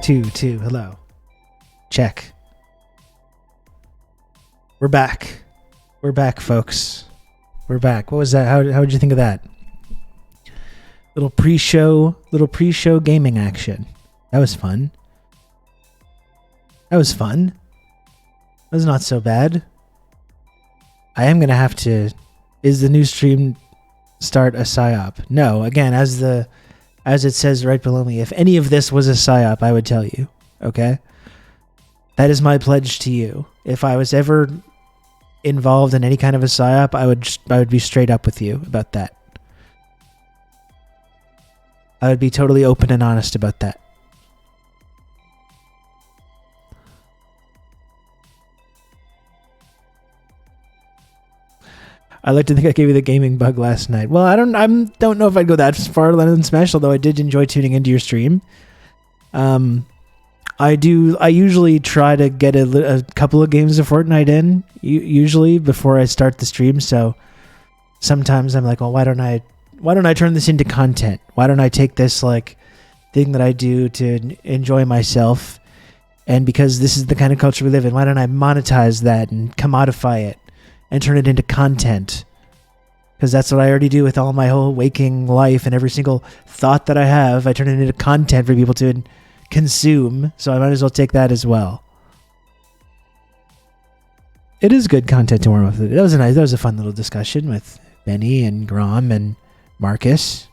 Two. Hello. Check. We're back. We're back, folks. We're back. What was that? How did you think of that? Little pre-show gaming action. That was fun. That was not so bad. I am gonna have to. Is the new stream start a psyop? No. Again, as it says right below me, if any of this was a psyop, I would tell you. Okay. That is my pledge to you. If I was ever involved in any kind of a psyop, I would be straight up with you about that. I would be totally open and honest about that. I like to think I gave you the gaming bug last night. Well, I don't know if I'd go that far, Lennon Smash, although I did enjoy tuning into your stream. I usually try to get a couple of games of Fortnite in, usually before I start the stream. So sometimes I'm like, well, why don't I turn this into content? Why don't I take this like thing that I do to enjoy myself? And because this is the kind of culture we live in, why don't I monetize that and commodify it and turn it into content? Because that's what I already do with all my whole waking life, and every single thought that I have, I turn it into content for people to consume. So I might as well take that as well. It is good content to warm up. That was a fun little discussion with Benny and Grom and Marcus.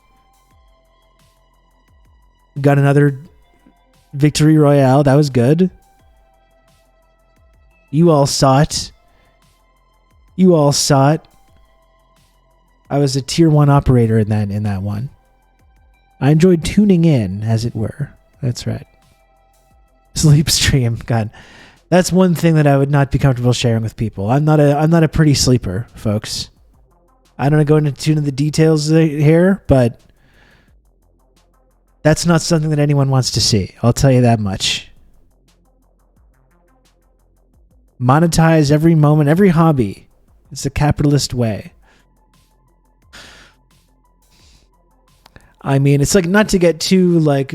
Got another victory royale. That was good. You all saw it. I was a tier 1 operator in that one. I enjoyed tuning in, as it were. That's right. Sleep stream. God, that's one thing that I would not be comfortable sharing with people. I'm not a pretty sleeper, folks. I don't go into too the details here, but that's not something that anyone wants to see. I'll tell you that much. Monetize every moment, every hobby. It's the capitalist way. I mean, it's like, not to get too like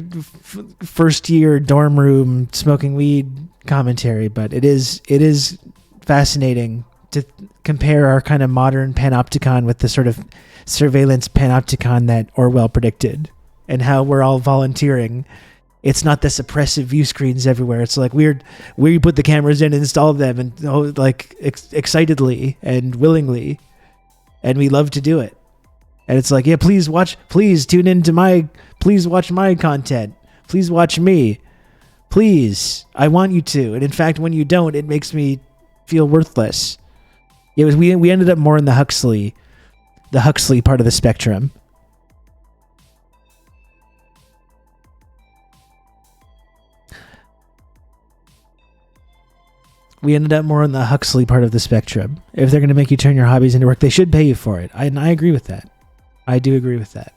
first year dorm room smoking weed commentary, but it is fascinating to compare our kind of modern panopticon with the sort of surveillance panopticon that Orwell predicted, and how we're all volunteering. It's not this oppressive view screens everywhere. It's like we put the cameras in and install them, and excitedly and willingly, and we love to do it. And it's like, yeah, please tune into please watch my content. Please watch me. Please. I want you to. And in fact, when you don't, it makes me feel worthless. We ended up more in the Huxley part of the spectrum. We ended up more on the Huxley part of the spectrum. If they're going to make you turn your hobbies into work, they should pay you for it. And I agree with that. I do agree with that.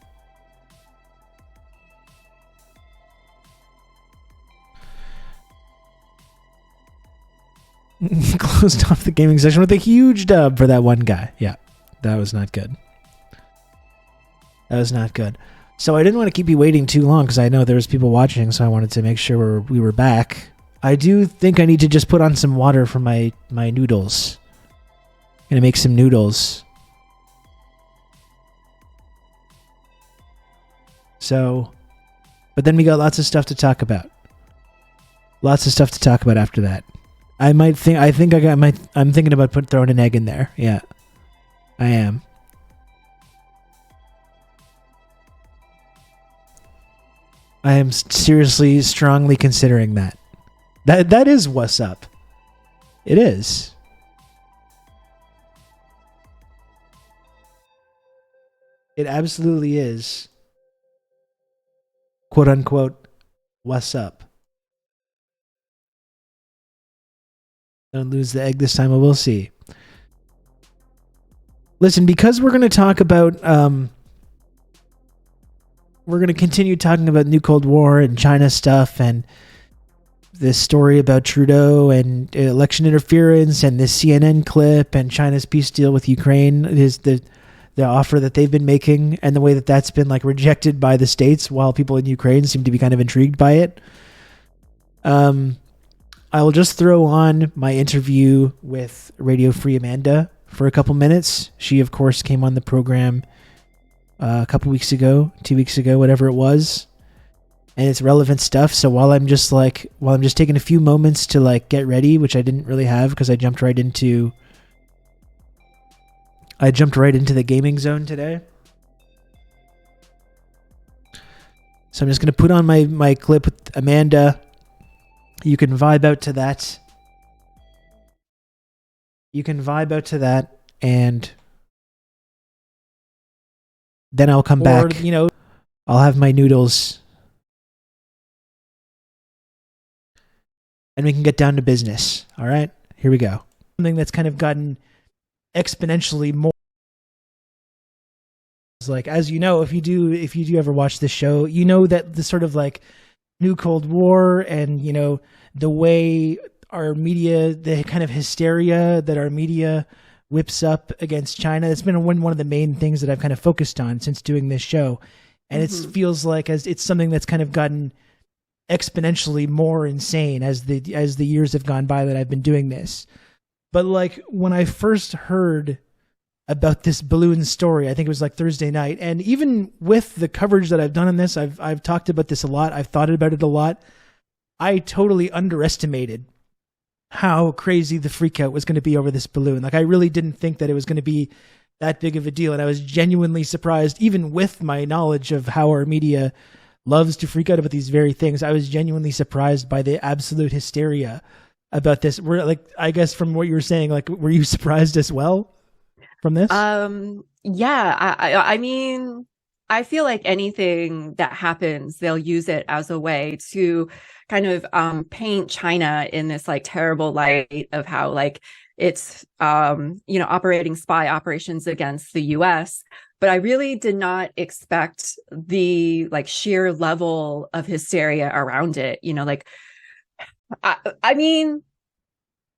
Closed off the gaming session with a huge dub for that one guy. Yeah, that was not good. So I didn't want to keep you waiting too long because I know there was people watching, so I wanted to make sure we were back. I do think I need to just put on some water for my noodles. I'm going to make some noodles. So, but then we got lots of stuff to talk about. After that. I'm thinking about throwing an egg in there. Yeah, I am. I am seriously, strongly considering that. That is what's up. It is. It absolutely is. Quote unquote, what's up? Don't lose the egg this time, but we'll see. Listen, because we're going to talk about, we're going to continue talking about New Cold War and China stuff, and this story about Trudeau and election interference, and this CNN clip, and China's peace deal with Ukraine is the offer that they've been making, and the way that that's been like rejected by the States, while people in Ukraine seem to be kind of intrigued by it. I will just throw on my interview with Radio Free Amanda for a couple minutes. She, of course, came on the program a couple weeks ago, 2 weeks ago, whatever it was, and it's relevant stuff. So while I'm just taking a few moments to like get ready, which I didn't really have because I jumped right into the gaming zone today. So I'm just going to put on my clip with Amanda. You can vibe out to that. And then I'll come back. I'll have my noodles. And we can get down to business. All right? Here we go. Something that's kind of gotten exponentially more. Like, as you know, if you do ever watch this show, you know that the sort of like new Cold War and, the way our media, the kind of hysteria that our media whips up against China, it's been one of the main things that I've kind of focused on since doing this show. And it feels like it's something that's kind of gotten exponentially more insane as the years have gone by that I've been doing this. But like when I first heard about this balloon story, I think it was like Thursday night, and even with the coverage that I've done on this, I've talked about this a lot. I've thought about it a lot. I totally underestimated how crazy the freak out was going to be over this balloon. Like I really didn't think that it was going to be that big of a deal, and I was genuinely surprised, even with my knowledge of how our media loves to freak out about these very things. I was genuinely surprised by the absolute hysteria about this. We're like, I guess from what you were saying, like, were you surprised as well from this? Yeah, I mean, I feel like anything that happens, they'll use it as a way to kind of paint China in this like terrible light of how like it's operating spy operations against the US. But I really did not expect the like sheer level of hysteria around it. I mean,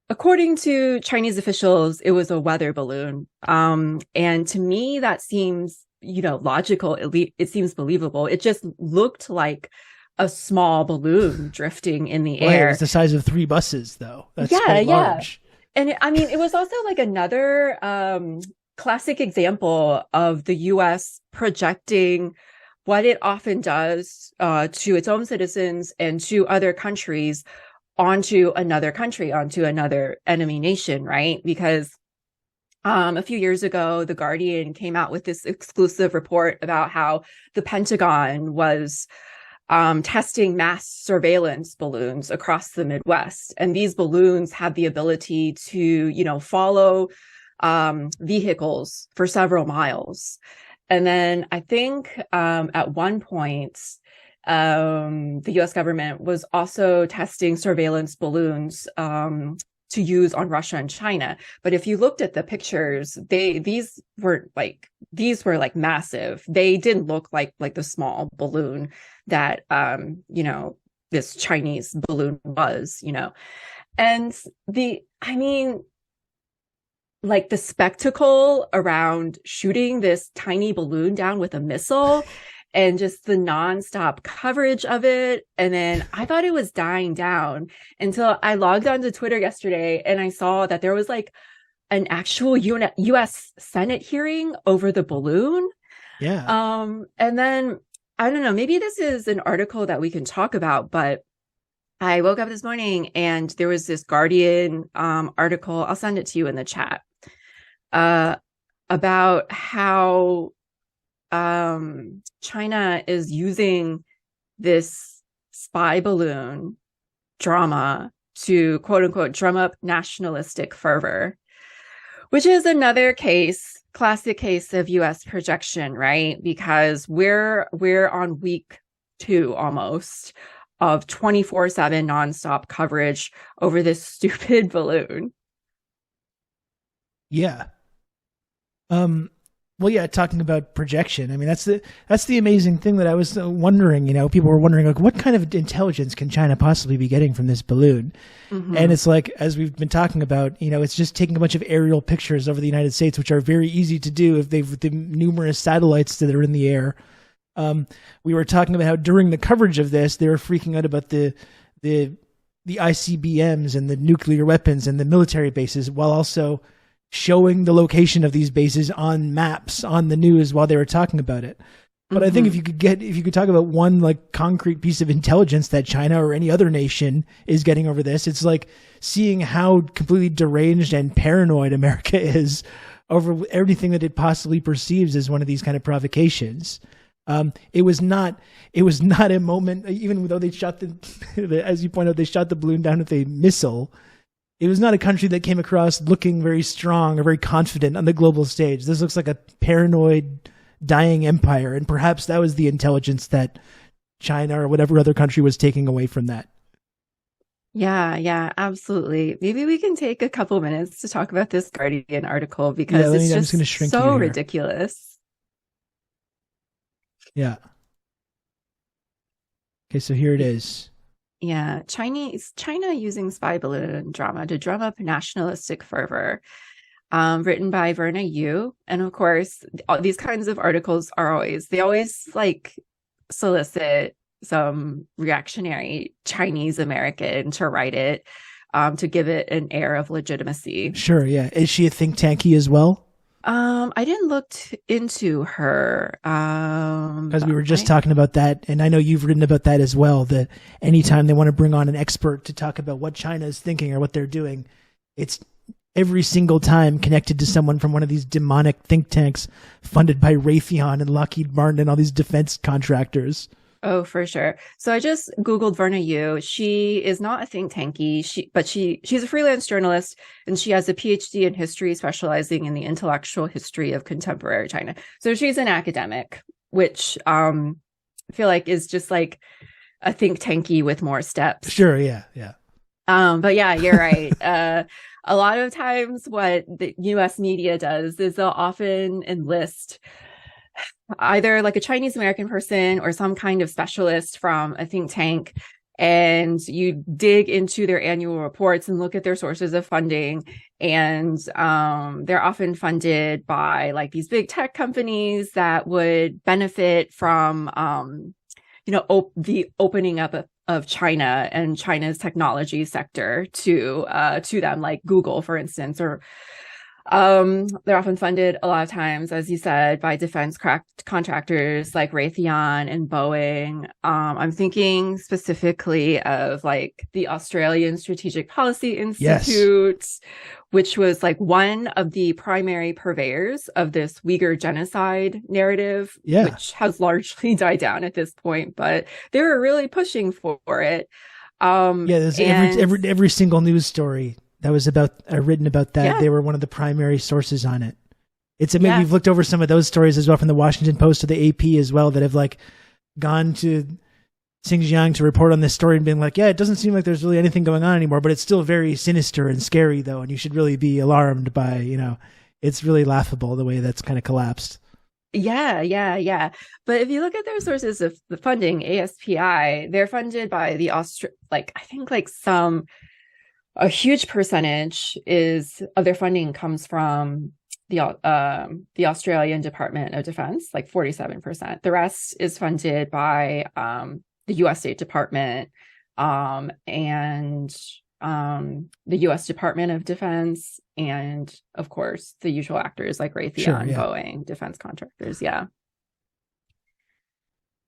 according to Chinese officials, it was a weather balloon. And to me, that seems, logical. It seems believable. It just looked like a small balloon drifting in the air. It was the size of 3 buses, though. That's quite large. And it was also like another classic example of the U.S. projecting what it often does to its own citizens and to other countries onto another country, onto another enemy nation, right? Because a few years ago, The Guardian came out with this exclusive report about how the Pentagon was testing mass surveillance balloons across the Midwest. And these balloons have the ability to, follow vehicles for several miles. And then I think at one point, the US government was also testing surveillance balloons to use on Russia and China. But if you looked at the pictures, these were massive. They didn't look like the small balloon that this Chinese balloon was, And the spectacle around shooting this tiny balloon down with a missile and just the nonstop coverage of it. And then I thought it was dying down until I logged onto Twitter yesterday and I saw that there was like an actual US Senate hearing over the balloon. Yeah. And then I don't know, maybe this is an article that we can talk about, but I woke up this morning and there was this Guardian article. I'll send it to you in the chat about how China is using this spy balloon drama to quote unquote drum up nationalistic fervor, which is another classic case of US projection, right? Because we're on week 2 almost of 24/7 nonstop coverage over this stupid balloon. Yeah. Well, yeah, talking about projection. I mean, that's the amazing thing that I was wondering, people were wondering, like, what kind of intelligence can China possibly be getting from this balloon? Mm-hmm. And it's like, as we've been talking about, it's just taking a bunch of aerial pictures over the United States, which are very easy to do with the numerous satellites that are in the air. We were talking about how during the coverage of this, they were freaking out about the the ICBMs and the nuclear weapons and the military bases, while also showing the location of these bases on maps on the news while they were talking about it. But I think if you could talk about one like concrete piece of intelligence that China or any other nation is getting over this, it's like seeing how completely deranged and paranoid America is over everything that it possibly perceives as one of these kind of provocations. It was not a moment, even though they shot as you point out, they shot the balloon down with a missile. It was not a country that came across looking very strong or very confident on the global stage. This looks like a paranoid, dying empire, and perhaps that was the intelligence that China or whatever other country was taking away from that. Yeah, absolutely. Maybe we can take a couple minutes to talk about this Guardian article because it's I'm just gonna shrink so ridiculous. Yeah. Okay, so here it is. Yeah, China using spy balloon drama to drum up nationalistic fervor. Written by Verna Yu. And of course, these kinds of articles they always like solicit some reactionary Chinese American to write it, to give it an air of legitimacy. Sure, yeah. Is she a think tanky as well? I didn't look into her. Because we were just talking about that, and I know you've written about that as well, that anytime they want to bring on an expert to talk about what China is thinking or what they're doing, it's every single time connected to someone from one of these demonic think tanks funded by Raytheon and Lockheed Martin and all these defense contractors. Oh, for sure. So I just Googled Verna Yu. She is not a think tanky, but she's a freelance journalist, and she has a PhD in history, specializing in the intellectual history of contemporary China. So she's an academic, which I feel like is just like a think tanky with more steps. Sure, yeah. But yeah, you're right. A lot of times what the US media does is they'll often enlist either like a Chinese American person or some kind of specialist from a think tank, and you dig into their annual reports and look at their sources of funding, and they're often funded by like these big tech companies that would benefit from the opening up of China and China's technology sector to them, like Google, for instance, or they're often funded a lot of times, as you said, by defense contractors like Raytheon and Boeing. I'm thinking specifically of like the Australian Strategic Policy Institute, yes, which was like one of the primary purveyors of this Uyghur genocide narrative, yeah, which has largely died down at this point, but they were really pushing for it. There's every single news story that was written about that. Yeah. They were one of the primary sources on it. It's amazing. We've looked over some of those stories as well from the Washington Post or the AP as well that have like gone to Xinjiang to report on this story and been like, yeah, it doesn't seem like there's really anything going on anymore, but it's still very sinister and scary though. And you should really be alarmed by, it's really laughable the way that's kind of collapsed. Yeah. But if you look at their sources of the funding, ASPI, they're funded by the a huge percentage of their funding comes from the Australian Department of Defense, like 47%. The rest is funded by the U.S. State Department and the U.S. Department of Defense, and of course the usual actors like Raytheon, sure, yeah, Boeing, defense contractors. Yeah.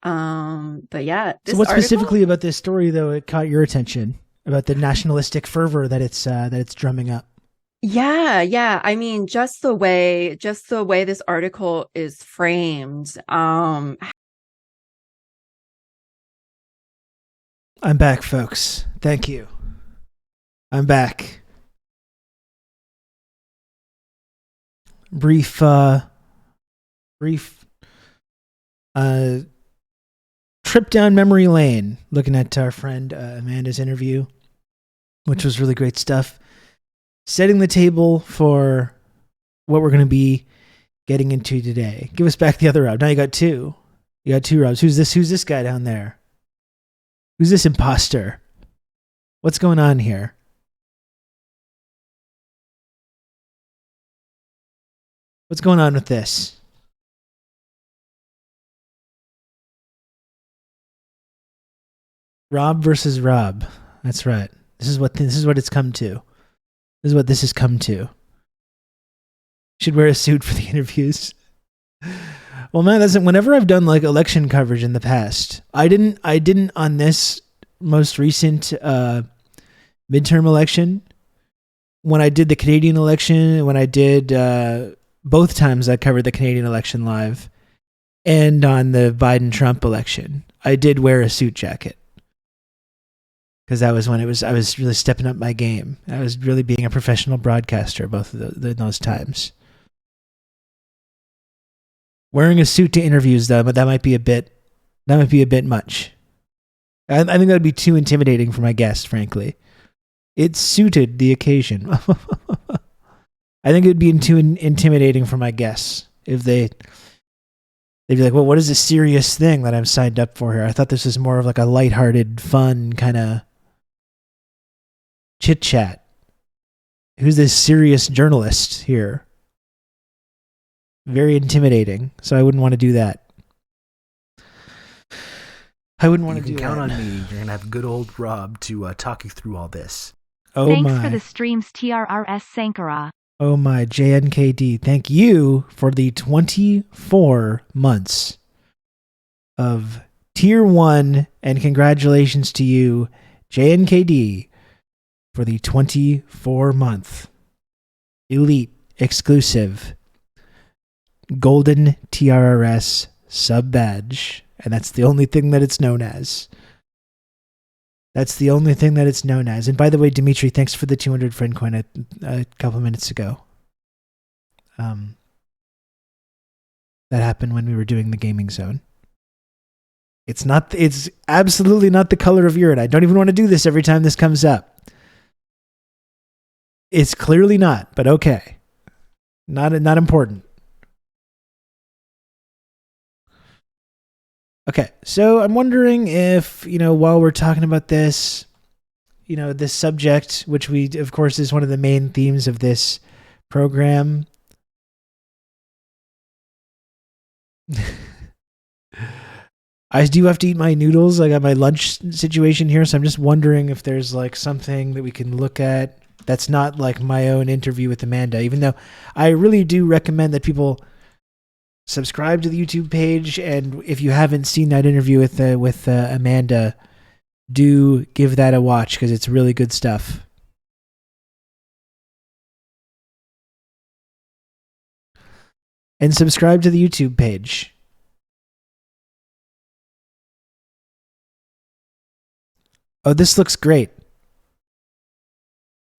But yeah. So what specifically about this story though it caught your attention? About the nationalistic fervor that it's drumming up. Yeah. I mean, just the way this article is framed. I'm back, folks. Thank you. I'm back. Brief trip down memory lane, looking at our friend Amanda's interview, which was really great stuff. Setting the table for what we're going to be getting into today. Give us back the other Rob. Now you got two. You got two Robs. Who's this guy down there? Who's this imposter? What's going on here? What's going on with this? Rob versus Rob. That's right. This is what it's come to. This is what this has come to. Should wear a suit for the interviews. Well, man, whenever I've done like election coverage in the past, I didn't on this most recent midterm election. When I did the Canadian election, when I did both times I covered the Canadian election live, and on the Biden-Trump election, I did wear a suit jacket. Because that was when I was really stepping up my game. I was really being a professional broadcaster both of those times. Wearing a suit to interviews, though, but that might be a bit much. I think that would be too intimidating for my guest, frankly. It suited the occasion. I think it would be too intimidating for my guests if they'd be like, well, what is this serious thing that I'm signed up for here? I thought this was more of like a lighthearted, fun kind of chit chat. Who's this serious journalist here? Very intimidating. So I wouldn't want to do that. I wouldn't want to do that. You can count on me. You're going to have good old Rob to talk you through all this. Oh, Thanks my. for the streams, TRRS Sankara. Oh my, JNKD. Thank you for the 24 months of Tier 1, and congratulations to you, JNKD, for the 24-month Elite Exclusive Golden TRRS sub badge. And that's the only thing that it's known as. That's the only thing that it's known as. And by the way, Dimitri, thanks for the 200 friend coin a couple minutes ago. That happened when we were doing the gaming zone. It's absolutely not the color of urine. I don't even want to do this every time this comes up. It's clearly not, but okay. Not important. Okay, so I'm wondering if, while we're talking about this, this subject, which of course, is one of the main themes of this program. I do have to eat my noodles. I got my lunch situation here, so I'm just wondering if there's like something that we can look at that's not like my own interview with Amanda, even though I really do recommend that people subscribe to the YouTube page, and if you haven't seen that interview with Amanda, do give that a watch because it's really good stuff. And subscribe to the YouTube page. Oh, this looks great.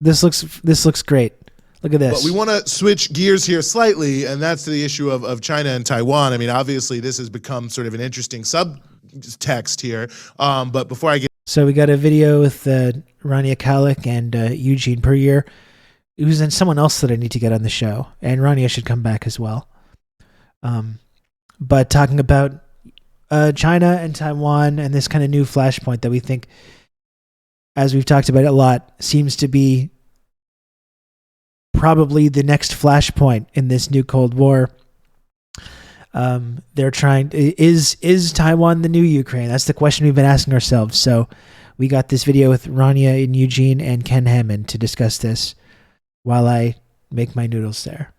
This looks great. Look at this. But we want to switch gears here slightly, and that's to the issue of China and Taiwan. I mean, obviously, this has become sort of an interesting subtext here. But before I get... So we got a video with Rania Kalik and Eugene Puryear, who's in someone else that I need to get on the show. And Rania should come back as well. But talking about China and Taiwan and this kind of new flashpoint that we think, as we've talked about it a lot, seems to be probably the next flashpoint in this new Cold War. They're trying. Is Taiwan the new Ukraine? That's the question we've been asking ourselves. So we got this video with Rania and Eugene and Ken Hammond to discuss this while I make my noodles there.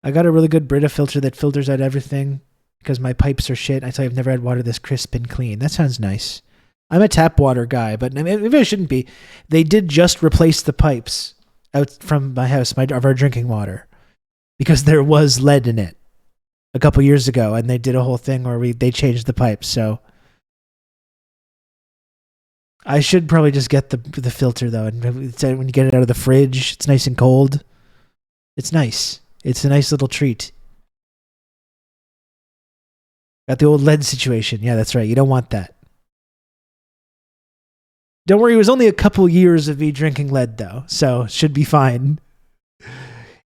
I got a really good Brita filter that filters out everything because my pipes are shit. I tell you, I've never had water this crisp and clean. That sounds nice. I'm a tap water guy, but maybe I shouldn't be. They did just replace the pipes out from my house of our drinking water because there was lead in it a couple years ago, and they did a whole thing where they changed the pipes. So I should probably just get the filter though, and when you get it out of the fridge, it's nice and cold. It's nice. It's a nice little treat. Got the old lead situation. Yeah, that's right. You don't want that. Don't worry, it was only a couple years of me drinking lead, though, so it should be fine.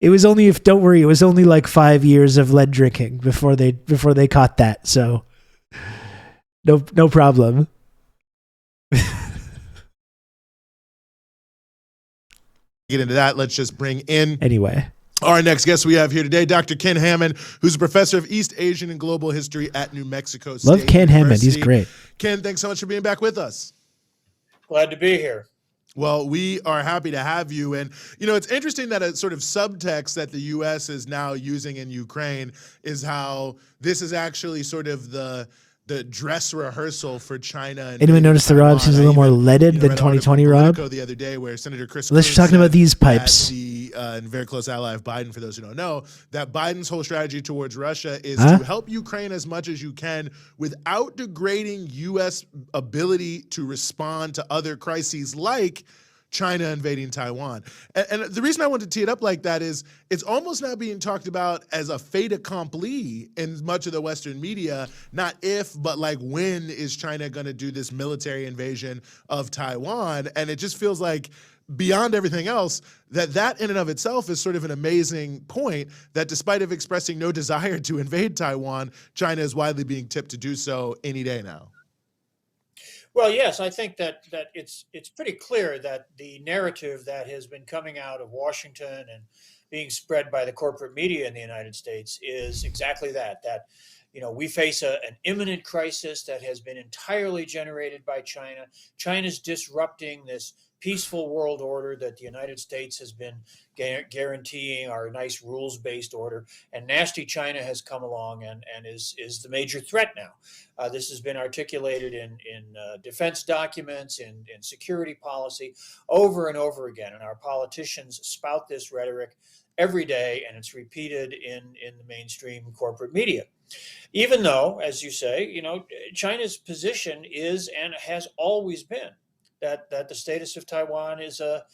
It was only like 5 years of lead drinking before they caught that, so no problem. Get into that. Let's just bring in Anyway. Our next guest we have here today, Dr. Ken Hammond, who's a professor of East Asian and Global History at New Mexico State Love Ken Hammond. He's great. Ken, thanks so much for being back with us. Glad to be here. Well, we are happy to have you. And, it's interesting that a sort of subtext that the U.S. is now using in Ukraine is how this is actually sort of the dress rehearsal for China. Anyone notice the Rob seems a little more leaded than 2020 Rob? The other day where Senator Chris Let's talking about these pipes. And very close ally of Biden, for those who don't know, that Biden's whole strategy towards Russia is to help Ukraine as much as you can without degrading U.S. ability to respond to other crises like China invading Taiwan. And the reason I want to tee it up like that is it's almost now being talked about as a fait accompli in much of the Western media, not if, but like when is China going to do this military invasion of Taiwan? And it just feels like beyond everything else, that in and of itself is sort of an amazing point that despite of expressing no desire to invade Taiwan, China is widely being tipped to do so any day now. Well, yes, I think that it's pretty clear that the narrative that has been coming out of Washington and being spread by the corporate media in the United States is exactly that we face an imminent crisis that has been entirely generated by China. China's disrupting this peaceful world order that the United States has been guaranteeing, our nice rules-based order, and nasty China has come along and is the major threat now. This has been articulated in defense documents, in security policy over and over again, and our politicians spout this rhetoric every day, and it's repeated in the mainstream corporate media. Even though, as you say, China's position is and has always been that the status of Taiwan it's a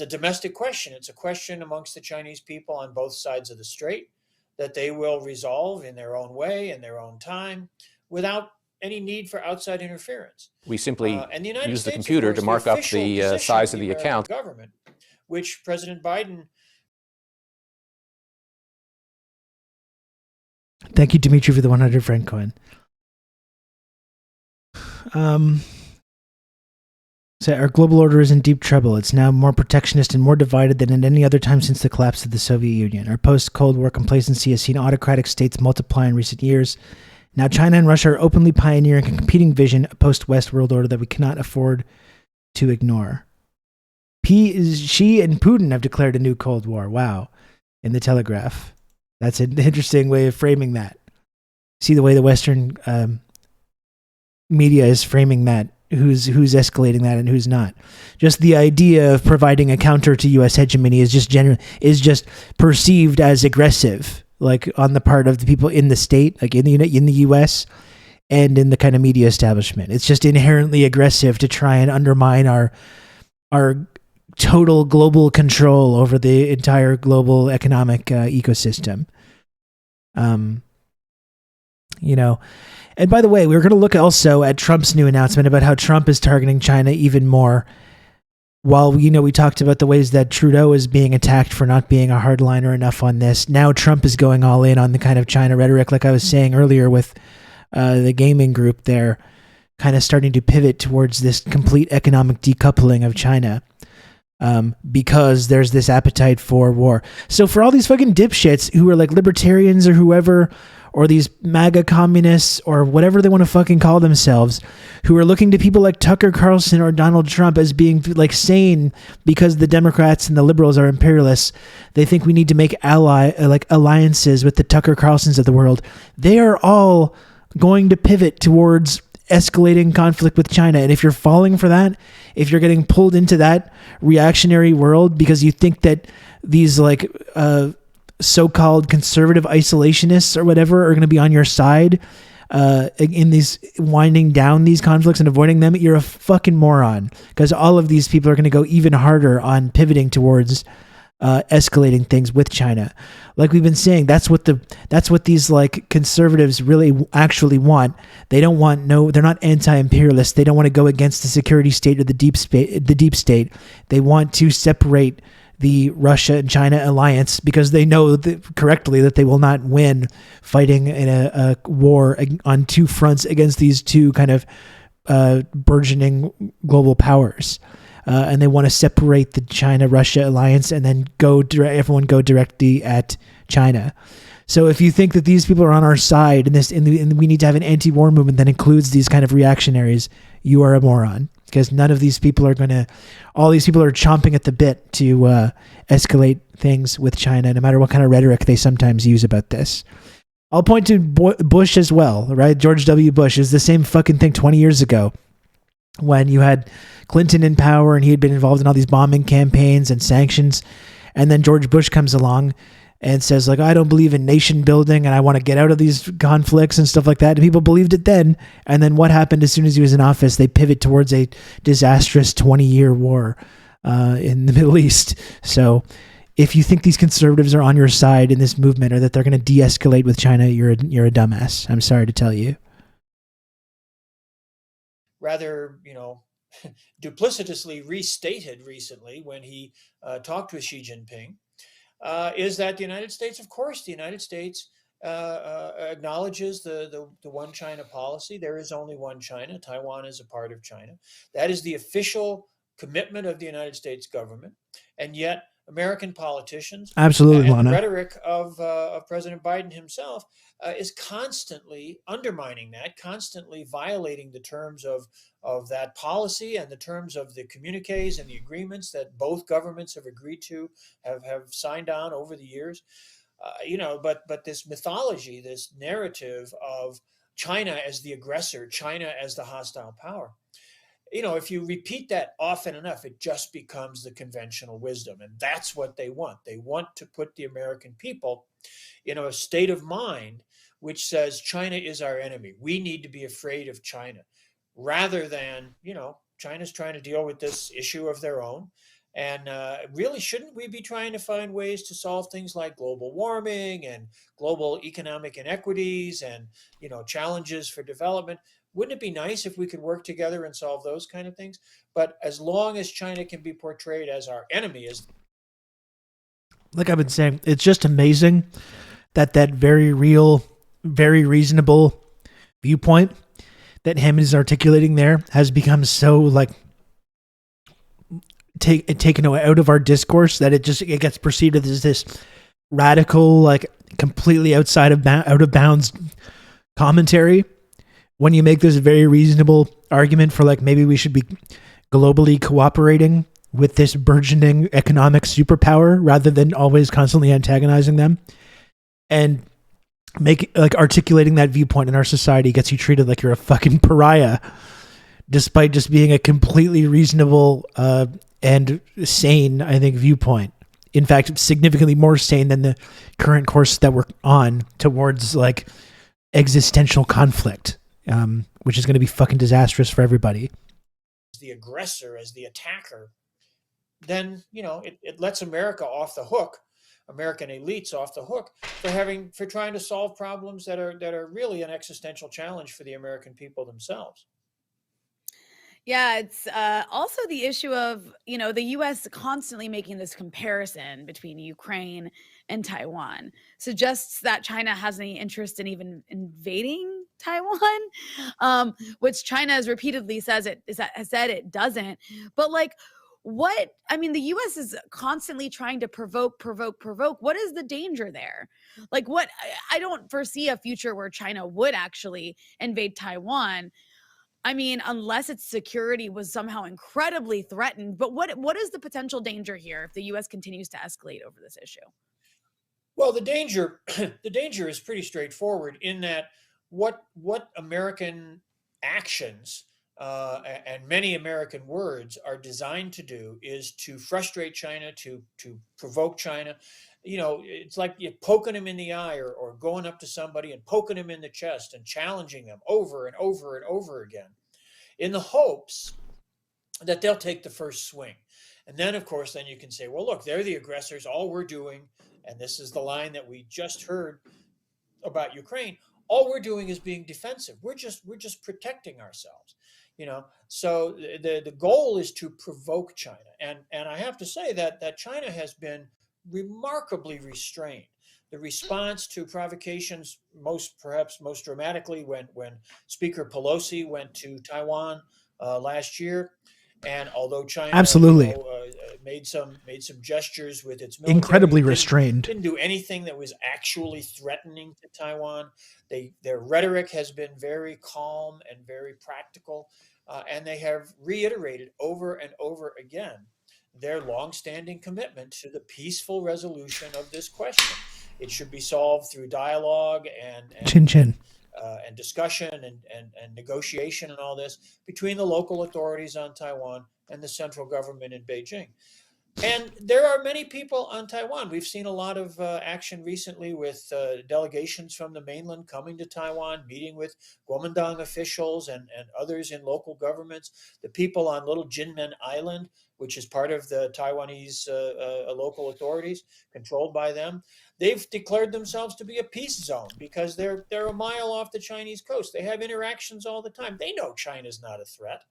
domestic question. It's a question amongst the Chinese people on both sides of the strait that they will resolve in their own way, in their own time, without any need for outside interference. We simply and the United use the States, computer of course, to mark up official the position size of the American account. Government, which President Biden. Thank you, Dimitri, for the 100 franc coin. So our global order is in deep trouble. It's now more protectionist and more divided than at any other time since the collapse of the Soviet Union. Our post-Cold War complacency has seen autocratic states multiply in recent years. Now China and Russia are openly pioneering a competing vision, a post-West world order that we cannot afford to ignore. Xi and Putin have declared a new Cold War. Wow. In the Telegraph. That's an interesting way of framing that. See the way the Western media is framing that. Who's escalating that and who's not. Just the idea of providing a counter to U.S. hegemony is just perceived as aggressive, like on the part of the people in the state, like in the U.S. and in the kind of media establishment. It's just inherently aggressive to try and undermine our total global control over the entire global economic ecosystem. And by the way, we're going to look also at Trump's new announcement about how Trump is targeting China even more. While, we talked about the ways that Trudeau is being attacked for not being a hardliner enough on this, now Trump is going all in on the kind of China rhetoric, like I was saying earlier with the gaming group there, kind of starting to pivot towards this complete economic decoupling of China. Because there's this appetite for war. So for all these fucking dipshits who are like libertarians or whoever, or these MAGA communists or whatever they want to fucking call themselves, who are looking to people like Tucker Carlson or Donald Trump as being like sane because the Democrats and the liberals are imperialists, they think we need to make alliances with the Tucker Carlsons of the world. They are all going to pivot towards escalating conflict with China. And if you're falling for that, if you're getting pulled into that reactionary world because you think that these so-called conservative isolationists or whatever are going to be on your side in these winding down these conflicts and avoiding them, you're a fucking moron, because all of these people are going to go even harder on pivoting towards escalating things with China. Like we've been saying, that's what these like conservatives really actually want. They don't want they're not anti-imperialists. They don't want to go against the security state or the deep state. They want to separate the Russia and China alliance because they know correctly that they will not win fighting in a war on two fronts against these two kind of burgeoning global powers. And they want to separate the China-Russia alliance and then everyone go directly at China. So if you think that these people are on our side and we need to have an anti-war movement that includes these kind of reactionaries, you are a moron, because none of these people are going to, all these people are chomping at the bit to escalate things with China, no matter what kind of rhetoric they sometimes use about this. I'll point to Bush as well, right? George W. Bush is the same fucking thing 20 years ago when you had Clinton in power and he had been involved in all these bombing campaigns and sanctions. And then George Bush comes along and says, like, I don't believe in nation building and I want to get out of these conflicts and stuff like that. And people believed it then. And then what happened as soon as he was in office? They pivot towards a disastrous 20-year war in the Middle East. So if you think these conservatives are on your side in this movement or that they're going to de-escalate with China, you're a dumbass. I'm sorry to tell you. Rather, duplicitously restated recently when he talked with Xi Jinping, is that the United States, of course, the United States acknowledges the one China policy. There is only one China. Taiwan is a part of China. That is the official commitment of the United States government. And yet American politicians, absolutely, and Lana, the rhetoric of President Biden himself is constantly undermining that, constantly violating the terms of that policy and the terms of the communiques and the agreements that both governments have agreed to, have signed on over the years. But this mythology, this narrative of China as the aggressor, China as the hostile power, if you repeat that often enough, it just becomes the conventional wisdom. And that's what they want. They want to put the American people in a state of mind which says China is our enemy. We need to be afraid of China, rather than, China's trying to deal with this issue of their own. And really, shouldn't we be trying to find ways to solve things like global warming and global economic inequities and, challenges for development? Wouldn't it be nice if we could work together and solve those kind of things? But as long as China can be portrayed as our enemy, like I've been saying, it's just amazing that very real, very reasonable viewpoint that Hammond is articulating there has become so like taken out of our discourse that it gets perceived as this radical, like completely out of bounds commentary. When you make this very reasonable argument for like maybe we should be globally cooperating with this burgeoning economic superpower rather than always constantly antagonizing them, and articulating that viewpoint in our society gets you treated like you're a fucking pariah, despite just being a completely reasonable and sane, I think, viewpoint. In fact, significantly more sane than the current course that we're on towards like existential conflict, which is going to be fucking disastrous for everybody. The aggressor, as the attacker, then it lets America off the hook, American elites off the hook for trying to solve problems that are really an existential challenge for the American people themselves. Yeah, it's also the issue of, the U.S. constantly making this comparison between Ukraine and Taiwan suggests that China has any interest in even invading Taiwan, which China has repeatedly has said it doesn't. But the U.S. is constantly trying to provoke. What is the danger there? I don't foresee a future where China would actually invade Taiwan. Unless its security was somehow incredibly threatened. But what is the potential danger here if the U.S. continues to escalate over this issue? Well, the danger is pretty straightforward in that what American actions and many American words are designed to do is to frustrate China, to provoke China. It's like you're poking them in the eye or going up to somebody and poking them in the chest and challenging them over and over and over again in the hopes that they'll take the first swing. And then, of course, then you can say, well, look, they're the aggressors. All we're doing, and this is the line that we just heard about Ukraine, all we're doing is being defensive. We're just protecting ourselves. So the goal is to provoke China. And I have to say that China has been remarkably restrained. The response to provocations, perhaps most dramatically when Speaker Pelosi went to Taiwan last year, And although China Absolutely. made some gestures with its military, Incredibly restrained. didn't do anything that was actually threatening to Taiwan. Their rhetoric has been very calm and very practical, and they have reiterated over and over again their longstanding commitment to the peaceful resolution of this question. It should be solved through dialogue and Chin chin. and discussion and negotiation and all this between the local authorities on Taiwan and the central government in Beijing. And there are many people on Taiwan. We've seen a lot of action recently with delegations from the mainland coming to Taiwan, meeting with Kuomintang officials and others in local governments. The people on Little Jinmen Island, which is part of the Taiwanese local authorities, controlled by them, they've declared themselves to be a peace zone because they're a mile off the Chinese coast. They have interactions all the time. They know China's not a threat,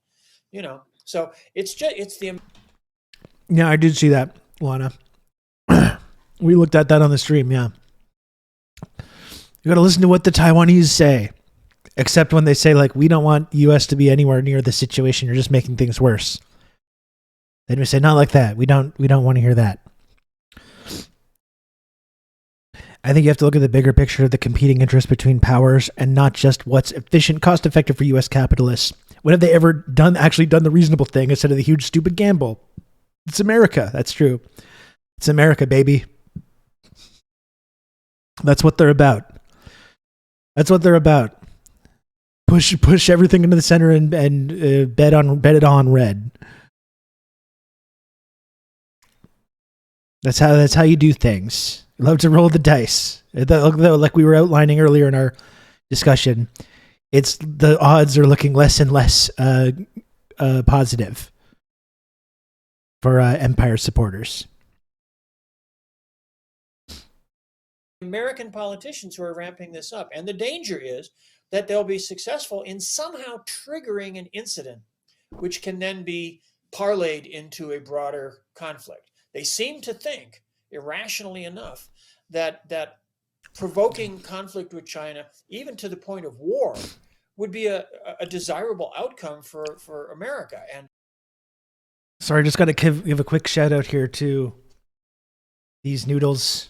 So it's the. Yeah, I did see that, Lana. We looked at that on the stream, yeah. You got to listen to what the Taiwanese say, except when they say, like, we don't want U.S. to be anywhere near the situation. You're just making things worse. Then we say, not like that. We don't want to hear that. I think you have to look at the bigger picture of the competing interests between powers and not just what's efficient, cost-effective for U.S. capitalists. When have they ever actually done the reasonable thing instead of the huge, stupid gamble? It's America. That's true. It's America, baby. That's what they're about. That's what they're about. Push everything into the center and bet it on red. That's how you do things. You love to roll the dice. Like we were outlining earlier in our discussion, the odds are looking less and less positive for Empire supporters. American politicians who are ramping this up. And the danger is that they'll be successful in somehow triggering an incident, which can then be parlayed into a broader conflict. They seem to think, irrationally enough, that provoking conflict with China, even to the point of war, would be a desirable outcome for America. And sorry, just got to give a quick shout out here to these noodles.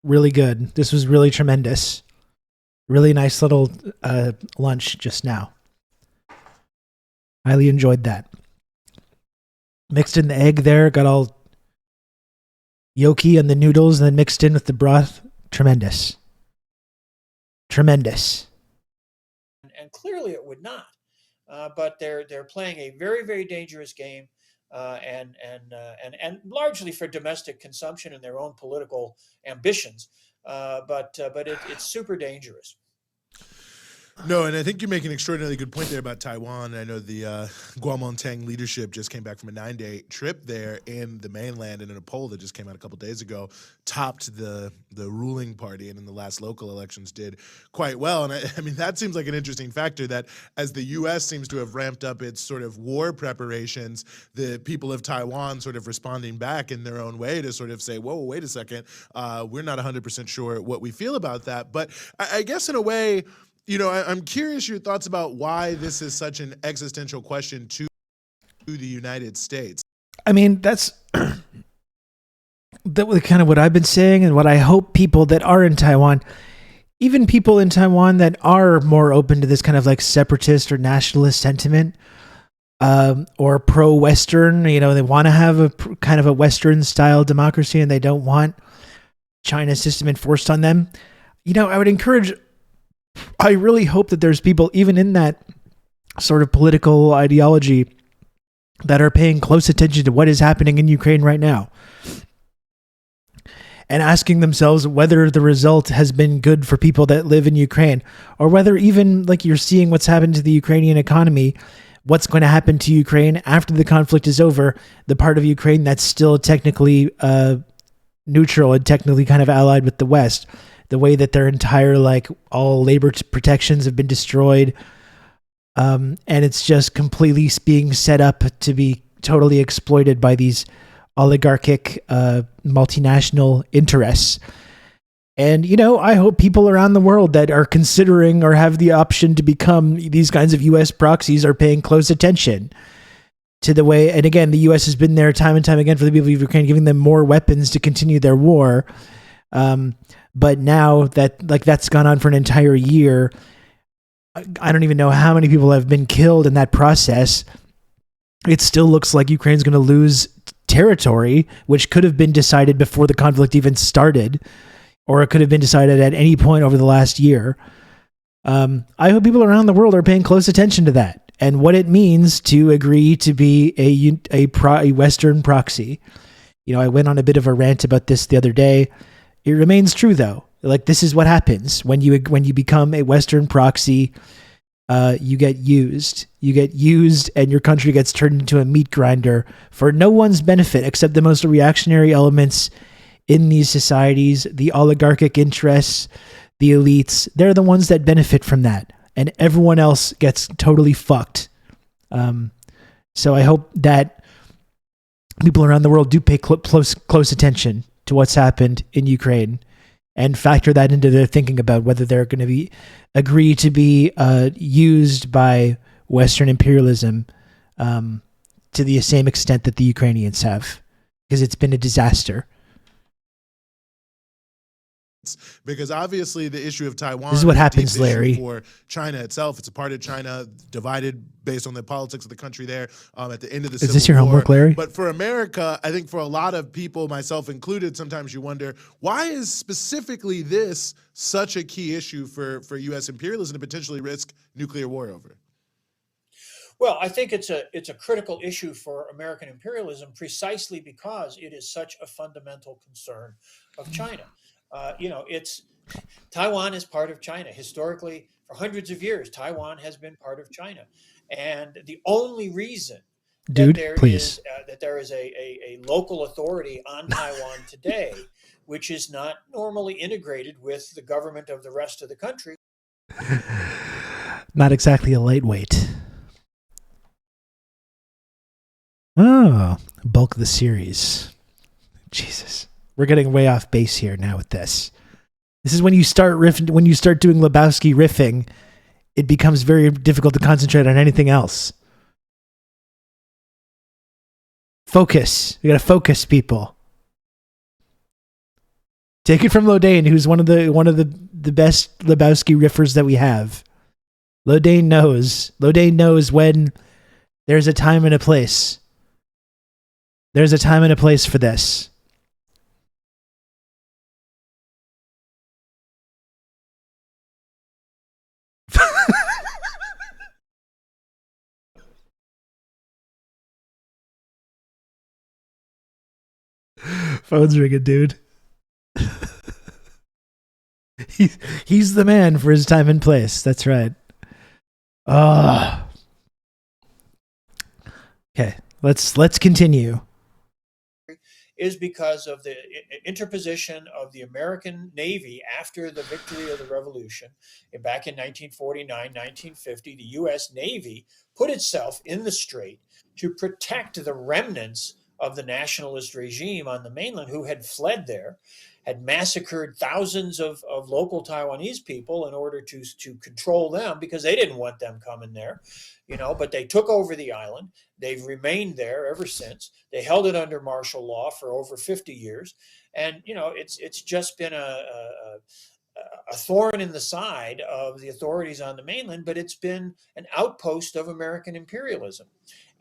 Really good. This was really tremendous. Really nice little lunch just now. Highly enjoyed that. Mixed in the egg there, got all yolky and the noodles, and then mixed in with the broth. Tremendous. Tremendous. And clearly it would not. But they're playing a very, very dangerous game, and largely for domestic consumption and their own political ambitions. But it's super dangerous. No, and I think you make an extraordinarily good point there about Taiwan. I know the Kuomintang leadership just came back from a 9-day trip there in the mainland, and in a poll that just came out a couple days ago, topped the ruling party, and in the last local elections did quite well. And I mean, that seems like an interesting factor, that as the U.S. seems to have ramped up its sort of war preparations, the people of Taiwan sort of responding back in their own way to sort of say, whoa, wait a second, we're not 100% sure what we feel about that. But I guess in a way, I'm curious your thoughts about why this is such an existential question to the United States. I mean, that's kind of what I've been saying, and what I hope people that are in Taiwan, even people in Taiwan that are more open to this kind of like separatist or nationalist sentiment, or pro-Western, they want to have a kind of a Western style democracy and they don't want China's system enforced on them. I really hope that there's people even in that sort of political ideology that are paying close attention to what is happening in Ukraine right now and asking themselves whether the result has been good for people that live in Ukraine, or whether even like you're seeing what's happened to the Ukrainian economy, what's going to happen to Ukraine after the conflict is over, the part of Ukraine that's still technically neutral and technically kind of allied with the West. The way that their entire, all labor protections have been destroyed. And it's just completely being set up to be totally exploited by these oligarchic multinational interests. And, I hope people around the world that are considering or have the option to become these kinds of U.S. proxies are paying close attention to the way. And again, the U.S. has been there time and time again for the people of Ukraine, giving them more weapons to continue their war. But now that that's gone on for an entire year, I don't even know how many people have been killed in that process. It still looks like Ukraine's going to lose territory, which could have been decided before the conflict even started, or it could have been decided at any point over the last year. I hope people around the world are paying close attention to that and what it means to agree to be a Western proxy. I went on a bit of a rant about this the other day. It remains true, though. This is what happens when you become a Western proxy. You get used. You get used, and your country gets turned into a meat grinder for no one's benefit except the most reactionary elements in these societies, the oligarchic interests, the elites. They're the ones that benefit from that, and everyone else gets totally fucked. So I hope that people around the world do pay close attention to what's happened in Ukraine and factor that into their thinking about whether they're going to agree to be used by Western imperialism to the same extent that the Ukrainians have, because it's been a disaster. Because obviously the issue of Taiwan This is what a happens, deep issue Larry. for China itself. It's a part of China divided based on the politics of the country there at the end of the Civil Is this your War. homework, Larry? But for America, I think for a lot of people, myself included, sometimes you wonder, why is specifically this such a key issue for U.S. imperialism to potentially risk nuclear war over? Well, I think it's a critical issue for American imperialism precisely because it is such a fundamental concern of China. Taiwan is part of China. Historically, for hundreds of years, Taiwan has been part of China. And the only reason that there is a local authority on Taiwan today, which is not normally integrated with the government of the rest of the country. Not exactly a lightweight. Oh, bulk of the series. Jesus. We're getting way off base here now with this. This is when you start when you start doing Lebowski riffing, it becomes very difficult to concentrate on anything else. Focus. We gotta focus, people. Take it from Lodane, who's one of the best Lebowski riffers that we have. Lodane knows. Lodane knows when there's a time and a place. There's a time and a place for this. Phone's ringing, dude. He's the man for his time and place. That's right. Okay, let's continue. Is because of the interposition of the American Navy after the victory of the Revolution. Back in 1949, 1950, the U.S. Navy put itself in the strait to protect the remnants of the nationalist regime on the mainland who had fled there, had massacred thousands of local Taiwanese people in order to control them because they didn't want them coming there, but they took over the island. They've remained there ever since. They held it under martial law for over 50 years. And, it's just been a thorn in the side of the authorities on the mainland, but it's been an outpost of American imperialism.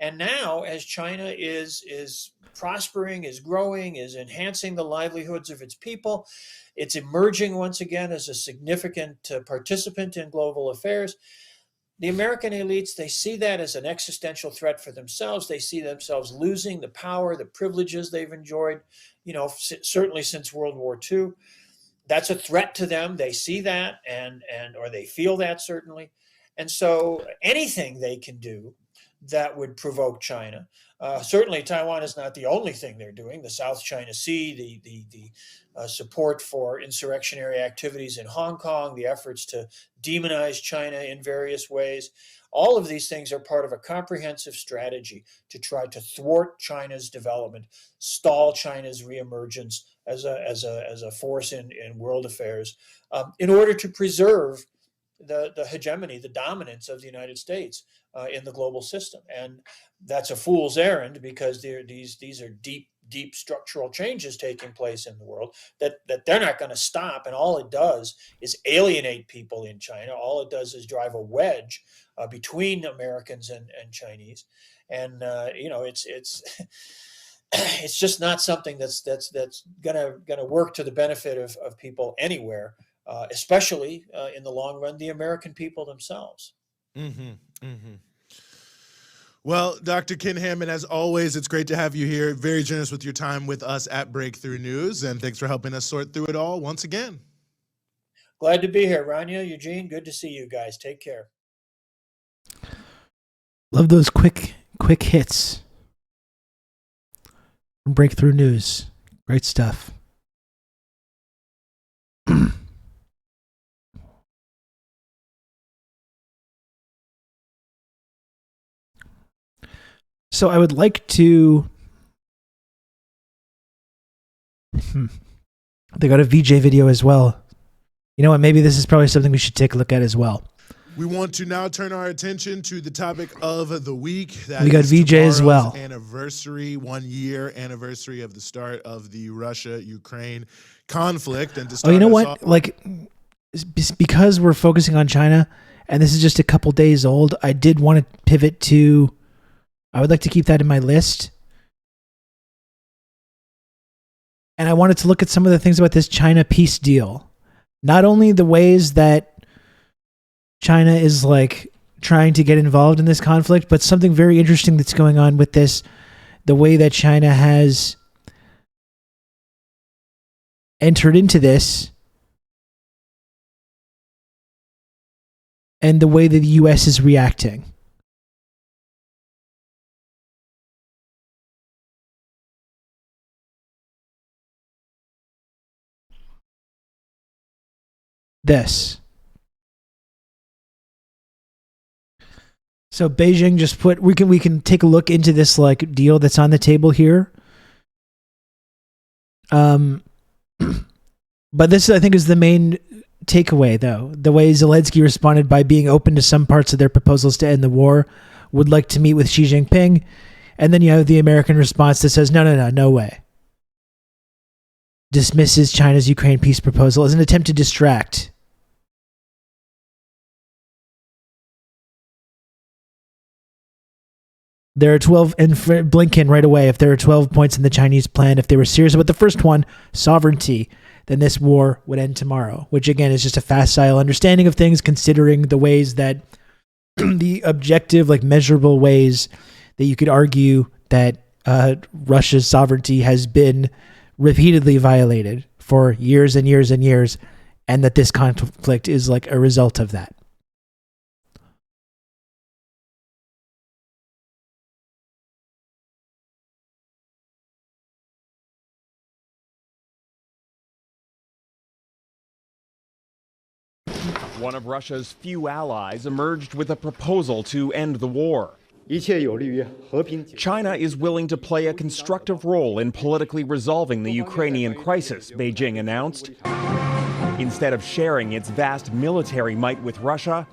And now, as China is prospering, is growing, is enhancing the livelihoods of its people, it's emerging once again as a significant participant in global affairs. The American elites, they see that as an existential threat for themselves. They see themselves losing the power, the privileges they've enjoyed, certainly since World War II. That's a threat to them. They see that or they feel that certainly. And so anything they can do that would provoke China. Certainly, Taiwan is not the only thing they're doing. The South China Sea, the support for insurrectionary activities in Hong Kong, the efforts to demonize China in various ways, All of these things are part of a comprehensive strategy to try to thwart China's development, stall China's reemergence as a force in world affairs, in order to preserve the hegemony, the dominance of the United States in the global system. And that's a fool's errand, because these are deep structural changes taking place in the world that they're not going to stop. And all it does is alienate people in China. All it does is drive a wedge between Americans and Chinese. And it's it's just not something that's gonna work to the benefit of people anywhere, especially in the long run, the American people themselves. Mm-hmm. Mm-hmm. Well, Dr. Kinhammond, as always, it's great to have you here. Very generous with your time with us at Breakthrough News, and thanks for helping us sort through it all once again. Glad to be here, Rania, Eugene. Good to see you guys. Take care. Love those quick hits from Breakthrough News. Great stuff. So I would like to... They got a VJ video as well. You know what? Maybe this is probably something we should take a look at as well. We want to now turn our attention to the topic of the week. That we got is VJ as well. Anniversary, 1 year anniversary of the start of the Russia-Ukraine conflict. And to start you know what? Because we're focusing on China, and this is just a couple days old, I did want to pivot to... I would like to keep that in my list. And I wanted to look at some of the things about this China peace deal. Not only the ways that China is trying to get involved in this conflict, but something very interesting that's going on with this, the way that China has entered into this, and the way that the US is reacting. This. So Beijing just put, we can take a look into this deal that's on the table here. But this, I think, is the main takeaway, though. The way Zelensky responded by being open to some parts of their proposals to end the war, would like to meet with Xi Jinping, and then you have the American response that says, no way. Dismisses China's Ukraine peace proposal as an attempt to distract. There are 12, and Blinken right away, if there are 12 points in the Chinese plan, if they were serious about the first one, sovereignty, then this war would end tomorrow, which again is just a facile understanding of things, considering the ways that the objective, measurable ways that you could argue that Russia's sovereignty has been repeatedly violated for years and years and years, and that this conflict is a result of that. One of Russia's few allies emerged with a proposal to end the war. China is willing to play a constructive role in politically resolving the Ukrainian crisis, Beijing announced. Instead of sharing its vast military might with Russia,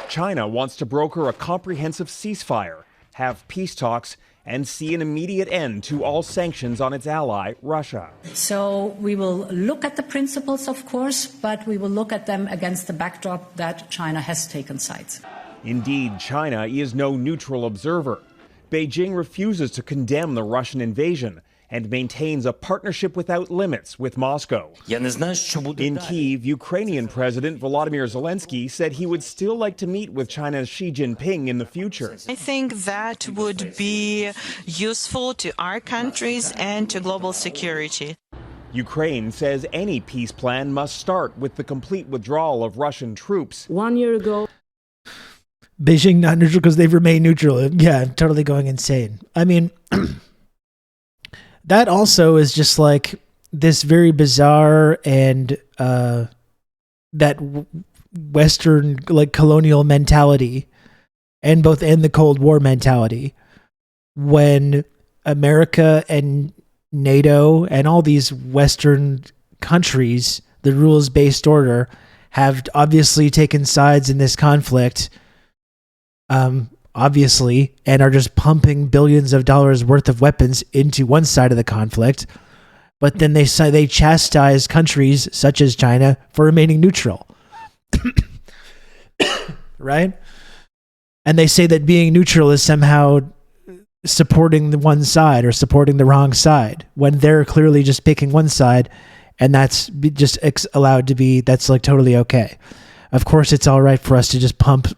China wants to broker a comprehensive ceasefire, have peace talks, and see an immediate end to all sanctions on its ally, Russia. So we will look at the principles, of course, but we will look at them against the backdrop that China has taken sides. Indeed, China is no neutral observer. Beijing refuses to condemn the Russian invasion and maintains a partnership without limits with Moscow. In Kyiv, Ukrainian President Volodymyr Zelensky said he would still like to meet with China's Xi Jinping in the future. I think that would be useful to our countries and to global security. Ukraine says any peace plan must start with the complete withdrawal of Russian troops. 1 year ago, Beijing not neutral because they've remained neutral. Yeah, I'm totally going insane. I mean, that also is just this very bizarre and that Western colonial mentality and the Cold War mentality, when America and NATO and all these Western countries, the rules-based order, have obviously taken sides in this conflict, obviously, and are just pumping billions of dollars worth of weapons into one side of the conflict. But then they chastise countries such as China for remaining neutral. Right? And they say that being neutral is somehow supporting the one side or supporting the wrong side, when they're clearly just picking one side, and that's just allowed to be, that's like totally okay. Of course, it's all right for us to just pump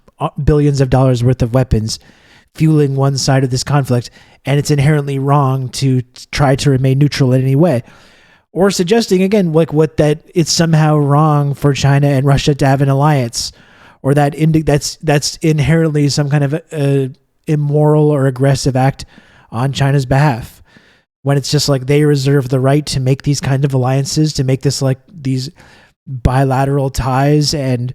billions of dollars worth of weapons fueling one side of this conflict, and it's inherently wrong to try to remain neutral in any way. Or suggesting, again, like that it's somehow wrong for China and Russia to have an alliance, or that that's inherently some kind of immoral or aggressive act on China's behalf, when it's just like they reserve the right to make these kind of alliances, to make this like these bilateral ties and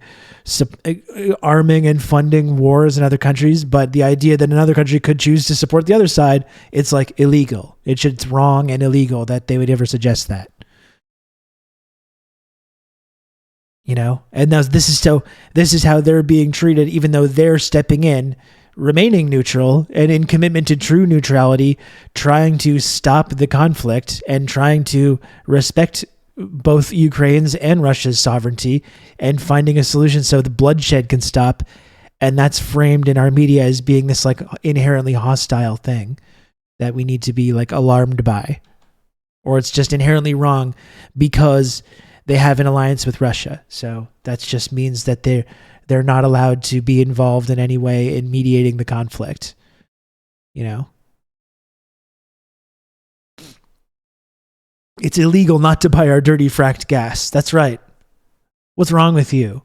arming and funding wars in other countries. But the idea that another country could choose to support the other side, it's like illegal. It's wrong and illegal that they would ever suggest that. You know, and now this is how they're being treated, even though they're stepping in, remaining neutral and in commitment to true neutrality, trying to stop the conflict and trying to respect both Ukraine's and Russia's sovereignty and finding a solution so the bloodshed can stop. And that's framed in our media as being this like inherently hostile thing that we need to be like alarmed by, or it's just inherently wrong because they have an alliance with Russia. So that just means that they're not allowed to be involved in any way in mediating the conflict, you know? It's illegal not to buy our dirty fracked gas. That's right. What's wrong with you?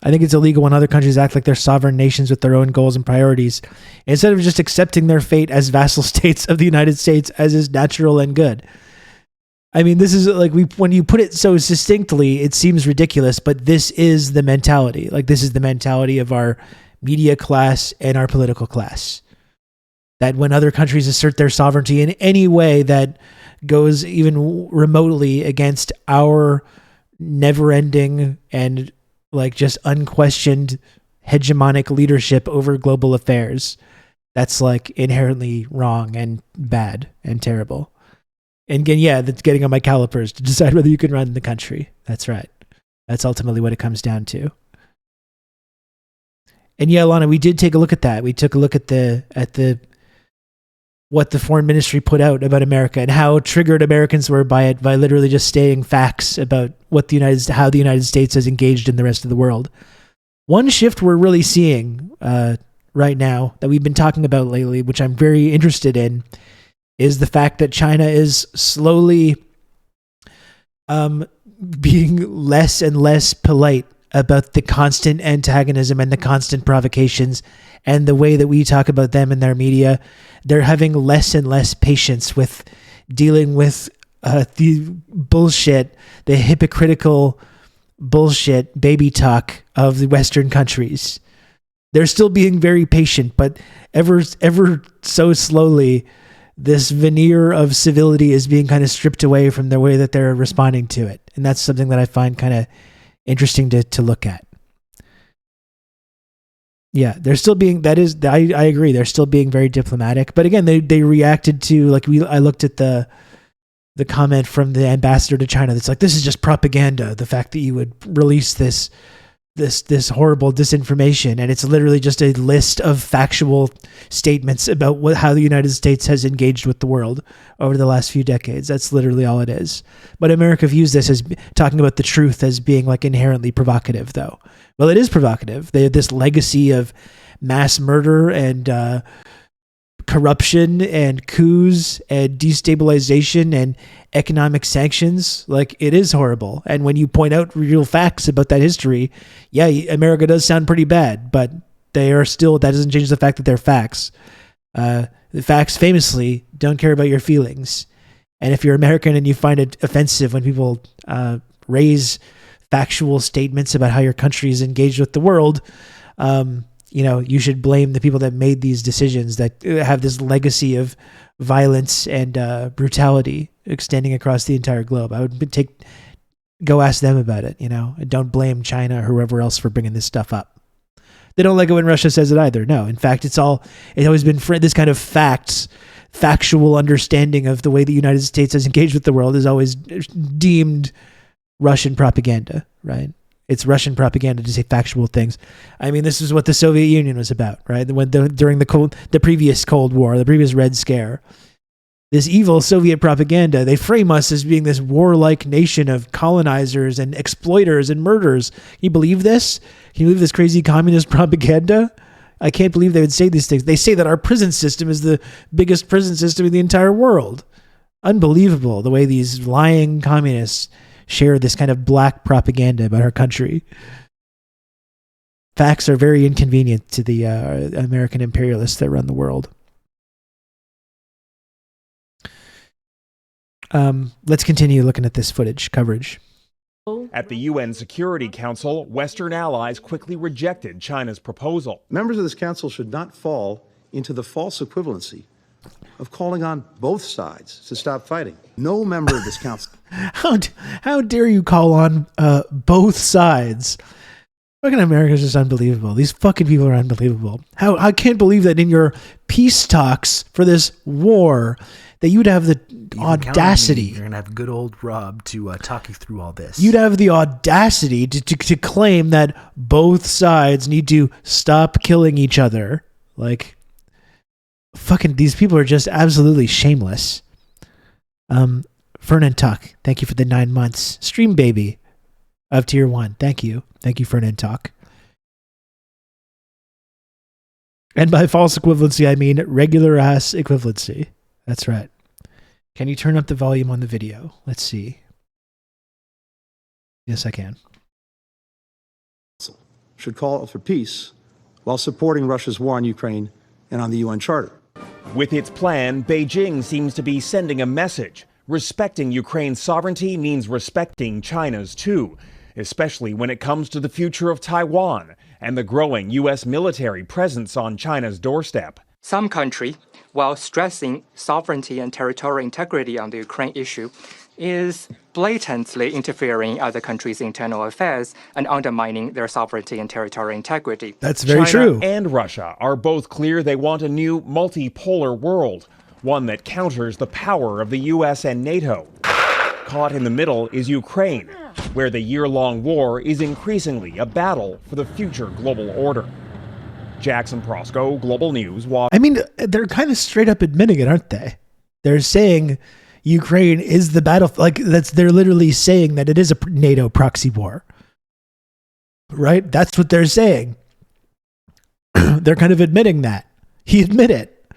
I think it's illegal when other countries act like they're sovereign nations with their own goals and priorities, instead of just accepting their fate as vassal states of the United States, as is natural and good. I mean, this is like, when you put it so succinctly, it seems ridiculous, but this is the mentality. Like, this is the mentality of our media class and our political class. That when other countries assert their sovereignty in any way that goes even remotely against our never-ending and like just unquestioned hegemonic leadership over global affairs, that's like inherently wrong and bad and terrible. And again, yeah, that's getting on my calipers to decide whether you can run the country. That's right. That's ultimately what it comes down to. And yeah, Lana, we did take a look at that. We took a look at what the foreign ministry put out about America and how triggered Americans were by it, by literally just stating facts about how the United States has engaged in the rest of the world. One shift we're really seeing right now that we've been talking about lately, which I'm very interested in, is the fact that China is slowly being less and less polite about the constant antagonism and the constant provocations and the way that we talk about them in their media. They're having less and less patience with dealing with the bullshit, the hypocritical bullshit baby talk of the Western countries. They're still being very patient, but ever so slowly, this veneer of civility is being kind of stripped away from the way that they're responding to it. And that's something that I find kind of interesting to look at. Yeah, they're still being, I agree, they're still being very diplomatic. But again, they reacted to, like, I looked at the comment from the ambassador to China that's like, this is just propaganda, the fact that you would release this horrible disinformation, and it's literally just a list of factual statements about how the United States has engaged with the world over the last few decades. That's literally all it is. But America views this as talking about the truth as being like inherently provocative, though. Well, it is provocative. They have this legacy of mass murder and corruption and coups and destabilization and economic sanctions. Like, it is horrible. And when you point out real facts about that history, yeah, America does sound pretty bad, but they are still, that doesn't change the fact that they're facts. The facts famously don't care about your feelings. And if you're American and you find it offensive when people raise factual statements about how your country is engaged with the world, you should blame the people that made these decisions that have this legacy of violence and brutality extending across the entire globe. I would go ask them about it, and don't blame China or whoever else for bringing this stuff up. They don't like it when Russia says it either. No, in fact, it's always been this kind of factual understanding of the way the United States has engaged with the world is always deemed Russian propaganda, right? It's Russian propaganda to say factual things. I mean, this is what the Soviet Union was about, right? During the previous Cold War, the previous Red Scare, this evil Soviet propaganda, they frame us as being this warlike nation of colonizers and exploiters and murderers. Can you believe this? Can you believe this crazy communist propaganda? I can't believe they would say these things. They say that our prison system is the biggest prison system in the entire world. Unbelievable the way these lying communists share this kind of black propaganda about our country. Facts are very inconvenient to the American imperialists that run the world. Let's continue looking at this coverage. At the UN Security Council, Western allies quickly rejected China's proposal. Members of this council should not fall into the false equivalency of calling on both sides to stop fighting. No member of this council. How dare you call on both sides? Fucking America is just unbelievable. These fucking people are unbelievable. I can't believe that in your peace talks for this war that you'd have the audacity. You're going to have good old Rob to talk you through all this. You'd have the audacity to claim that both sides need to stop killing each other. Like, fucking, these people are just absolutely shameless. Fernan Tuck, thank you for the 9 months. Stream baby of Tier 1. Thank you. Thank you, Fernan Tuck. And by false equivalency, I mean regular ass equivalency. That's right. Can you turn up the volume on the video? Let's see. Yes, I can. Should call for peace while supporting Russia's war on Ukraine and on the UN Charter. With its plan, Beijing seems to be sending a message. Respecting Ukraine's sovereignty means respecting China's too, especially when it comes to the future of Taiwan and the growing U.S. military presence on China's doorstep. Some country, while stressing sovereignty and territorial integrity on the Ukraine issue, is blatantly interfering in other countries' internal affairs and undermining their sovereignty and territorial integrity. That's very China true. and Russia are both clear they want a new multipolar world, one that counters the power of the U.S. and NATO. Caught in the middle is Ukraine, where the year-long war is increasingly a battle for the future global order. Jackson Prosco, Global News. I mean, they're kind of straight up admitting it, aren't they? They're saying Ukraine is the battle. They're literally saying that it is a NATO proxy war, right? That's what they're saying. They're kind of admitting that. He admit it.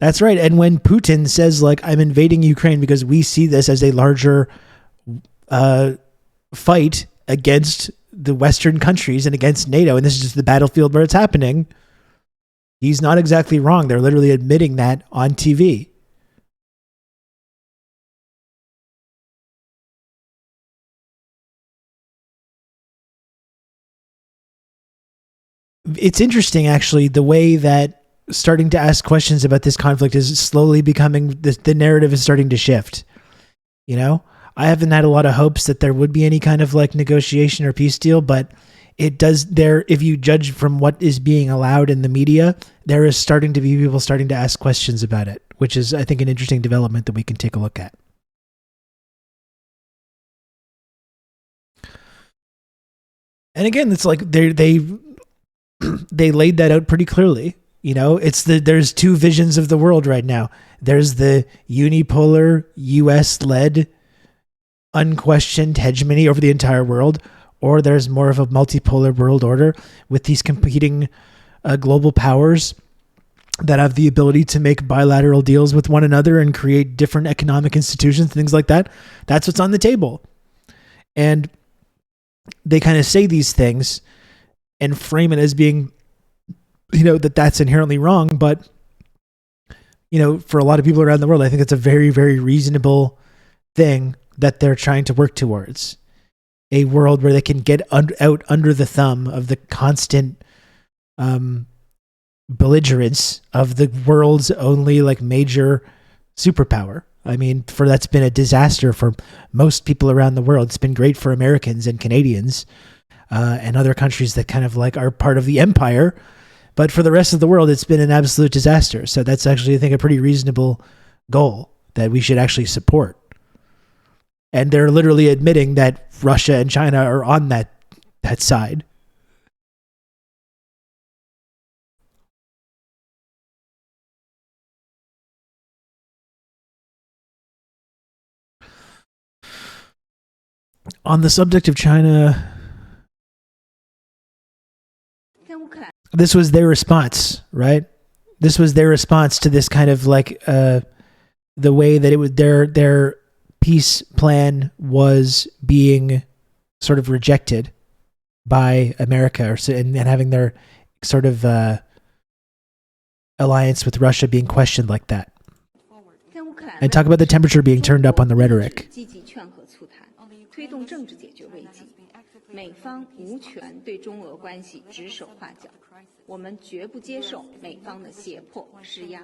That's right. And when Putin says, I'm invading Ukraine because we see this as a larger fight against the Western countries and against NATO, and this is just the battlefield where it's happening, he's not exactly wrong. They're literally admitting that on TV. It's interesting, actually, the way that starting to ask questions about this conflict is slowly becoming, the narrative is starting to shift. I haven't had a lot of hopes that there would be any kind of negotiation or peace deal, but it does there. If you judge from what is being allowed in the media, there is starting to be people starting to ask questions about it, which is, I think, an interesting development that we can take a look at. And again, it's they laid that out pretty clearly. There's two visions of the world right now. There's the unipolar US-led unquestioned hegemony over the entire world, or there's more of a multipolar world order with these competing global powers that have the ability to make bilateral deals with one another and create different economic institutions, things like that. That's what's on the table. And they kind of say these things and frame it as being, that's inherently wrong. But, for a lot of people around the world, I think it's a very, very reasonable thing that they're trying to work towards. a world where they can get out under the thumb of the constant belligerence of the world's only like major superpower. I mean, that's been a disaster for most people around the world. It's been great for Americans and Canadians and other countries that kind of like are part of the empire. But for the rest of the world, it's been an absolute disaster. So that's actually, I think, a pretty reasonable goal that we should actually support. And they're literally admitting that Russia and China are on that side. On the subject of China, this was their response, right? This was their response to this kind of like the way that it was their peace plan was being sort of rejected by America, and having their sort of alliance with Russia being questioned like that. And talk about the temperature being turned up on the rhetoric. 推动政治解决危机，美方无权对中俄关系指手画脚，我们绝不接受美方的胁迫施压。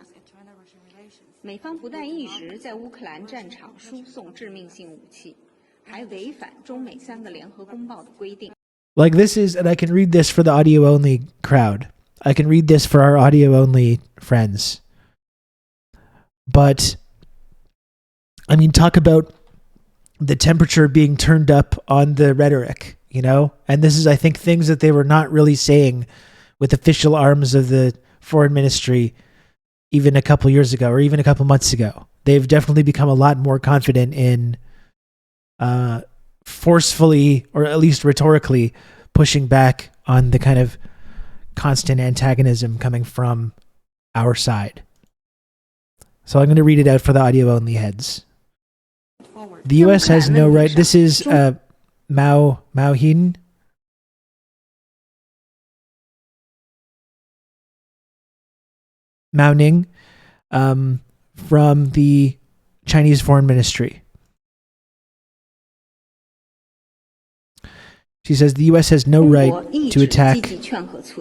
美方不但一直在乌克兰战场输送致命性武器，还违反中美3个联合公报的规定。Like this is, and I can read this for the audio only crowd. I can read this for our audio only friends. But, I mean, talk about the temperature being turned up on the rhetoric, you know? And this is, I think, things that they were not really saying with official arms of the foreign ministry even a couple years ago or even a couple months ago. They've definitely become a lot more confident in forcefully, or at least rhetorically, pushing back on the kind of constant antagonism coming from our side. So I'm going to read it out for the audio only heads. The U.S. has no right. This is Mao Hin. Mao Ning from the Chinese Foreign Ministry. She says the U.S. has no right to attack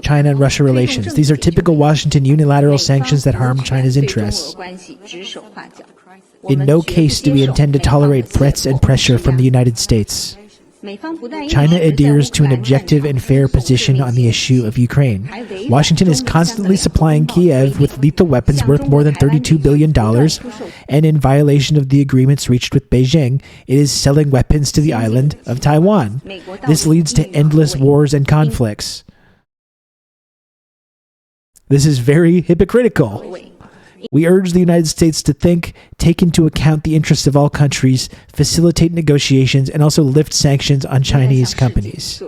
China and Russia relations. These are typical Washington unilateral sanctions that harm China's interests. In no case do we intend to tolerate threats and pressure from the United States. China adheres to an objective and fair position on the issue of Ukraine. Washington is constantly supplying Kiev with lethal weapons worth more than $32 billion, and in violation of the agreements reached with Beijing, it is selling weapons to the island of Taiwan. This leads to endless wars and conflicts. This is very hypocritical. We urge the United States to think, take into account the interests of all countries, facilitate negotiations, and also lift sanctions on Chinese companies.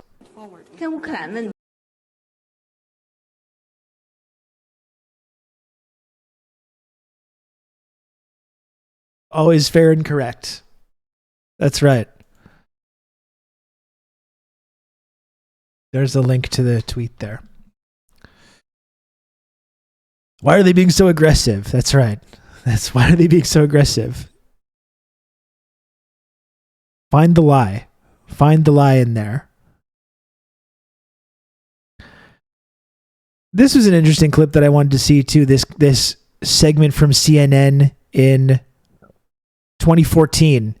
Always fair and correct. That's right. There's a link to the tweet there. Why are they being so aggressive? That's right. Why are they being so aggressive? Find the lie. Find the lie in there. This was an interesting clip that I wanted to see too. This segment from CNN in 2014.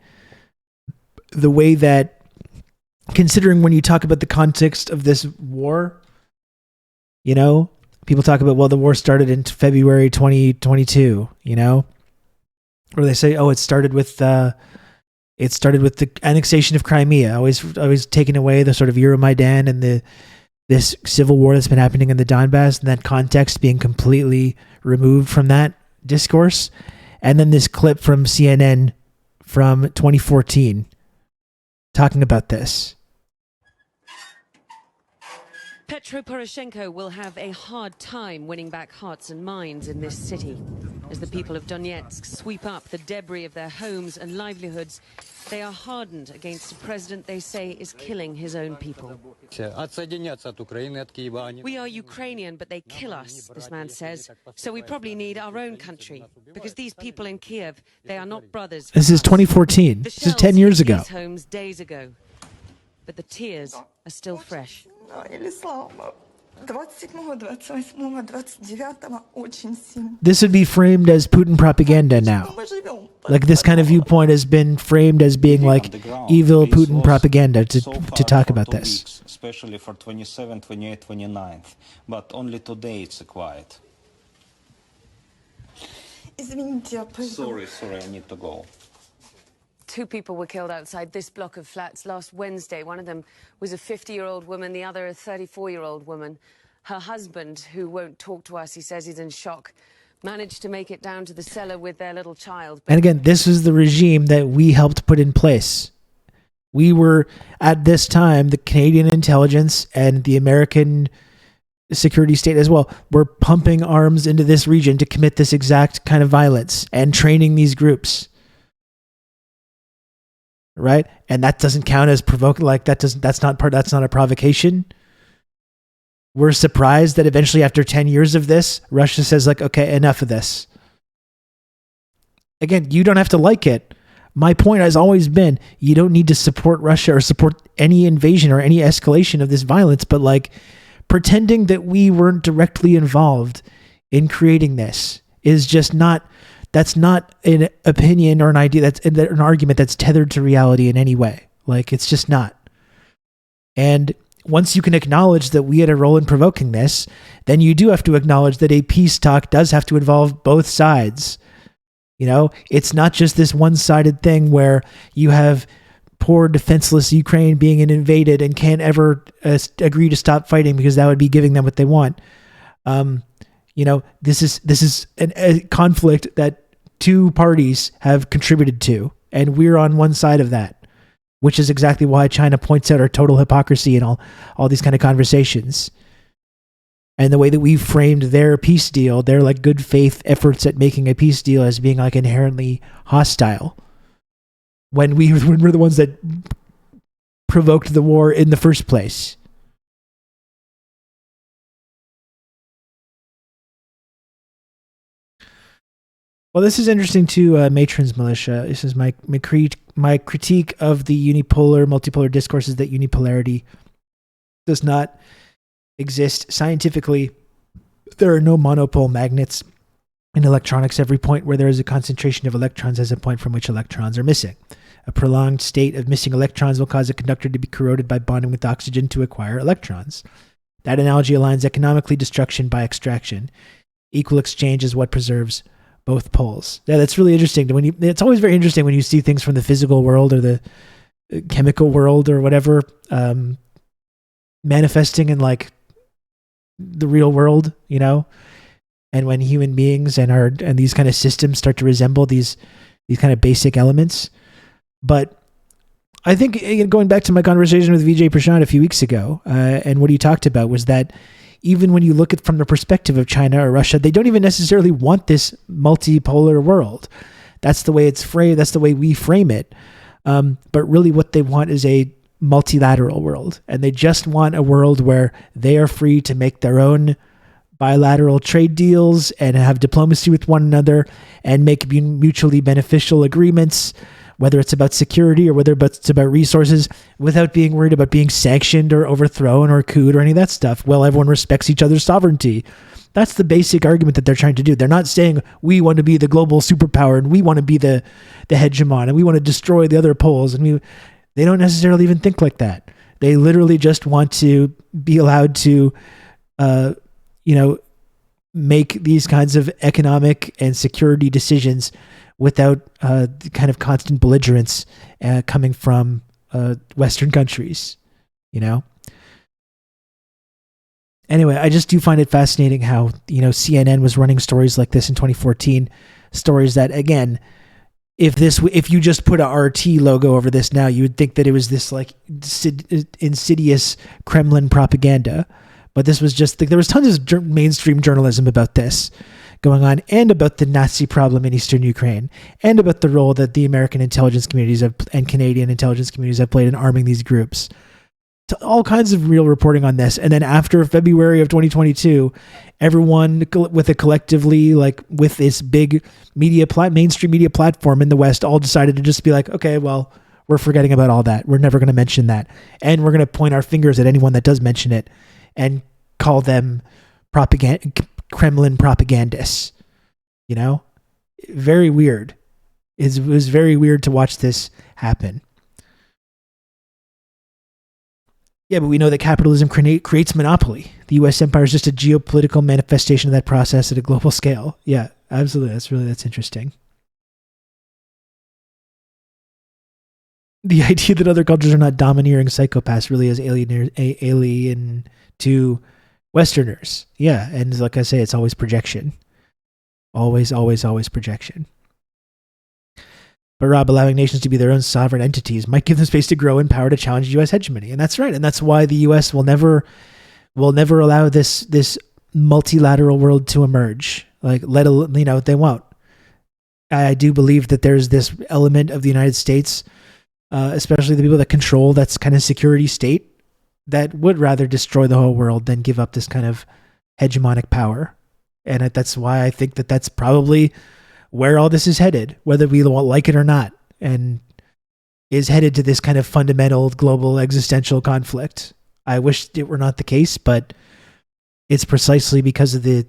The way that, considering when you talk about the context of this war, you know, people talk about, well, the war started in February 2022, you know? Or they say, oh, it started with the annexation of Crimea, always taking away the sort of Euromaidan and this civil war that's been happening in the Donbass, and that context being completely removed from that discourse. And then this clip from CNN from 2014 talking about this. Petro Poroshenko will have a hard time winning back hearts and minds in this city. As the people of Donetsk sweep up the debris of their homes and livelihoods, they are hardened against a president they say is killing his own people. We are Ukrainian, but they kill us, this man says. So we probably need our own country, because these people in Kiev, they are not brothers. This is 2014. This is 10 years ago. Homes days ago. but the tears are still fresh. This would be framed as Putin propaganda now. Like this kind of viewpoint has been framed as being like evil Putin propaganda to talk about this. Especially for 27, 28, 29th. But only today it's quiet. Sorry, I need to go. 2 people were killed outside this block of flats last Wednesday. One of them was a 50-year-old woman, the other a 34-year-old woman. Her husband, who won't talk to us, he says he's in shock, managed to make it down to the cellar with their little child. And again, this is the regime that we helped put in place. We were, at this time, the Canadian intelligence and the American security state as well, were pumping arms into this region to commit this exact kind of violence and training these groups. Right? And that doesn't count as provoking, like that's not a provocation. We're surprised that eventually after 10 years of this, Russia says like, okay, enough of this. Again, you don't have to like it. My point has always been, you don't need to support Russia or support any invasion or any escalation of this violence, but like pretending that we weren't directly involved in creating this is just not, that's not an opinion or an idea, that's an argument that's tethered to reality in any way. Like, it's just not. And once you can acknowledge that we had a role in provoking this, then you do have to acknowledge that a peace talk does have to involve both sides. You know, it's not just this one-sided thing where you have poor defenseless Ukraine being invaded and can't ever agree to stop fighting because that would be giving them what they want. You know, this is a conflict that 2 parties have contributed to, and we're on one side of that, which is exactly why China points out our total hypocrisy in all these kind of conversations. And the way that we framed their peace deal, their like good faith efforts at making a peace deal as being like inherently hostile, when we're the ones that provoked the war in the first place. Well, this is interesting too, Matron's Militia. This is my critique of the multipolar discourses, that unipolarity does not exist scientifically. There are no monopole magnets in electronics. Every point where there is a concentration of electrons has a point from which electrons are missing. A prolonged state of missing electrons will cause a conductor to be corroded by bonding with oxygen to acquire electrons. That analogy aligns economically destruction by extraction. Equal exchange is what preserves both poles. Yeah, that's really interesting. It's always very interesting when you see things from the physical world or the chemical world or whatever manifesting in like the real world, you know, and when human beings and these kind of systems start to resemble these kind of basic elements. But I think, going back to my conversation with Vijay Prashant a few weeks ago, and what he talked about was that even when you look at from the perspective of China or Russia, they don't even necessarily want this multipolar world. That's the way it's framed. That's the way we frame it. But really what they want is a multilateral world. And they just want a world where they are free to make their own bilateral trade deals and have diplomacy with one another and make mutually beneficial agreements, whether it's about security or whether it's about resources, without being worried about being sanctioned or overthrown or couped or any of that stuff. Well, everyone respects each other's sovereignty. That's the basic argument that they're trying to do. They're not saying we want to be the global superpower and we want to be the hegemon and we want to destroy the other poles. And they don't necessarily even think like that. They literally just want to be allowed to, make these kinds of economic and security decisions without the kind of constant belligerence coming from Western countries, you know? Anyway, I just do find it fascinating how, CNN was running stories like this in 2014, stories that, again, if you just put a RT logo over this now, you would think that it was this like insidious Kremlin propaganda. But this was just, there was tons of mainstream journalism about this going on, and about the Nazi problem in Eastern Ukraine, and about the role that the American intelligence communities and Canadian intelligence communities have played in arming these groups. All kinds of real reporting on this. And then after February of 2022, everyone with a collectively, like with this big mainstream media platform in the West, all decided to just be like, okay, well, we're forgetting about all that. We're never going to mention that. And we're going to point our fingers at anyone that does mention it and call them Kremlin propagandists. You know? Very weird. It was very weird to watch this happen. Yeah, but we know that capitalism creates monopoly. The U.S. empire is just a geopolitical manifestation of that process at a global scale. Yeah, absolutely. That's interesting. The idea that other cultures are not domineering psychopaths really is alien to Westerners. Yeah, and like I say, it's always projection. Always projection. But Rob, allowing nations to be their own sovereign entities might give them space to grow and power to challenge U.S. hegemony. And that's right. And that's why the U.S. will never allow this multilateral world to emerge. Like, they won't. I do believe that there's this element of the United States, especially the people that control that's kind of security state, that would rather destroy the whole world than give up this kind of hegemonic power. And that's why I think that that's probably where all this is headed, whether we like it or not, and is headed to this kind of fundamental global existential conflict. I wish it were not the case, but it's precisely because of the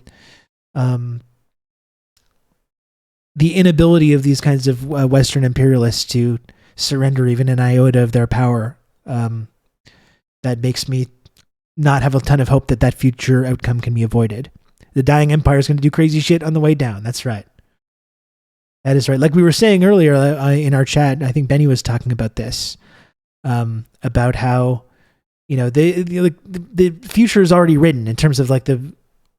inability of these kinds of Western imperialists to surrender even an iota of their power that makes me not have a ton of hope that that future outcome can be avoided. The dying empire is going to do crazy shit on the way down. That's right. That is right. Like we were saying earlier in our chat, I think Benny was talking about this, about how, the future is already written in terms of like the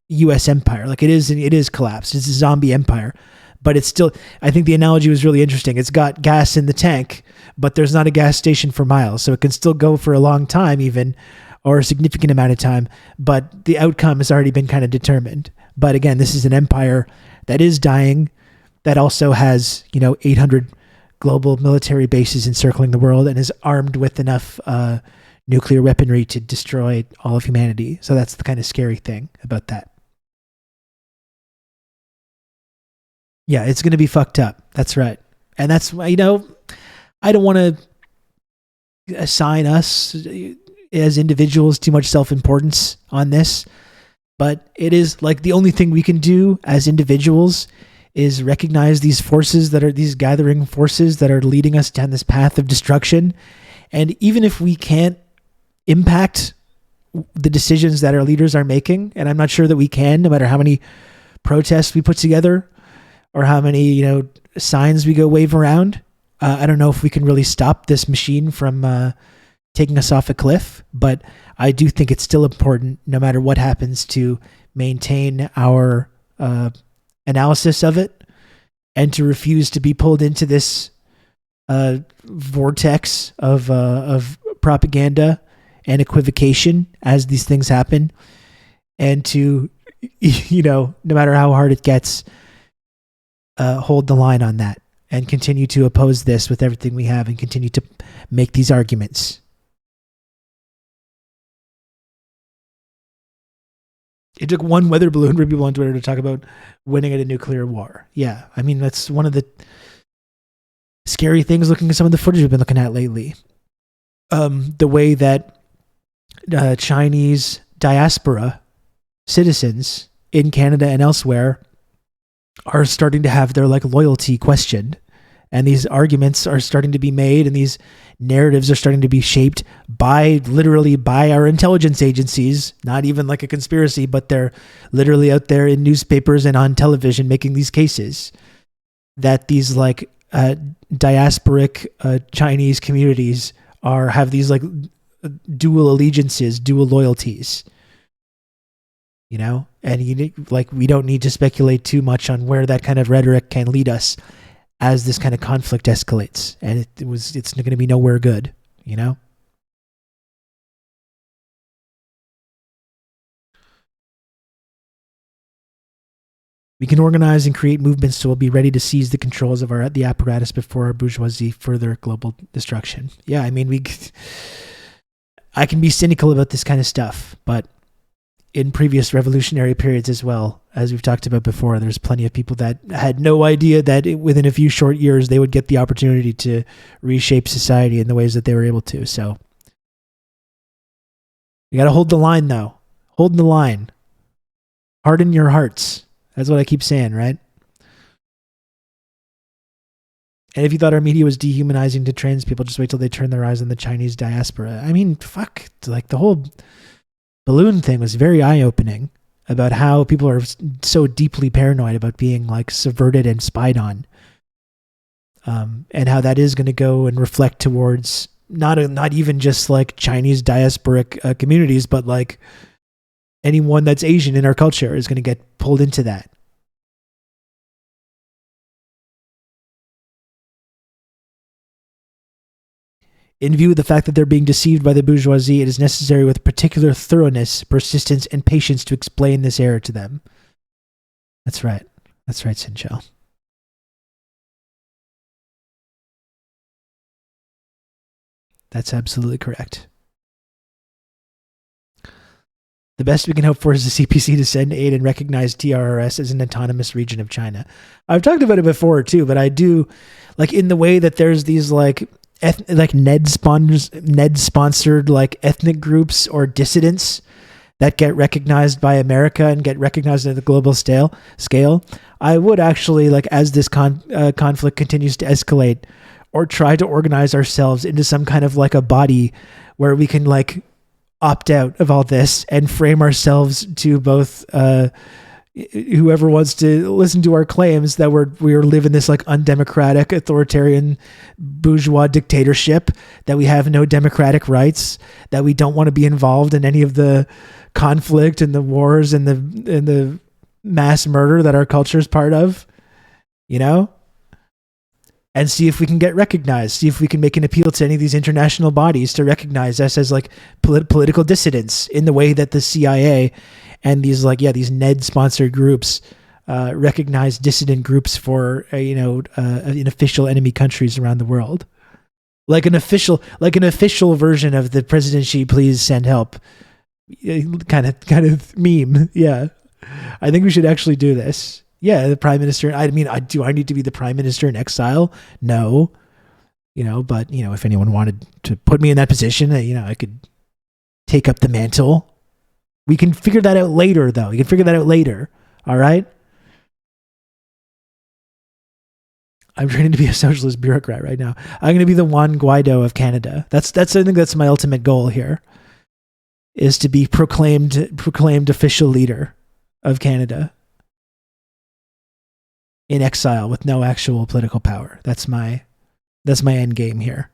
U.S. empire. Like it is collapsed. It's a zombie empire, but it's still, I think the analogy was really interesting. It's got gas in the tank, but there's not a gas station for miles. So it can still go for a long time even, or a significant amount of time, but the outcome has already been kind of determined. But again, this is an empire that is dying, that also has, 800 global military bases encircling the world and is armed with enough nuclear weaponry to destroy all of humanity. So that's the kind of scary thing about that. Yeah, it's going to be fucked up. That's right. And that's why, I don't want to assign us as individuals too much self-importance on this, but it is like the only thing we can do as individuals is recognize these forces these gathering forces that are leading us down this path of destruction. And even if we can't impact the decisions that our leaders are making, and I'm not sure that we can, no matter how many protests we put together or how many, signs we go wave around, I don't know if we can really stop this machine from taking us off a cliff, but I do think it's still important, no matter what happens, to maintain our analysis of it and to refuse to be pulled into this vortex of propaganda and equivocation as these things happen, and to, no matter how hard it gets, hold the line on that and continue to oppose this with everything we have and continue to make these arguments. It took one weather balloon for people on Twitter to talk about winning at a nuclear war. Yeah, I mean, that's one of the scary things looking at some of the footage we've been looking at lately. The way that Chinese diaspora citizens in Canada and elsewhere are starting to have their loyalty questioned. And these arguments are starting to be made, and these narratives are starting to be shaped literally by our intelligence agencies, not even like a conspiracy, but they're literally out there in newspapers and on television making these cases that these diasporic Chinese communities have these dual allegiances, dual loyalties, and we don't need to speculate too much on where that kind of rhetoric can lead us as this kind of conflict escalates, and it's going to be nowhere good, We can organize and create movements so we'll be ready to seize the controls of the apparatus before our bourgeoisie further global destruction. Yeah, I mean, I can be cynical about this kind of stuff, but in previous revolutionary periods as well. As we've talked about before, there's plenty of people that had no idea that within a few short years they would get the opportunity to reshape society in the ways that they were able to. So you got to hold the line, though. Hold the line. Harden your hearts. That's what I keep saying, right? And if you thought our media was dehumanizing to trans people, just wait till they turn their eyes on the Chinese diaspora. I mean, fuck. Like, the whole balloon thing was very eye-opening about how people are so deeply paranoid about being, like, subverted and spied on. And how that is going to go and reflect towards not even just, like, Chinese diasporic communities, but, like, anyone that's Asian in our culture is going to get pulled into that. In view of the fact that they're being deceived by the bourgeoisie, it is necessary with particular thoroughness, persistence, and patience to explain this error to them. That's right. That's right, Sinchel. That's absolutely correct. The best we can hope for is the CPC to send aid and recognize TRRS as an autonomous region of China. I've talked about it before too, but I do, like, in the way that there's these like Ned-sponsored like ethnic groups or dissidents that get recognized by America and get recognized at the global scale. I would actually, like, as this conflict continues to escalate, or try to organize ourselves into some kind of like a body where we can like opt out of all this and frame ourselves to both whoever wants to listen to our claims that we live in this like undemocratic, authoritarian, bourgeois dictatorship, that we have no democratic rights, that we don't want to be involved in any of the conflict and the wars and the mass murder that our culture is part of, you know? And see if we can get recognized, see if we can make an appeal to any of these international bodies to recognize us as like political dissidents in the way that the CIA and these Ned-sponsored groups recognize dissident groups for in official enemy countries around the world, like an official version of the President Xi please send help kind of meme. Yeah, I think we should actually do this. Yeah, the prime minister. I mean, do I need to be the prime minister in exile? No, but if anyone wanted to put me in that position, I could take up the mantle. We can figure that out later, though. We can figure that out later. All right. I'm training to be a socialist bureaucrat right now. I'm going to be the Juan Guaido of Canada. I think that's my ultimate goal here, is to be proclaimed official leader of Canada in exile with no actual political power. That's my end game here.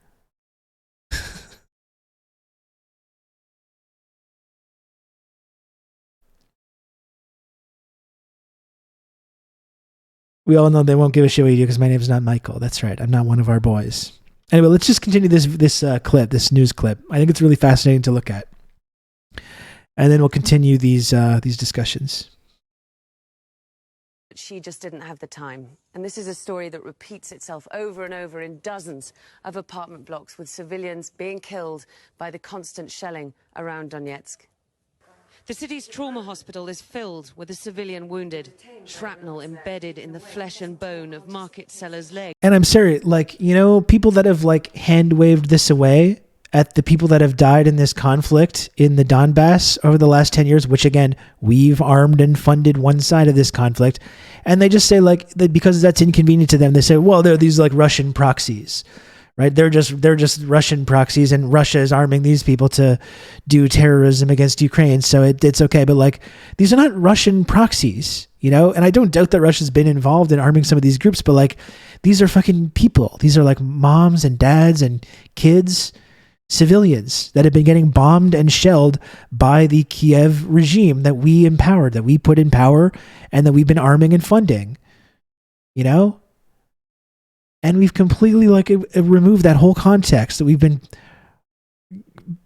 We all know they won't give a shit what you do because my name is not Michael. That's right. I'm not one of our boys. Anyway, let's just continue this news clip. I think it's really fascinating to look at. And then we'll continue these discussions. She just didn't have the time. And this is a story that repeats itself over and over in dozens of apartment blocks, with civilians being killed by the constant shelling around Donetsk. The city's trauma hospital is filled with a civilian wounded, shrapnel embedded in the flesh and bone of market sellers' legs. And I'm serious, people that have hand waved this away at the people that have died in this conflict in the Donbass over the last 10 years, which again, we've armed and funded one side of this conflict. And they just say that because that's inconvenient to them, they say, well, they're these Russian proxies, right? They're just Russian proxies, and Russia is arming these people to do terrorism against Ukraine. So it's okay. But these are not Russian proxies, and I don't doubt that Russia's been involved in arming some of these groups, but these are fucking people. These are moms and dads and kids, civilians that have been getting bombed and shelled by the Kiev regime that we empowered, that we put in power, and that we've been arming and funding, and we've completely removed that whole context, that we've been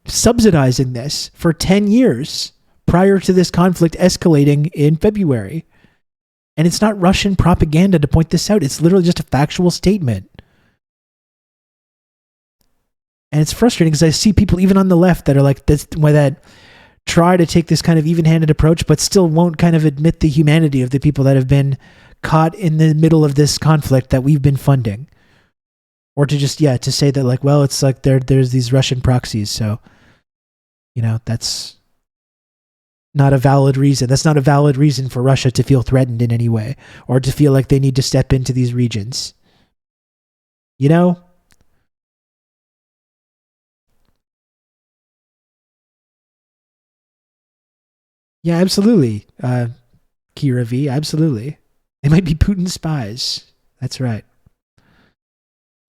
subsidizing this for 10 years prior to this conflict escalating in February. And it's not Russian propaganda to point this out. It's literally just a factual statement. And it's frustrating because I see people even on the left that are this, why that try to take this kind of even-handed approach, but still won't kind of admit the humanity of the people that have been caught in the middle of this conflict that we've been funding. Or to just, to say that, like, well, it's like there's these Russian proxies, so, that's not a valid reason. That's not a valid reason for Russia to feel threatened in any way, or to feel like they need to step into these regions. Yeah, absolutely. Kira V, absolutely. They might be Putin's spies. That's right.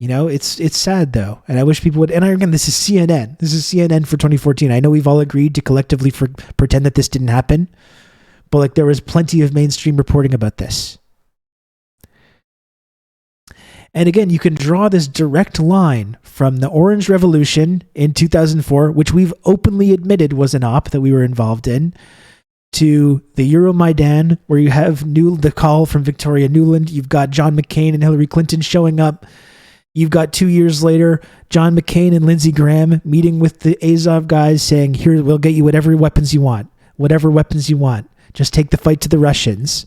It's sad though, and I wish people would. And again, this is CNN. This is CNN for 2014. I know we've all agreed to collectively pretend that this didn't happen, but like there was plenty of mainstream reporting about this. And again, you can draw this direct line from the Orange Revolution in 2004, which we've openly admitted was an op that we were involved in, to the Euromaidan, where you have the call from Victoria Nuland. You've got John McCain and Hillary Clinton showing up. You've got 2 years later, John McCain and Lindsey Graham meeting with the Azov guys saying, here, we'll get you whatever weapons you want. Just take the fight to the Russians.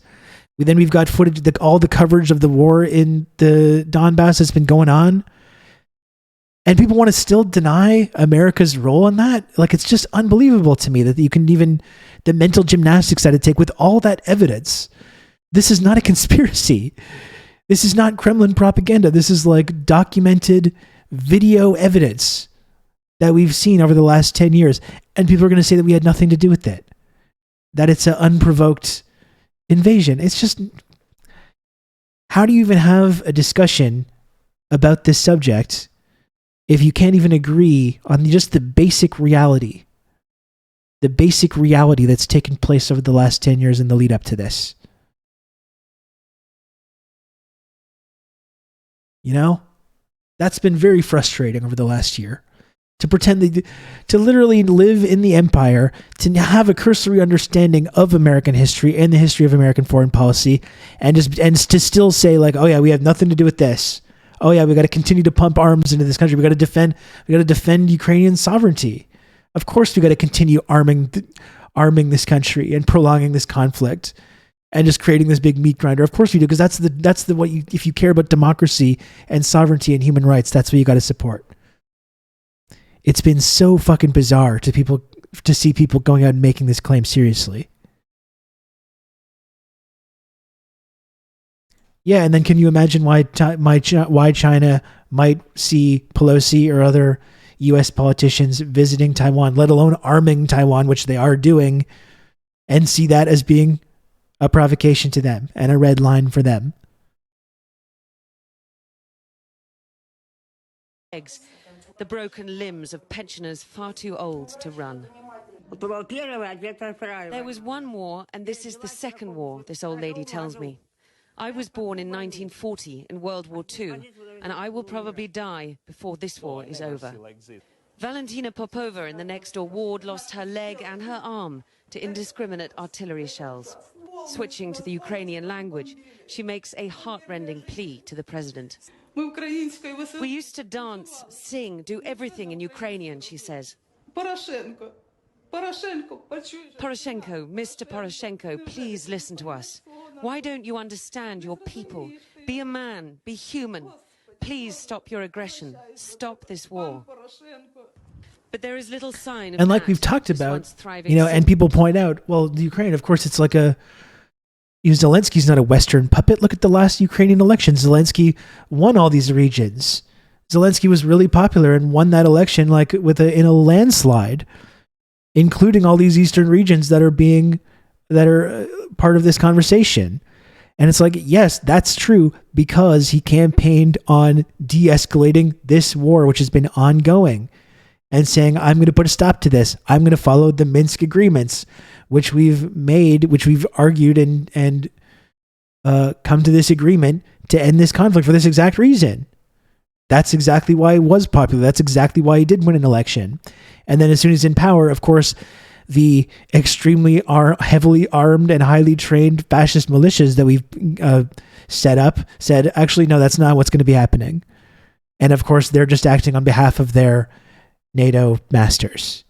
We've got footage, all the coverage of the war in the Donbass that's been going on. And people want to still deny America's role in that? Like, it's just unbelievable to me that you can even, the mental gymnastics that it take with all that evidence. This is not a conspiracy. This is not Kremlin propaganda. This is like documented video evidence that we've seen over the last 10 years. And people are going to say that we had nothing to do with it. That it's an unprovoked invasion. It's just, how do you even have a discussion about this subject if you can't even agree on just the basic reality that's taken place over the last 10 years in the lead up to this? That's been very frustrating over the last year. To pretend to literally live in the empire, to have a cursory understanding of American history and the history of American foreign policy, and to still say like, oh yeah, we have nothing to do with this. Oh yeah, we got to continue to pump arms into this country. We got to defend Ukrainian sovereignty. Of course, we got to continue arming this country and prolonging this conflict. And just creating this big meat grinder. Of course we do, because that's the what you, if you care about democracy and sovereignty and human rights, that's what you got to support. It's been so fucking bizarre to see people going out and making this claim seriously. Yeah, and then can you imagine why China might see Pelosi or other U.S. politicians visiting Taiwan, let alone arming Taiwan, which they are doing, and see that as being a provocation to them and a red line for them. The broken limbs of pensioners far too old to run. There was one war, and this is the second war, this old lady tells me. I was born in 1940 in World War II, and I will probably die before this war is over. Valentina Popova in the next-door ward lost her leg and her arm to indiscriminate artillery shells. Switching to the Ukrainian language, she makes a heart-rending plea to the president. We used to dance, sing, do everything in Ukrainian, she says. Poroshenko, Mr. Poroshenko, please listen to us. Why don't you understand your people? Be a man, be human. Please stop your aggression. Stop this war. But there is little sign of and like we've talked about, and people point out, well, the Ukraine, of course, it's like Zelensky's not a Western puppet. Look at the last Ukrainian election. Zelensky won all these regions. Zelensky was really popular and won that election like in a landslide, including all these eastern regions that are part of this conversation. And it's like, yes, that's true, because he campaigned on de-escalating this war, which has been ongoing, and saying, I'm going to put a stop to this. I'm going to follow the Minsk agreements, which we've argued and come to this agreement to end this conflict for this exact reason. That's exactly why he was popular. That's exactly why he did win an election. And then as soon as he's in power, of course, the extremely heavily armed and highly trained fascist militias that we've set up said, actually, no, that's not what's going to be happening. And of course, they're just acting on behalf of their NATO masters.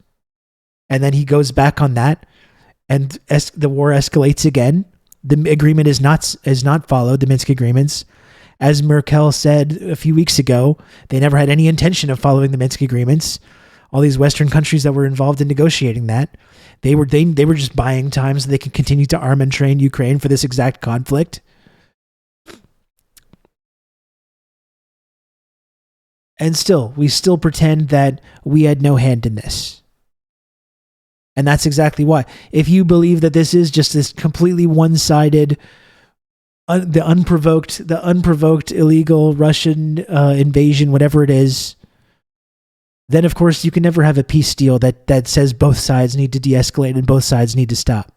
and then he goes back on that, and the war escalates again. The agreement is not followed, the Minsk agreements. As Merkel said a few weeks ago, they never had any intention of following the Minsk agreements. All these Western countries that were involved in negotiating that, they were just buying time so they could continue to arm and train Ukraine for this exact conflict. And still, we still pretend that we had no hand in this. And that's exactly why. If you believe that this is just this completely one-sided, the unprovoked illegal Russian invasion, whatever it is, then of course you can never have a peace deal that says both sides need to de-escalate and both sides need to stop.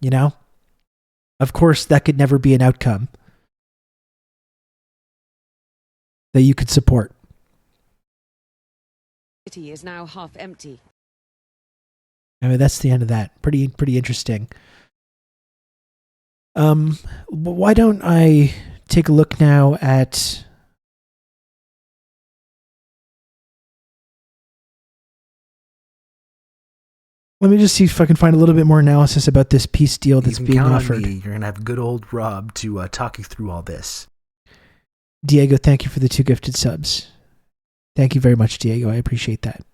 You know? Of course, that could never be an outcome that you could support. The city is now half empty. I mean, that's the end of that. Pretty interesting. Why don't I take a look now at let me just see if I can find a little bit more analysis about this peace deal that's being offered. You're going to have good old Rob to talk you through all this. Diego, thank you for the 2 gifted subs. Thank you very much, Diego. I appreciate that.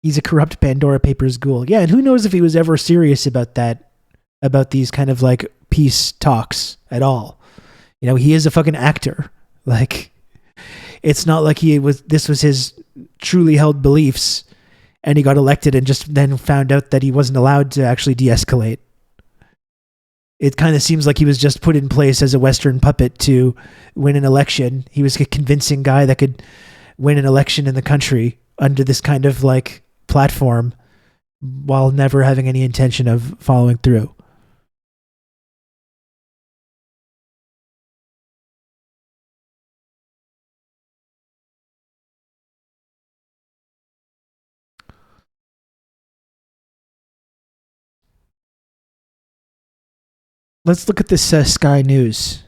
He's a corrupt Pandora Papers ghoul. Yeah, and who knows if he was ever serious about that, about these kind of like peace talks at all. You know, he is a fucking actor. Like, it's not like this was his truly held beliefs and he got elected and just then found out that he wasn't allowed to actually de-escalate. It kind of seems like he was just put in place as a Western puppet to win an election. He was a convincing guy that could win an election in the country under this kind of like platform while never having any intention of following through. Let's look at this Sky News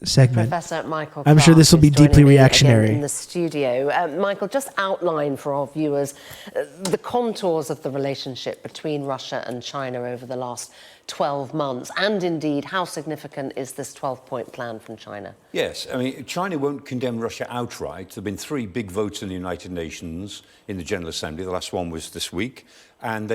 segment. Professor Michael I'm sure this will be Clark is deeply joining me reactionary. again in the studio. Michael, just outline for our viewers the contours of the relationship between Russia and China over the last 12 months, and indeed, how significant is this 12-point plan from China? Yes, I mean, China won't condemn Russia outright. There have been 3 big votes in the United Nations in the General Assembly. The last one was this week. And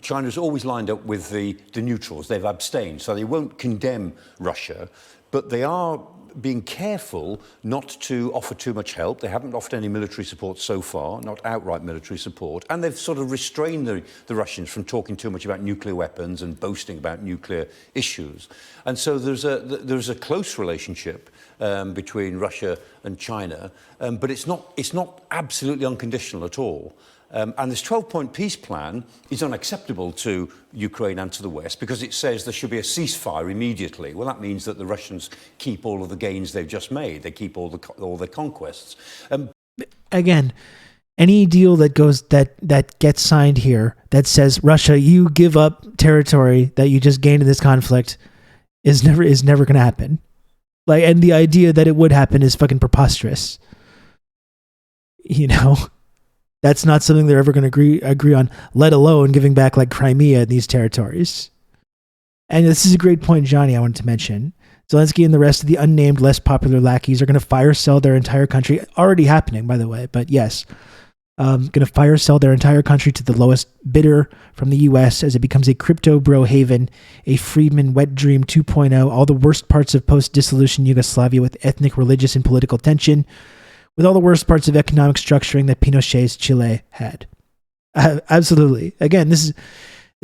China's always lined up with the neutrals. They've abstained, so they won't condemn Russia. But they are being careful not to offer too much help. They haven't offered any military support so far, not outright military support. And they've sort of restrained the Russians from talking too much about nuclear weapons and boasting about nuclear issues. And so there's a close relationship between Russia and China, but it's not absolutely unconditional at all. And this 12-point peace plan is unacceptable to Ukraine and to the West because it says there should be a ceasefire immediately. Well, that means that the Russians keep all of the gains they've just made. They keep all their conquests. Again, any deal that gets signed here that says Russia, you give up territory that you just gained in this conflict is never going to happen. Like, and the idea that it would happen is fucking preposterous. You know. That's not something they're ever going to agree on, let alone giving back like Crimea and these territories. And this is a great point, Johnny, I wanted to mention. Zelensky and the rest of the unnamed, less popular lackeys are going to fire sell their entire country. Already happening, by the way, but yes. Going to fire sell their entire country to the lowest bidder from the U.S. as it becomes a crypto bro haven, a Friedman wet dream 2.0, all the worst parts of post-dissolution Yugoslavia with ethnic, religious, and political tension, with all the worst parts of economic structuring that Pinochet's Chile had. Absolutely. Again, this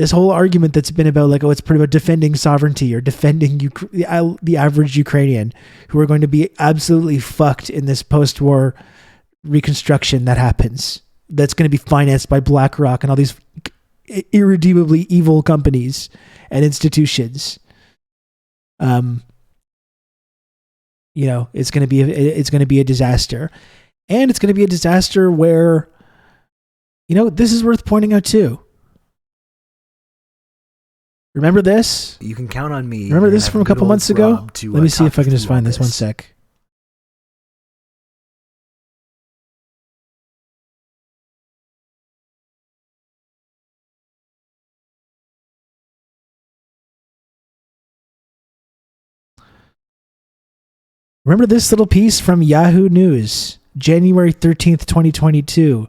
whole argument that's been about like, oh, it's pretty about defending sovereignty or defending the average Ukrainian who are going to be absolutely fucked in this post-war reconstruction that happens. That's going to be financed by BlackRock and all these irredeemably evil companies and institutions. You know, it's going to be a disaster, and it's going to be a disaster where, you know, this is worth pointing out too. Remember this? You can count on me. Remember this from a couple months ago? Let me see if I can just find this. One sec. Remember this little piece from Yahoo News, January 13th, 2022.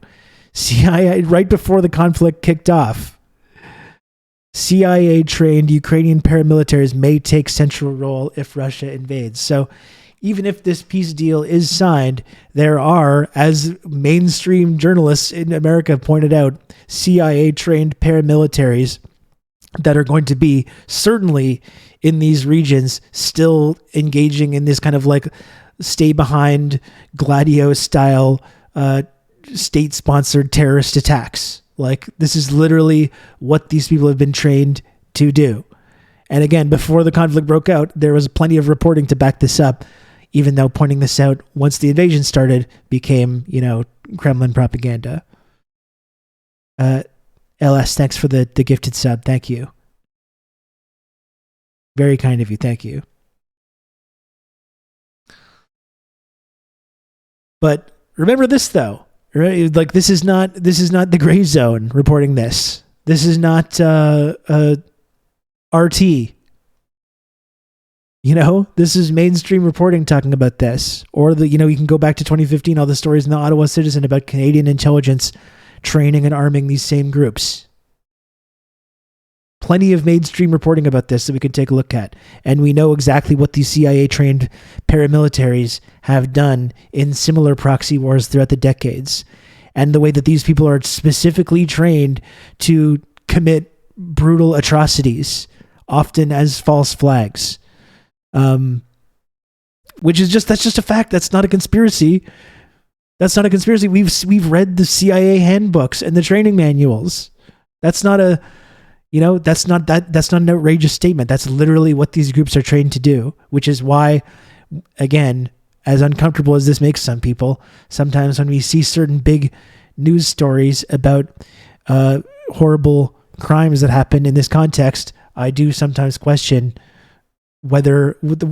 CIA, right before the conflict kicked off. CIA-trained Ukrainian paramilitaries may take central role if Russia invades. So even if this peace deal is signed, there are, as mainstream journalists in America pointed out, CIA-trained paramilitaries that are going to be certainly in these regions still engaging in this kind of like stay behind Gladio style state-sponsored terrorist attacks. Like, this is literally what these people have been trained to do. And again, before the conflict broke out, there was plenty of reporting to back this up, even though pointing this out once the invasion started became, Kremlin propaganda. LS, thanks for the gifted sub. Thank you. Very kind of you. Thank you. But remember this, though. Right? Like, this is not the gray zone reporting this. This is not RT. This is mainstream reporting talking about this. Or you can go back to 2015, all the stories in the Ottawa Citizen about Canadian intelligence training and arming these same groups. Plenty of mainstream reporting about this that we could take a look at. And we know exactly what these CIA-trained paramilitaries have done in similar proxy wars throughout the decades. And the way that these people are specifically trained to commit brutal atrocities, often as false flags. That's just a fact. That's not a conspiracy. That's not a conspiracy. We've read the CIA handbooks and the training manuals. That's not a... that's not an outrageous statement. That's literally what these groups are trained to do, which is why, again, as uncomfortable as this makes some people, sometimes when we see certain big news stories about horrible crimes that happen in this context, I do sometimes question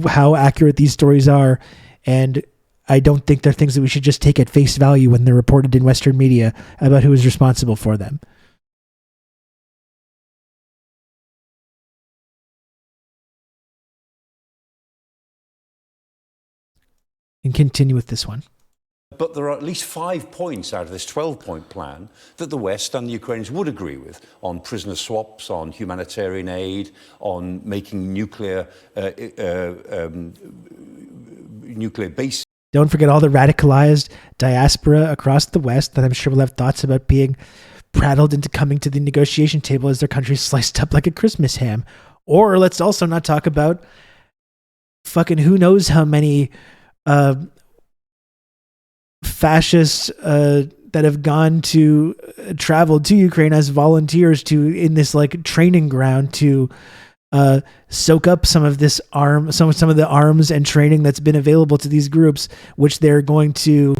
how accurate these stories are, and I don't think they're things that we should just take at face value when they're reported in Western media about who is responsible for them. And continue with this one. But there are at least 5 points out of this 12-point plan that the West and the Ukrainians would agree with, on prisoner swaps, on humanitarian aid, on making nuclear bases. Don't forget all the radicalized diaspora across the West that I'm sure will have thoughts about being prattled into coming to the negotiation table as their country's sliced up like a Christmas ham. Or let's also not talk about fucking who knows how many fascists that have traveled to Ukraine as volunteers in this like training ground to soak up some of the arms and training that's been available to these groups, which they're going to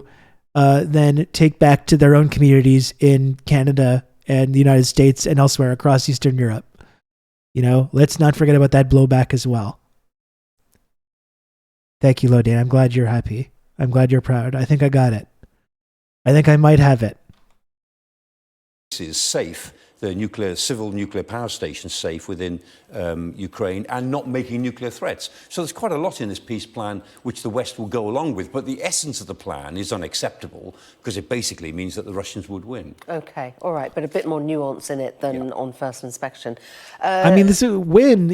then take back to their own communities in Canada and the United States and elsewhere across Eastern Europe. Let's not forget about that blowback as well. Thank you, Lodan. I'm glad you're happy. I'm glad you're proud. I think I got it. I think I might have it. Is safe, the civil nuclear power stations safe within Ukraine, and not making nuclear threats. So there's quite a lot in this peace plan which the West will go along with. But the essence of the plan is unacceptable because it basically means that the Russians would win. Okay, all right, but a bit more nuance in it than on first inspection. This is win.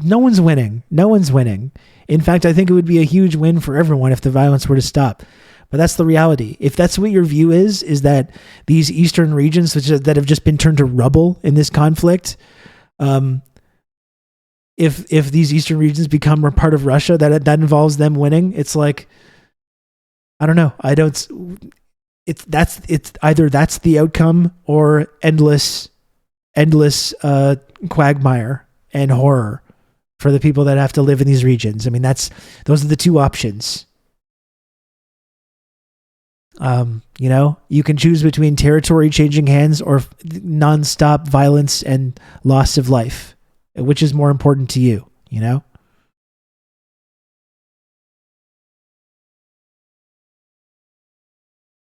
No one's winning. No one's winning. In fact, I think it would be a huge win for everyone if the violence were to stop. But that's the reality. If that's what your view is that these eastern regions that have just been turned to rubble in this conflict, if these eastern regions become a part of Russia, that involves them winning, it's like, I don't know. It's either that's the outcome or endless quagmire and horror for the people that have to live in these regions. I mean, those are the two options. You can choose between territory changing hands or nonstop violence and loss of life. which is more important to you, you know?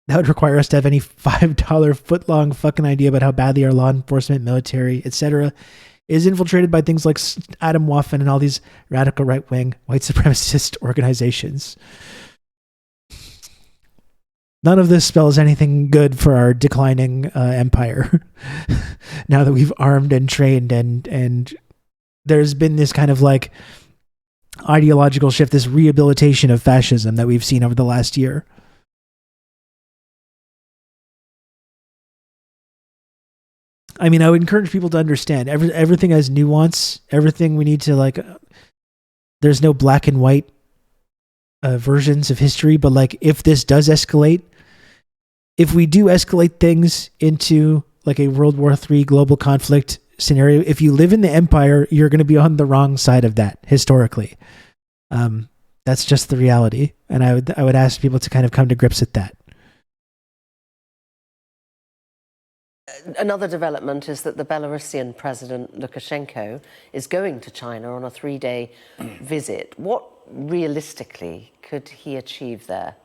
That would require us to have any $5 foot-long fucking idea about how badly our law enforcement, military, etc. is infiltrated by things like Adam Waffen and all these radical right-wing white supremacist organizations. None of this spells anything good for our declining empire. Now that we've armed and trained and there's been this kind of like ideological shift, this rehabilitation of fascism that we've seen over the last year. I mean, I would encourage people to understand everything has nuance. Everything we need to like. There's no black and white versions of history, but like if this does escalate, if we do escalate things into like a World War III global conflict scenario, if you live in the empire, you're going to be on the wrong side of that historically. That's just the reality, and I would ask people to kind of come to grips with that. Another development is that the Belarusian President Lukashenko is going to China on a 3-day visit. What realistically could he achieve there?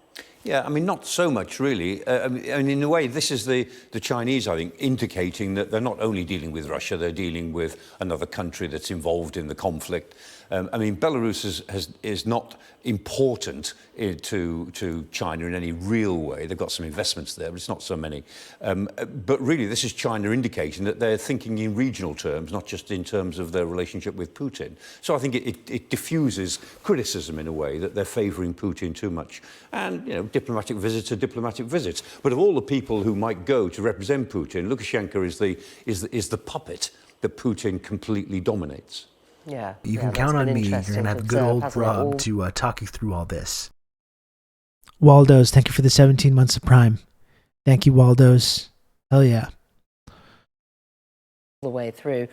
Yeah, I mean, not so much, really. I mean, in a way, this is the Chinese, I think, indicating that they're not only dealing with Russia, they're dealing with another country that's involved in the conflict. I mean, Belarus is not important to China in any real way. They've got some investments there, but it's not so many. But really, this is China indicating that they're thinking in regional terms, not just in terms of their relationship with Putin. So I think it diffuses criticism in a way that they're favouring Putin too much. And, you know, diplomatic visits are diplomatic visits. But of all the people who might go to represent Putin, Lukashenko is the puppet that Putin completely dominates. Yeah, you can count on me. You're going to have good old Rob to talk you through all this. Waldo's, thank you for the 17 months of Prime. Thank you, Waldo's. Hell yeah. The way through.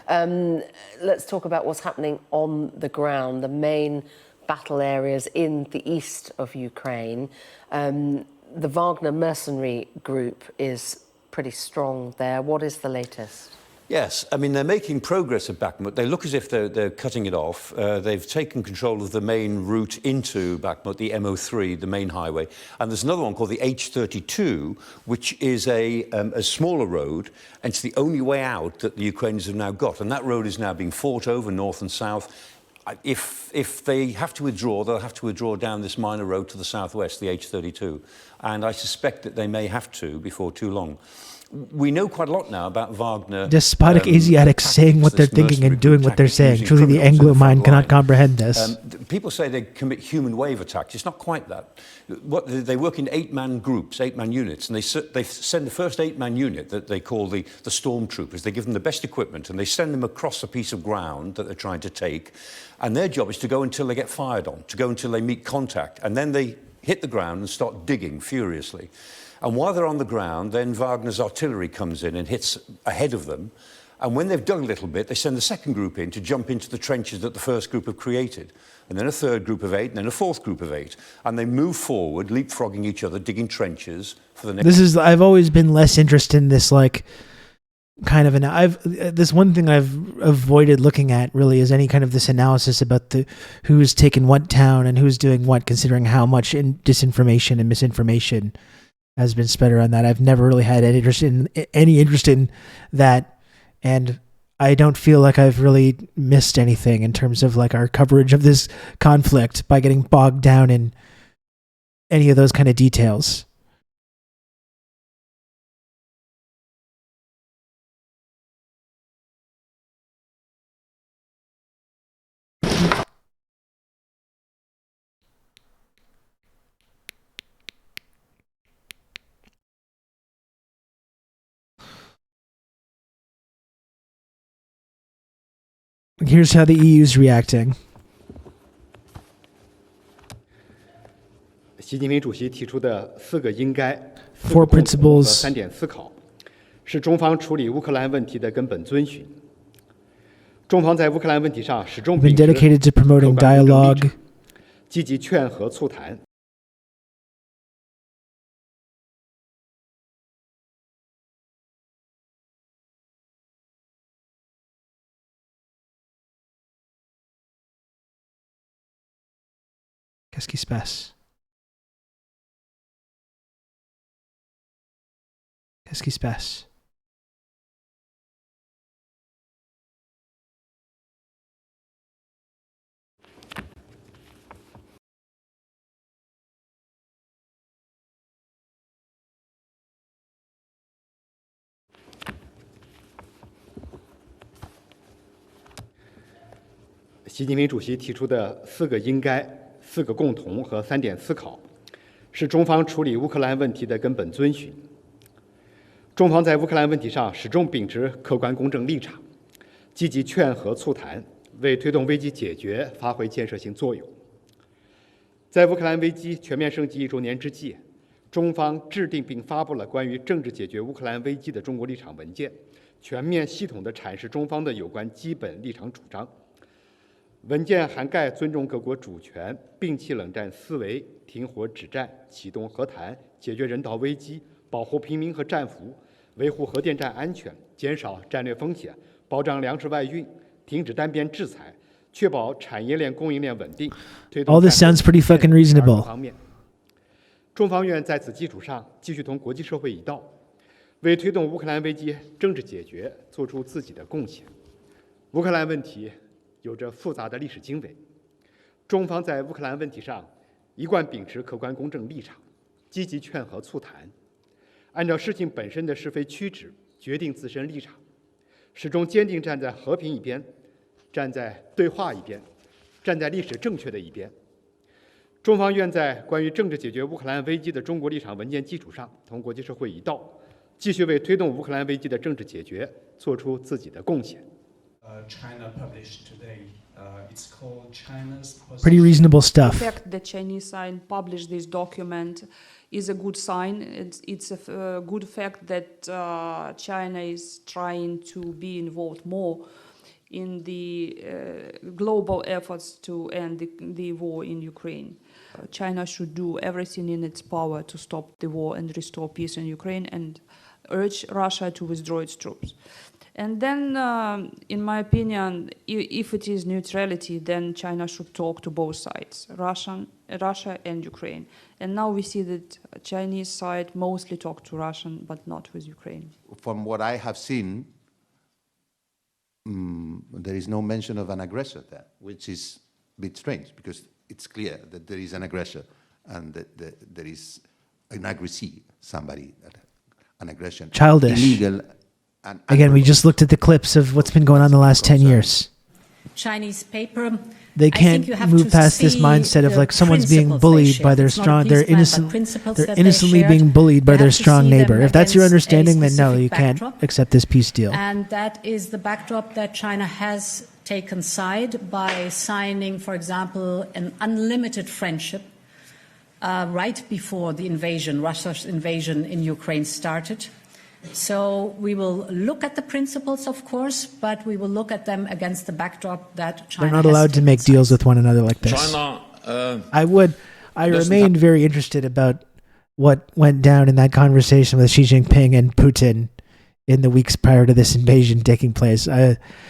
Yeah. Let's talk about what's happening on the ground, the main battle areas in the east of Ukraine. The Wagner mercenary group is pretty strong there. What is the latest? Yes, I mean, they're making progress at Bakhmut. They look as if they're cutting it off. They've taken control of the main route into Bakhmut, the MO3, the main highway. And there's another one called the H32, which is a smaller road, and it's the only way out that the Ukrainians have now got. And that road is now being fought over, north and south. If they have to withdraw, they'll have to withdraw down this minor road to the southwest, the H32. And I suspect that they may have to before too long. We know quite a lot now about Wagner. Despotic Asiatics saying what they're thinking and doing what they're saying. Truly, the Anglo mind cannot comprehend this. People say they commit human wave attacks. It's not quite that. They work in 8-man groups, 8-man units, and they send the first 8-man unit that they call the stormtroopers. They give them the best equipment, and they send them across a piece of ground that they're trying to take. And their job is to go until they get fired on, to go until they meet contact. And then they hit the ground and start digging furiously. And while they're on the ground, then Wagner's artillery comes in and hits ahead of them. And when they've dug a little bit, they send the second group in to jump into the trenches that the first group have created. And then a third group of 8, and then a fourth group of 8. And they move forward, leapfrogging each other, digging trenches for the next... I've always been less interested in this, like, kind of this one thing I've avoided looking at really is any kind of this analysis about who's taken what town and who's doing what, considering how much disinformation and misinformation has been spread around that. I've never really had any interest in that, and I don't feel like I've really missed anything in terms of like our coverage of this conflict by getting bogged down in any of those kind of details. Here's how the EU's reacting. 习近平主席提出的4个应该、 Four principles 3点思考，是中方处理乌克兰问题的根本遵循。中方在乌克兰问题上始终 been dedicated to promoting dialogue, 积极劝和促谈， Qu'est-ce qui se passe? Qu'est-ce qui se passe?习近平主席提出的4个应该、4个共同和3点思考，是中方处理乌克兰问题的根本遵循。中方在乌克兰问题上始终秉持客观公正立场，积极劝和促谈，为推动危机解决发挥建设性作用。在乌克兰危机全面升级1周年之际，中方制定并发布了关于政治解决乌克兰危机的中国立场文件，全面系统地阐释中方的有关基本立场主张。文件涵盖尊重各国主权、摒弃冷战思维、停火止战、启动和谈、解决人道危机、保护平民和战俘、维护核电站安全、减少战略风险、保障粮食外运、停止单边制裁、确保产业链供应链稳定、推动 All this sounds pretty fucking reasonable. 方面，中方愿在此基础上继续同国际社会一道，为推动乌克兰危机政治解决做出自己的贡献。乌克兰问题有着复杂的历史经纬，中方在乌克兰问题上一贯秉持客观公正立场，积极劝和促谈，按照事情本身的是非曲直决定自身立场，始终坚定站在和平一边，站在对话一边，站在历史正确的一边。中方愿在关于政治解决乌克兰危机的中国立场文件基础上，同国际社会一道，继续为推动乌克兰危机的政治解决做出自己的贡献。China published today. It's called China's Pretty reasonable stuff. The fact that Chinese side published this document is a good sign. It's a good fact that China is trying to be involved more in the global efforts to end the war in Ukraine. China should do everything in its power to stop the war and restore peace in Ukraine and urge Russia to withdraw its troops. And then, in my opinion, if it is neutrality, then China should talk to both sides, Russia and Ukraine. And now we see that Chinese side mostly talk to Russian, but not with Ukraine. From what I have seen, there is no mention of an aggressor there, which is a bit strange because it's clear that there is an aggressor and that there is an aggressee, somebody, an aggression. Childish. Illegal. Again, we just looked at the clips of what's been going on the last 10 years. Chinese paper. They can't move past this mindset of like someone's being bullied by their strong, they're innocently being bullied by their strong neighbor. If that's your understanding, then no, you can't accept this peace deal. And that is the backdrop that China has taken side by signing, for example, an unlimited friendship right before the invasion, Russia's invasion in Ukraine started. So we will look at the principles, of course, but we will look at them against the backdrop that China. They're not allowed to make deals with one another like this. China. I remained very interested about what went down in that conversation with Xi Jinping and Putin in the weeks prior to this invasion taking place.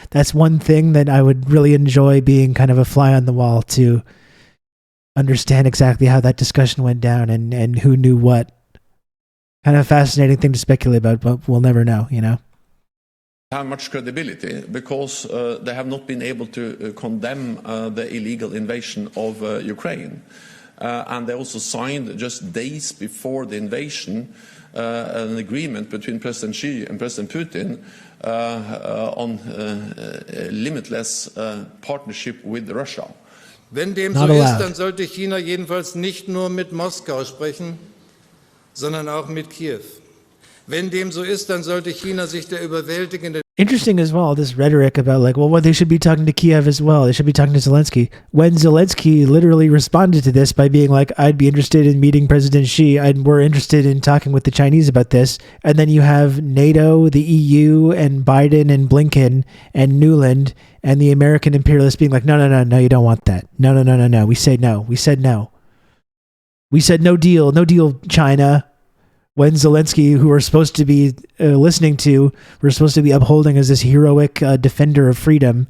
That's one thing that I would really enjoy being kind of a fly on the wall to understand exactly how that discussion went down and who knew what. Kind of a fascinating thing to speculate about, but we'll never know, you know? Have much credibility because they have not been able to condemn the illegal invasion of Ukraine. And they also signed just days before the invasion an agreement between President Xi and President Putin on limitless partnership with Russia. Wenn dem so ist, dann sollte China jedenfalls nicht nur mit Moskau sprechen, sondern auch mit Kiew. Wenn dem so ist, dann sollte China sich der überwältigenden. Interesting as well, this rhetoric about like, well, they should be talking to Kiev as well. They should be talking to Zelensky. When Zelensky literally responded to this by being like, I'd be interested in meeting President Xi. We're interested in talking with the Chinese about this. And then you have NATO, the EU, and Biden and Blinken and Nuland and the American imperialists being like, no, you don't want that. No. We say no. We said no. We said no deal, China. When Zelensky, who we're supposed to be listening to, we're supposed to be upholding as this heroic defender of freedom,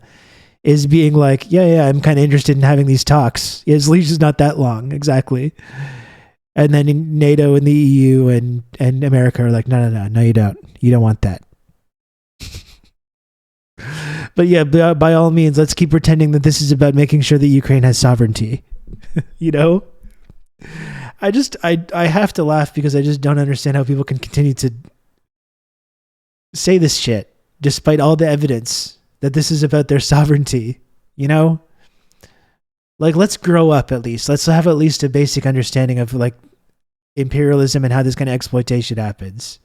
is being like, yeah, I'm kind of interested in having these talks. His leash is not that long, exactly. And then in NATO and the EU and America are like, no, you don't. You don't want that. But yeah, by all means, let's keep pretending that this is about making sure that Ukraine has sovereignty. You know? I have to laugh because I just don't understand how people can continue to say this shit despite all the evidence that this is about their sovereignty, you know? Like, let's grow up at least. Let's have at least a basic understanding of like imperialism and how this kind of exploitation happens.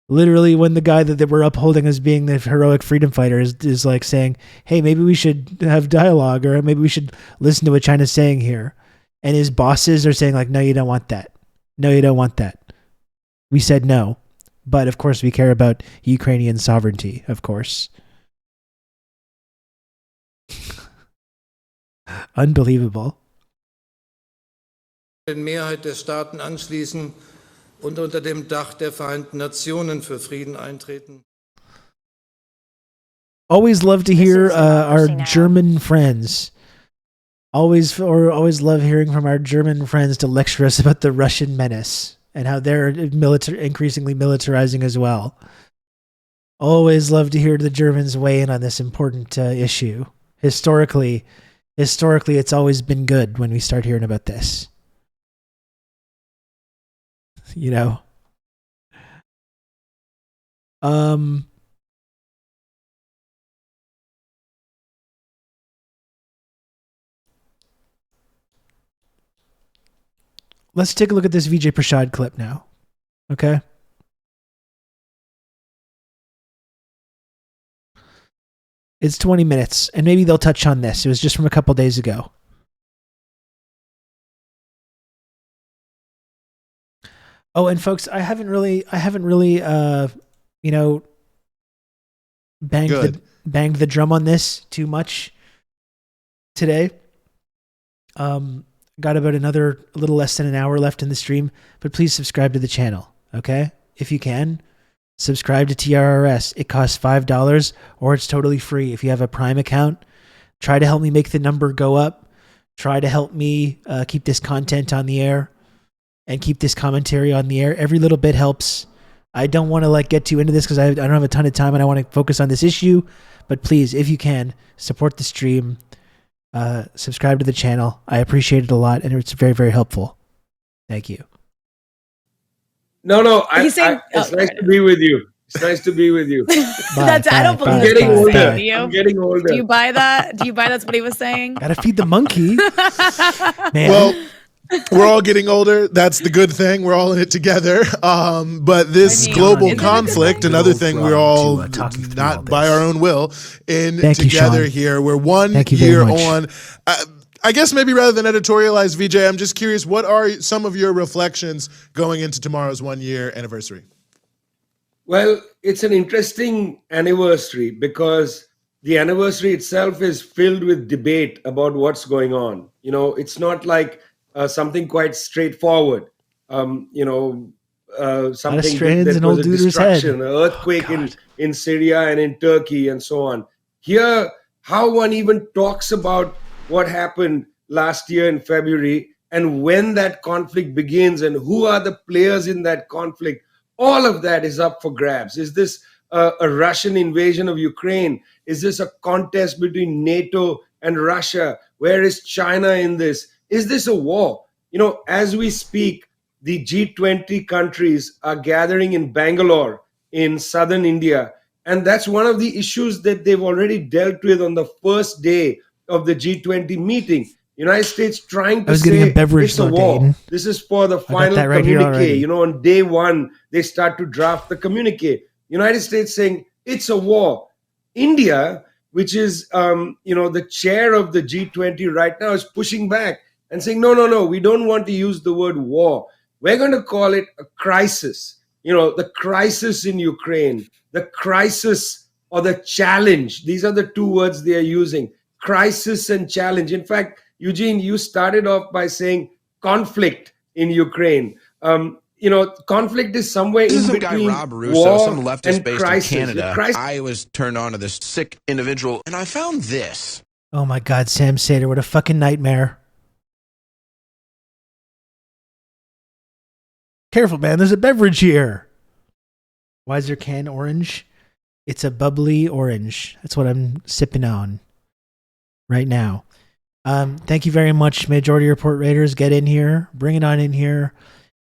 Literally, when the guy that we're upholding as being the heroic freedom fighter is like saying, hey, maybe we should have dialogue, or maybe we should listen to what China's saying here. And his bosses are saying like, no, you don't want that. No, you don't want that. We said no. But of course, we care about Ukrainian sovereignty, of course. Unbelievable. Mehrheit der Staaten anschließen und unter dem Dach der Vereinten Nationen für Frieden eintreten. Always love to hear our German friends. Always love hearing from our German friends to lecture us about the Russian menace and how they're increasingly militarizing as well. Always love to hear the Germans weigh in on this important issue. Historically, it's always been good when we start hearing about this. You know? Let's take a look at this Vijay Prashad clip now. Okay? It's 20 minutes, and maybe they'll touch on this. It was just from a couple days ago. Oh, and folks, I haven't really banged the drum on this too much today. Got about a little less than an hour left in the stream, but please subscribe to the channel, okay? If you can, subscribe to TRRS. It costs $5 or it's totally free. If you have a Prime account, try to help me make the number go up. Try to help me keep this content on the air and keep this commentary on the air. Every little bit helps. I don't want to get too into this because I don't have a ton of time and I want to focus on this issue, but please, if you can, support the stream. Subscribe to the channel. I appreciate it a lot, and it's very, very helpful. Thank you. No, it's nice to be with you. It's nice to be with you. I don't believe I'm getting older. Do you? I'm getting older. Do you buy that? Do you buy that's what he was saying? Gotta feed the monkey. Man. Well, we're all getting older. That's the good thing. We're all in it together. But this global conflict, another thing we're all not by our own will together here. We're 1 year on. I guess maybe rather than editorialize, Vijay, I'm just curious, what are some of your reflections going into tomorrow's 1 year anniversary? Well, it's an interesting anniversary because the anniversary itself is filled with debate about what's going on. You know, it's not like something quite straightforward. Something that was a destruction, an earthquake in Syria and in Turkey and so on. Here, how one even talks about what happened last year in February and when that conflict begins and who are the players in that conflict, all of that is up for grabs. Is this a Russian invasion of Ukraine? Is this a contest between NATO and Russia? Where is China in this? Is this a war? You know, as we speak, the G20 countries are gathering in Bangalore in southern India. And that's one of the issues that they've already dealt with on the first day of the G20 meeting. United States trying to say it's a war. Dayton. This is for the final communique. You know, on day one, they start to draft the communique. United States saying it's a war. India, which is, the chair of the G20 right now, is pushing back and saying, no, we don't want to use the word war. We're going to call it a crisis. You know, the crisis in Ukraine, the crisis or the challenge. These are the two words they are using, crisis and challenge. In fact, Eugene, you started off by saying conflict in Ukraine. conflict is somewhere This is in some between guy, Rob Russo, war some leftist and based crisis. in Canada. I was turned on to this sick individual, and I found this. Oh my God, Sam Sater, what a fucking nightmare. Careful, man, there's a beverage here. Why is your can orange? It's a bubbly orange. That's what I'm sipping on right now. Thank you very much, Majority Report Raiders. Get in here. Bring it on in here.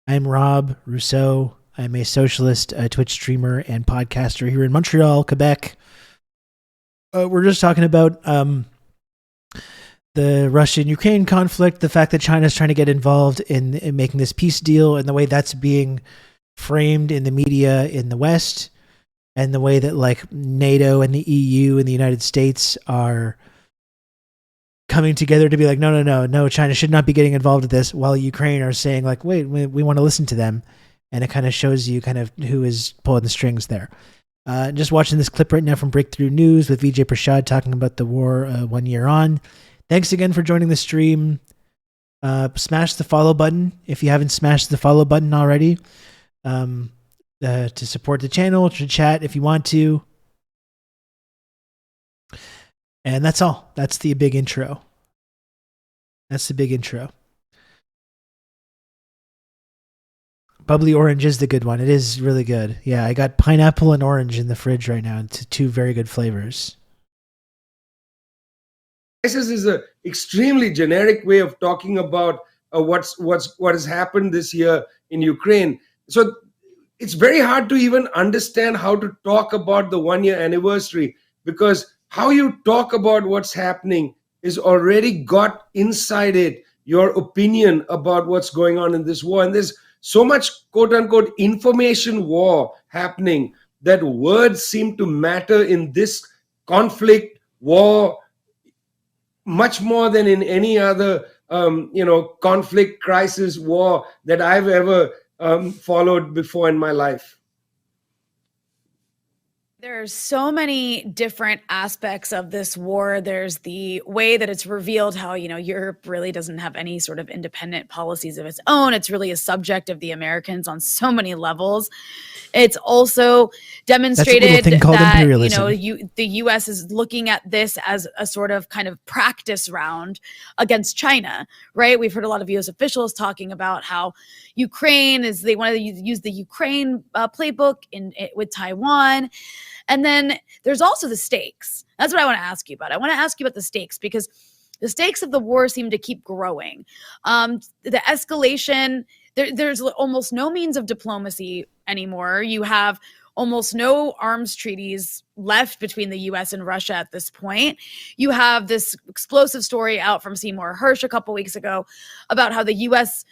I'm Rob Rousseau. I'm a socialist, a Twitch streamer, and podcaster here in Montreal, Quebec. We're just talking about the Russian-Ukraine conflict, the fact that China's trying to get involved in making this peace deal, and the way that's being framed in the media in the West, and the way that like NATO and the EU and the United States are coming together to be like, no, China should not be getting involved with this, while Ukraine are saying like, wait, we want to listen to them. And it kind of shows you kind of who is pulling the strings there. Just watching this clip right now from Breakthrough News with Vijay Prashad talking about the war 1 year on. Thanks again for joining the stream. Smash the follow button if you haven't smashed the follow button already. To support the channel, to chat if you want to. And that's all. That's the big intro. That's the big intro. Bubbly orange is the good one. It is really good. Yeah, I got pineapple and orange in the fridge right now. It's two very good flavors. Crisis is an extremely generic way of talking about what has happened this year in Ukraine. So it's very hard to even understand how to talk about the 1 year anniversary, because how you talk about what's happening is already got inside it your opinion about what's going on in this war. And there's so much quote unquote information war happening that words seem to matter in this conflict, war, much more than in any other conflict, crisis, war that I've ever followed before in my life. There's so many different aspects of this war. There's the way that it's revealed how, Europe really doesn't have any sort of independent policies of its own. It's really a subject of the Americans on so many levels. It's also demonstrated that, the U.S. is looking at this as a sort of kind of practice round against China, right? We've heard a lot of U.S. officials talking about how Ukraine they want to use the Ukraine playbook with Taiwan. And then there's also the stakes. That's what I want to ask you about. I want to ask you about the stakes, because the stakes of the war seem to keep growing. The escalation, there's almost no means of diplomacy anymore. You have almost no arms treaties left between the U.S. and Russia at this point. You have this explosive story out from Seymour Hersh a couple weeks ago about how the U.S.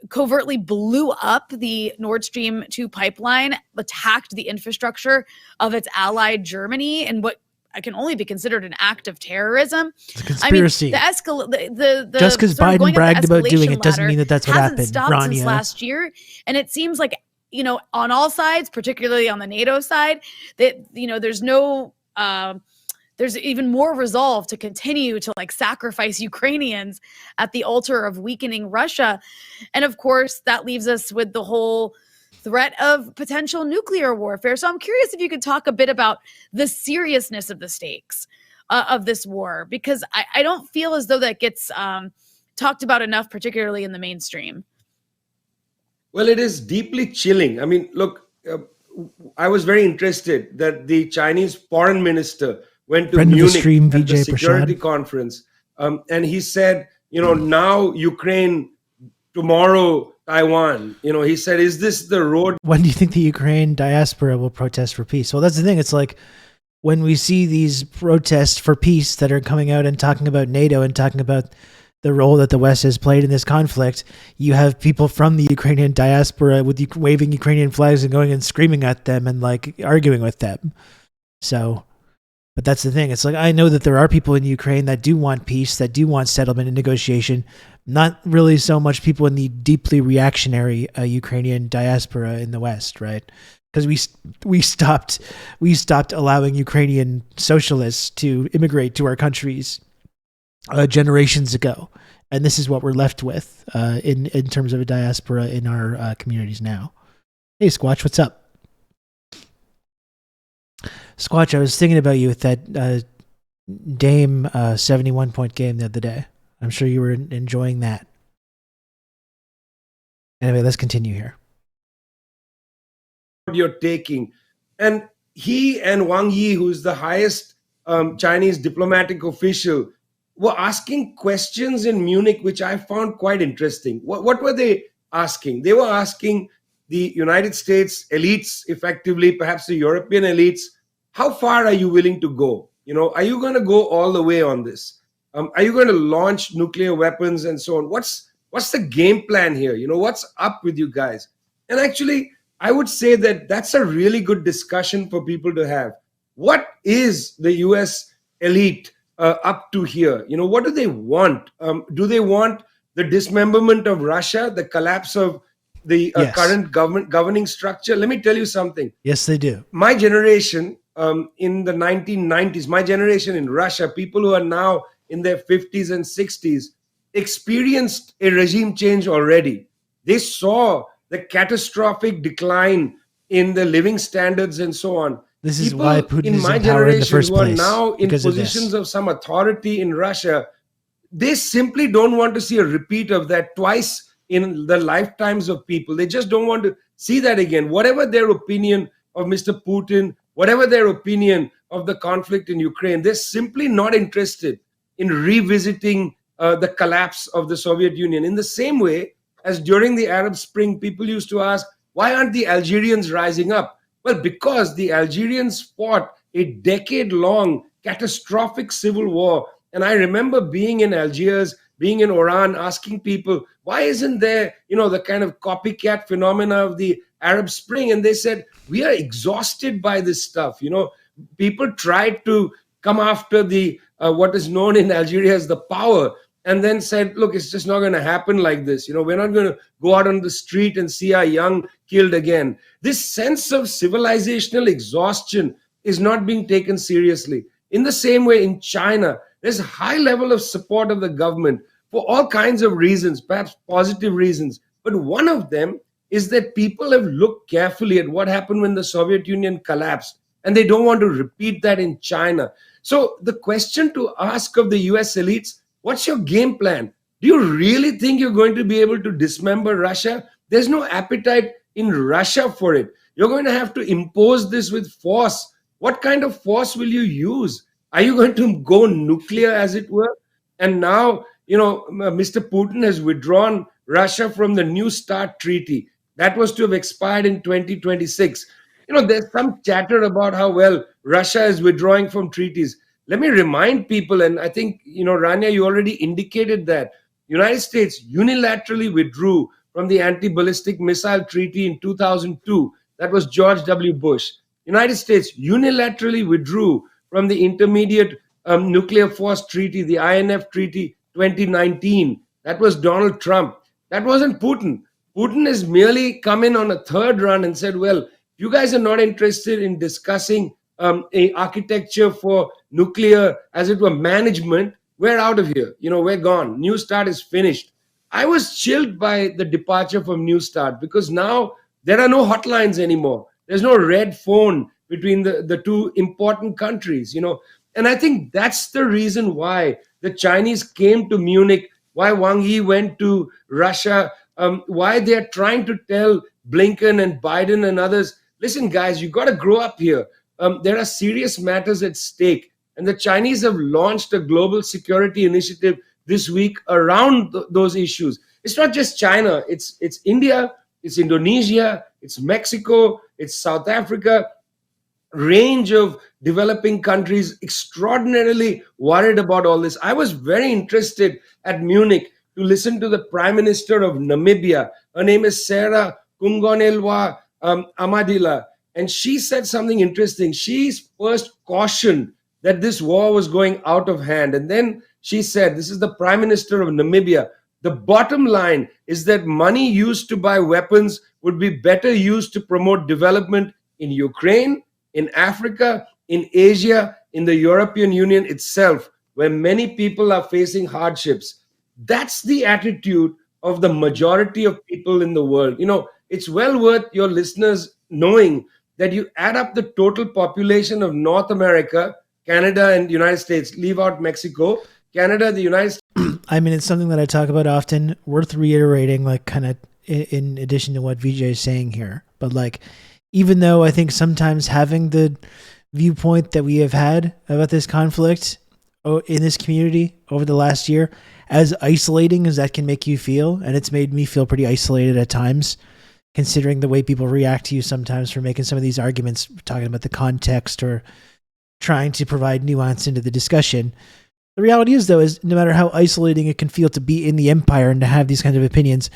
covertly blew up the Nord Stream 2 pipeline, attacked the infrastructure of its ally Germany, and what can only be considered an act of terrorism. It's a conspiracy. I mean, the just because Biden bragged about doing it doesn't mean that that's what happened. Hasn't stopped since last year, and it seems like on all sides, particularly on the NATO side, that there's even more resolve to continue to sacrifice Ukrainians at the altar of weakening Russia. And of course, that leaves us with the whole threat of potential nuclear warfare. So I'm curious if you could talk a bit about the seriousness of the stakes of this war, because I don't feel as though that gets talked about enough, particularly in the mainstream. Well, it is deeply chilling. I mean, look, I was very interested that the Chinese foreign minister went to Munich at the security conference, and he said, now Ukraine, tomorrow Taiwan. He said, is this the road? When do you think the Ukraine diaspora will protest for peace? Well, that's the thing. It's like when we see these protests for peace that are coming out and talking about NATO and talking about the role that the West has played in this conflict, you have people from the Ukrainian diaspora with waving Ukrainian flags and going and screaming at them and arguing with them. So, but that's the thing. It's like, I know that there are people in Ukraine that do want peace, that do want settlement and negotiation. Not really so much people in the deeply reactionary Ukrainian diaspora in the West, right? Because we stopped allowing Ukrainian socialists to immigrate to our countries generations ago, And this is what we're left with in terms of a diaspora in our communities now. Hey, Squatch, what's up? Squatch, I was thinking about you with that Dame 71-point game the other day. I'm sure you were enjoying that. Anyway, let's continue here. You're taking. And he and Wang Yi, who's the highest Chinese diplomatic official, were asking questions in Munich, which I found quite interesting. What were they asking? They were asking the United States elites, effectively, perhaps the European elites, how far are you willing to go? Are you going to go all the way on this? Are you going to launch nuclear weapons and so on? What's the game plan here? What's up with you guys? And actually, I would say that that's a really good discussion for people to have. What is the US elite up to here? What do they want? Do they want the dismemberment of Russia, the collapse of the current governing structure? Let me tell you something. Yes, they do. My generation in the 1990s, my generation in Russia, people who are now in their 50s and 60s, experienced a regime change already. They saw the catastrophic decline in the living standards and so on. This is People why Putin in is my in power in the generation first who are place. now in because positions of some authority in Russia, they simply don't want to see a repeat of that twice in the lifetimes of people. They just don't want to see that again. Whatever their opinion of Mr. Putin, whatever their opinion of the conflict in Ukraine, they're simply not interested in revisiting the collapse of the Soviet Union. In the same way as during the Arab Spring, people used to ask, why aren't the Algerians rising up? Well, because the Algerians fought a decade-long catastrophic civil war. And I remember being in Algiers, being in Oran, asking people, why isn't there, the kind of copycat phenomena of the Arab Spring? And they said, we are exhausted by this stuff. People tried to come after the what is known in Algeria as the power, and then said, look, it's just not going to happen like this. We're not going to go out on the street and see our young killed again. This sense of civilizational exhaustion is not being taken seriously. In the same way, in China, there's a high level of support of the government for all kinds of reasons, perhaps positive reasons. But one of them is that people have looked carefully at what happened when the Soviet Union collapsed, and they don't want to repeat that in China. So the question to ask of the US elites, what's your game plan? Do you really think you're going to be able to dismember Russia? There's no appetite in Russia for it. You're going to have to impose this with force. What kind of force will you use? Are you going to go nuclear, as it were? And now, Mr. Putin has withdrawn Russia from the New START treaty. That was to have expired in 2026. There's some chatter about how, well, Russia is withdrawing from treaties. Let me remind people, and I think, Rania, you already indicated that United States unilaterally withdrew from the anti-ballistic missile treaty in 2002. That was George W. Bush. United States unilaterally withdrew from the Intermediate Nuclear Force Treaty, the INF Treaty 2019. That was Donald Trump. That wasn't Putin. Putin has merely come in on a third run and said, well, you guys are not interested in discussing a architecture for nuclear, as it were, management. We're out of here. We're gone. New START is finished. I was chilled by the departure from New START because now there are no hotlines anymore. There's no red phone between the two important countries, And I think that's the reason why the Chinese came to Munich, why Wang Yi went to Russia, why they're trying to tell Blinken and Biden and others, listen, guys, you got to grow up here. There are serious matters at stake. And the Chinese have launched a global security initiative this week around those issues. It's not just China. It's India, it's Indonesia, it's Mexico, it's South Africa. Range of developing countries extraordinarily worried about all this. I was very interested at Munich to listen to the Prime Minister of Namibia. Her name is Sarah Kungonelwa Amadila. And she said something interesting. She first cautioned that this war was going out of hand. And then she said, this is the Prime Minister of Namibia, the bottom line is that money used to buy weapons would be better used to promote development in Ukraine, in Africa, in Asia, in the European Union itself, where many people are facing hardships. That's the attitude of the majority of people in the world. It's well worth your listeners knowing that you add up the total population of North America, Canada, and United States, leave out Mexico, Canada, the United States. I mean, it's something that I talk about often, worth reiterating, like kind of in addition to what Vijay is saying here. But like, even though I think sometimes having the viewpoint that we have had about this conflict in this community over the last year, as isolating as that can make you feel, and it's made me feel pretty isolated at times, considering the way people react to you sometimes for making some of these arguments, talking about the context or trying to provide nuance into the discussion. The reality is, though, is no matter how isolating it can feel to be in the empire and to have these kinds of opinions,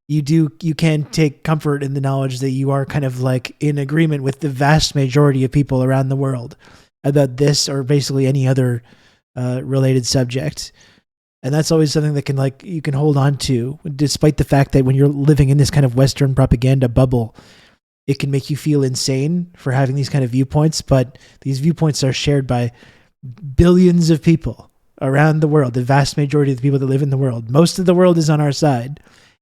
you can take comfort in the knowledge that you are kind of like in agreement with the vast majority of people around the world about this or basically any other related subject. And that's always something that you can hold on to, despite the fact that when you're living in this kind of Western propaganda bubble, it can make you feel insane for having these kind of viewpoints. But these viewpoints are shared by billions of people around the world, the vast majority of the people that live in the world. Most of the world is on our side.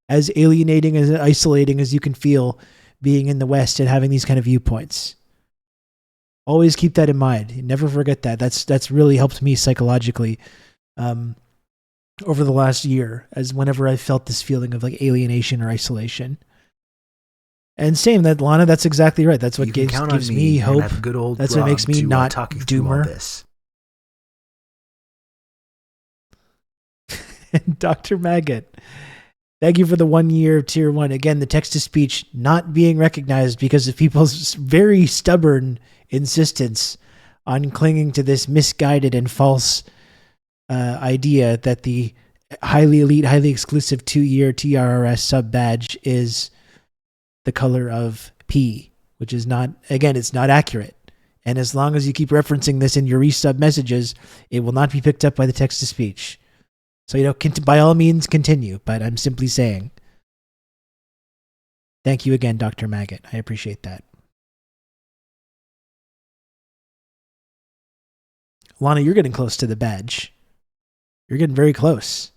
As alienating, as isolating as you can feel being in the West and having these kind of viewpoints. Always keep that in mind. Never forget that. That's really helped me psychologically over the last year, as whenever I felt this feeling of like alienation or isolation. And same, that Lana, that's exactly right. That's what gives me hope. That's what makes me not doomer. Dr. Maggot, thank you for the 1 year of Tier 1. Again, the text-to-speech not being recognized because of people's very stubborn insistence on clinging to this misguided and false idea that the highly elite, highly exclusive 2-year TRRS sub badge is the color of P, which is not, again, it's not accurate. And as long as you keep referencing this in your resub messages, it will not be picked up by the text-to-speech. So, by all means, continue, but I'm simply saying. Thank you again, Dr. Maggot. I appreciate that. Lana, you're getting close to the badge. You're getting very close.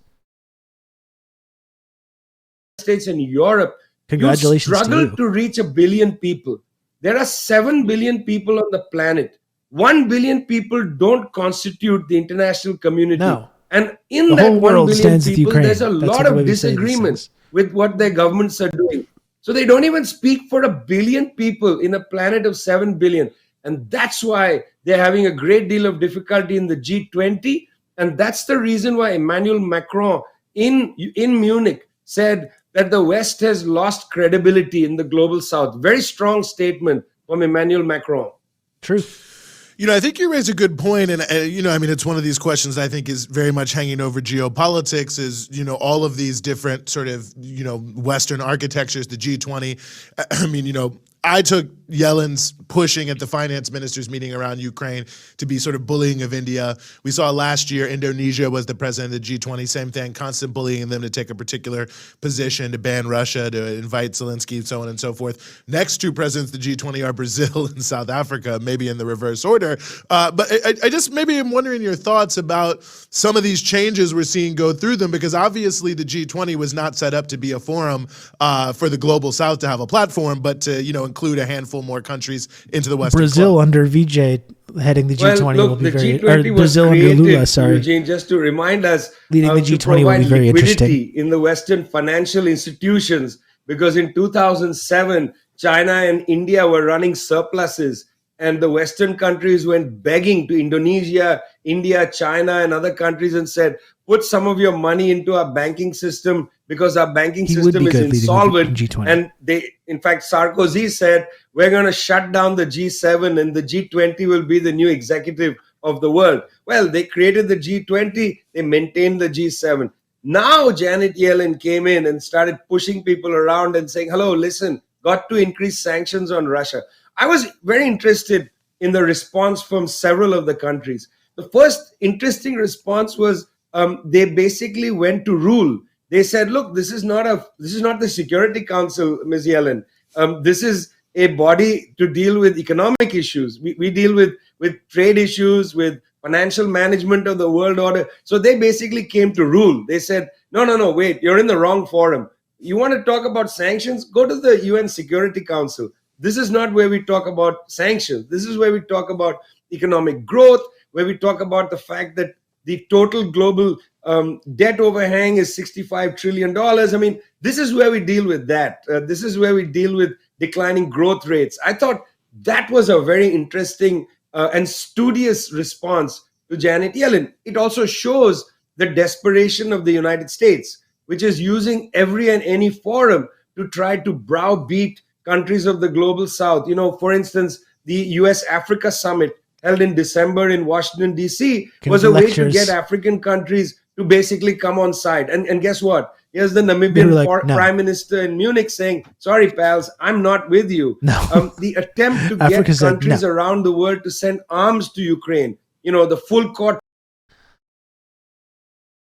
States and Europe, congratulations, you struggle to reach 1 billion people. There are 7 billion people on the planet. 1 billion people don't constitute the international community. No. And in that 1 billion people, there's a lot of disagreements with what their governments are doing. So they don't even speak for 1 billion people in a planet of 7 billion. And that's why they're having a great deal of difficulty in the G20. And that's the reason why Emmanuel Macron in Munich said that the West has lost credibility in the global South. Very strong statement from Emmanuel Macron. True. I think you raise a good point. And, it's one of these questions I think is very much hanging over geopolitics is, all of these different sort of, Western architectures, the G20. I took Yellen's pushing at the finance ministers meeting around Ukraine to be sort of bullying of India. We saw last year Indonesia was the president of the G20, same thing, constant bullying them to take a particular position, to ban Russia, to invite Zelensky, so on and so forth. Next two presidents of the G20 are Brazil and South Africa, maybe in the reverse order. But I just maybe am wondering your thoughts about some of these changes we're seeing go through them, because obviously the G20 was not set up to be a forum for the global South to have a platform, but to, include a handful more countries into the Western Brazil club. Under Vijay heading the G20 will be very G20 Brazil under Lula, sorry. Eugene, just to remind us leading the G20 will be very interesting in the Western financial institutions, because in 2007 China and India were running surpluses and the Western countries went begging to Indonesia, India, China and other countries and said, put some of your money into our banking system because our banking system is insolvent. And in fact, Sarkozy said, we're going to shut down the G7 and the G20 will be the new executive of the world. Well, they created the G20, they maintained the G7. Now Janet Yellen came in and started pushing people around and saying, hello, listen, got to increase sanctions on Russia. I was very interested in the response from several of the countries. The first interesting response was they basically went to rule. They said, look, this is not the Security Council, Ms. Yellen. This is a body to deal with economic issues. We deal with trade issues, with financial management of the world order. So they basically came to rule. They said, No, wait, you're in the wrong forum. You want to talk about sanctions? Go to the UN Security Council. This is not where we talk about sanctions. This is where we talk about economic growth, where we talk about the fact that the total global debt overhang is $65 trillion. I mean, this is where we deal with that. This is where we deal with declining growth rates. I thought that was a very interesting and studious response to Janet Yellen. It also shows the desperation of the United States, which is using every and any forum to try to browbeat countries of the global south. You know, for instance, the US-Africa summit held in December in Washington, D.C. was a way to get African countries to basically come on side. And guess what? Here's the Namibian prime minister in Munich saying, sorry, pals, I'm not with you. No. The attempt to Africa get said countries no. around the world to send arms to Ukraine, you know, the full court.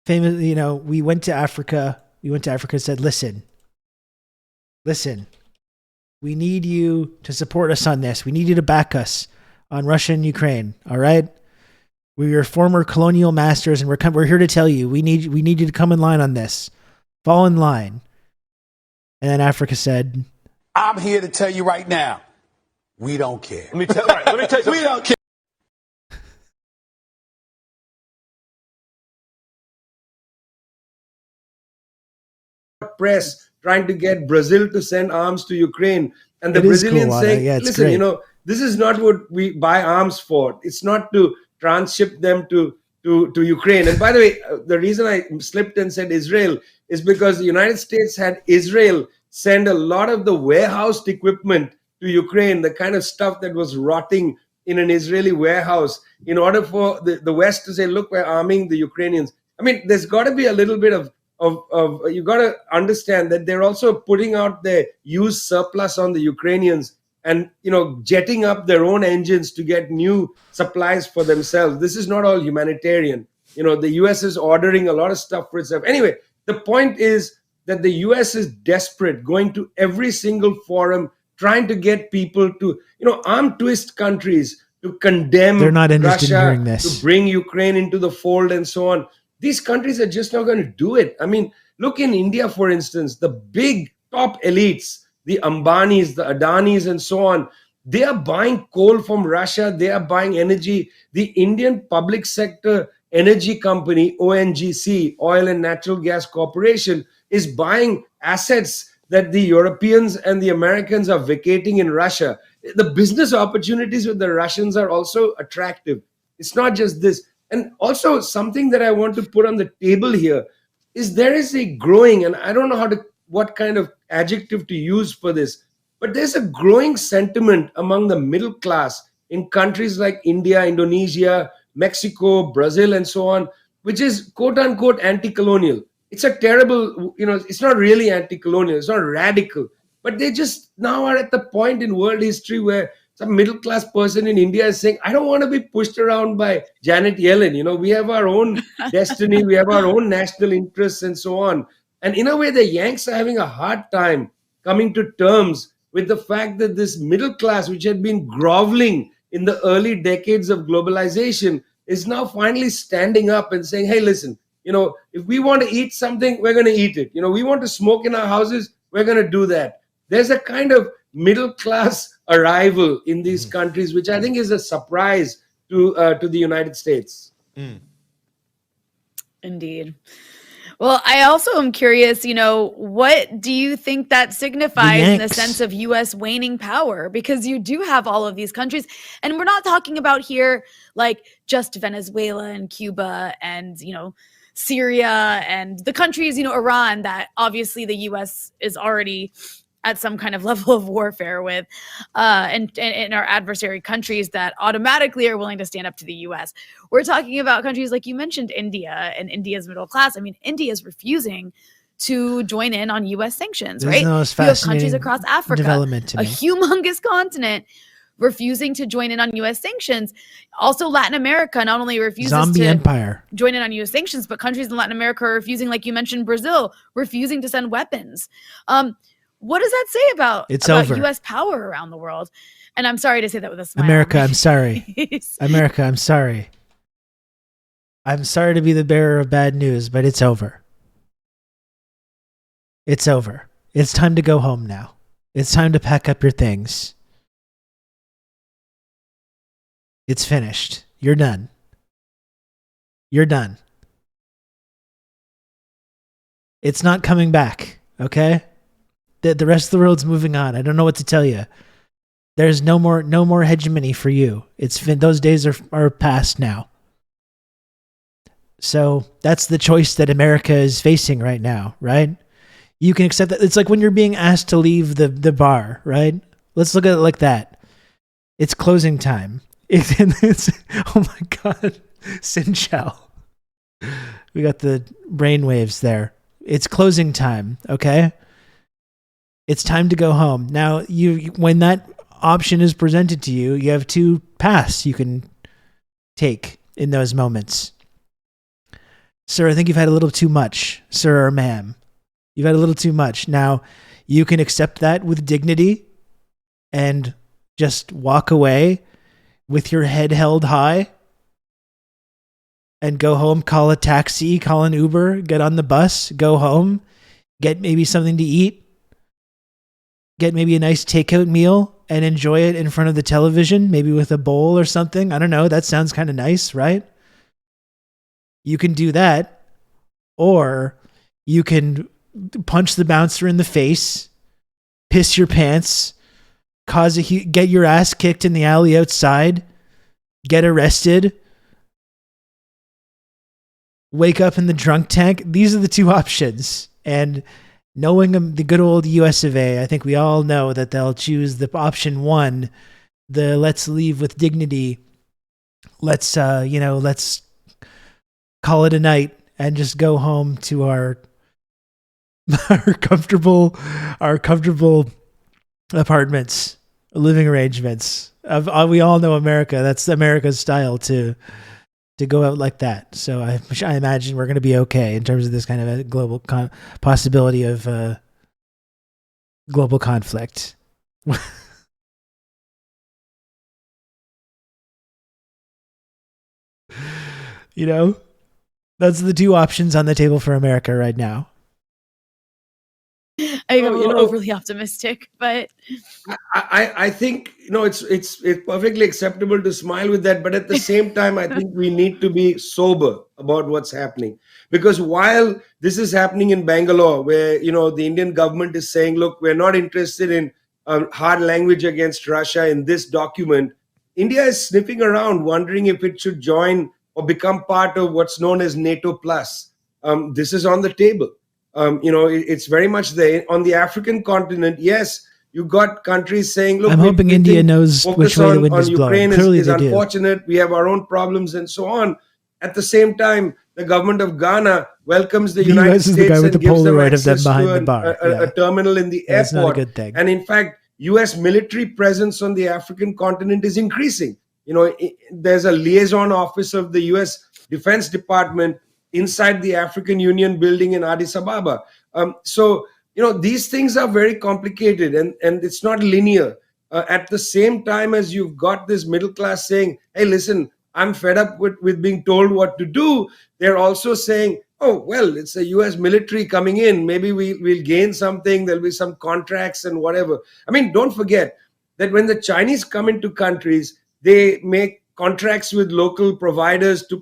Famous, you know, we went to Africa and said, listen, we need you to support us on this. We need you to back us on Russia and Ukraine. All right. We're your former colonial masters, and we're here to tell you, we need you to come in line on this. Fall in line. And then Africa said, I'm here to tell you right now, we don't care. Let me tell you something. We don't care. Press trying to get Brazil to send arms to Ukraine, and the It is Brazilians cool, saying, yeah, it's listen, great. you know, this is not what we buy arms for. It's not to transship them to Ukraine. And by the way, the reason I slipped and said Israel is because the United States had Israel send a lot of the warehoused equipment to Ukraine, the kind of stuff that was rotting in an Israeli warehouse, in order for the West to say, look, we're arming the Ukrainians. I mean, there's got to be a little bit of you got to understand that they're also putting out their used surplus on the Ukrainians and, you know, jetting up their own engines to get new supplies for themselves. This is not all humanitarian. You know, the US is ordering a lot of stuff for itself. Anyway, the point is that the US is desperate, going to every single forum, trying to get people to, you know, arm twist countries to condemn They're not interested in Russia, hearing this. to bring Ukraine into the fold and so on. These countries are just not going to do it. I mean, look in India, for instance, the big top elites, the Ambanis, the Adanis, and so on, they are buying coal from Russia. They are buying energy. The Indian public sector energy company, ONGC, Oil and Natural Gas Corporation, is buying assets that the Europeans and the Americans are vacating in Russia. The business opportunities with the Russians are also attractive. It's not just this. And also something that I want to put on the table here is there is a growing, and I don't know what kind of adjective to use for this, but there's a growing sentiment among the middle class in countries like India, Indonesia, Mexico, Brazil, and so on, which is quote unquote anti-colonial. It's a terrible, you know, it's not really anti-colonial, it's not radical, but they just now are at the point in world history where some middle class person in India is saying, I don't want to be pushed around by Janet Yellen. You know, we have our own destiny, we have our own national interests and so on. And in a way, the Yanks are having a hard time coming to terms with the fact that this middle class, which had been groveling in the early decades of globalization, is now finally standing up and saying, hey, listen, you know, if we want to eat something, we're going to eat it. You know, we want to smoke in our houses, we're going to do that. There's a kind of middle class arrival in these countries, which I think is a surprise to the United States. Indeed. Well, I also am curious, you know, what do you think that signifies in the sense of U.S. waning power? Because you do have all of these countries, and we're not talking about here like just Venezuela and Cuba and, you know, Syria and the countries, you know, Iran, that obviously the U.S. is already at some kind of level of warfare with, and our adversary countries that automatically are willing to stand up to the U.S. We're talking about countries like you mentioned, India and India's middle class. I mean, India is refusing to join in on U.S. sanctions, right? The most You have countries fascinating across Africa, development to a me. humongous continent, refusing to join in on U.S. sanctions. Also, Latin America not only refuses Zombie to empire. join in on U.S. sanctions, but countries in Latin America are refusing, like you mentioned, Brazil, refusing to send weapons. What does that say about over. U.S. power around the world? And I'm sorry to say that with a smile. America, I'm sorry. America, I'm sorry. I'm sorry to be the bearer of bad news, but it's over. It's over. It's time to go home now. It's time to pack up your things. It's finished. You're done. You're done. It's not coming back, okay? The rest of the world's moving on. I don't know what to tell you. There's no more hegemony for you. Those days are past now. So that's the choice that America is facing right now, right? You can accept that. It's like when you're being asked to leave the bar, right? Let's look at it like that. It's closing time. Oh my God. Sin Chow. We got the brainwaves there. It's closing time, okay? It's time to go home. Now, when that option is presented to you, you have two paths you can take in those moments. Sir, I think you've had a little too much, sir or ma'am. You've had a little too much. Now, you can accept that with dignity and just walk away with your head held high and go home, call a taxi, call an Uber, get on the bus, go home, get maybe something to eat, get maybe a nice takeout meal and enjoy it in front of the television, maybe with a bowl or something. I don't know. That sounds kind of nice, right? You can do that, or you can punch the bouncer in the face, piss your pants, get your ass kicked in the alley outside, get arrested, wake up in the drunk tank. These are the two options. And knowing the good old US of A, I think we all know that they'll choose the option one, the let's leave with dignity. Let's call it a night and just go home to our comfortable apartments, living arrangements. We all know America. That's America's style to go out like that. So I imagine we're going to be okay in terms of this kind of a global possibility of global conflict. That's the two options on the table for America right now. I think I'm a little overly optimistic, but I think it's perfectly acceptable to smile with that, but at the same time, I think we need to be sober about what's happening, because while this is happening in Bangalore, where the Indian government is saying, look, we're not interested in hard language against Russia in this document, India is sniffing around, wondering if it should join or become part of what's known as NATO Plus. This is on the table. It's very much there. On the African continent, yes, you got countries saying, look, I'm hoping India knows which way the wind is blowing. Ukraine Clearly is they do. Unfortunate. We have our own problems and so on. At the same time, the government of Ghana welcomes the United US is States the guy with and the gives them Polaroid of them access behind to the bar. a terminal in the That's airport. not a good thing. And in fact, US military presence on the African continent is increasing. There's a liaison office of the US Defense Department inside the African Union building in Addis Ababa. So these things are very complicated and it's not linear. At the same time as you've got this middle class saying, hey, listen, I'm fed up with being told what to do, they're also saying, oh, well, it's a US military coming in. Maybe we'll gain something. There'll be some contracts and whatever. I mean, don't forget that when the Chinese come into countries, they make contracts with local providers to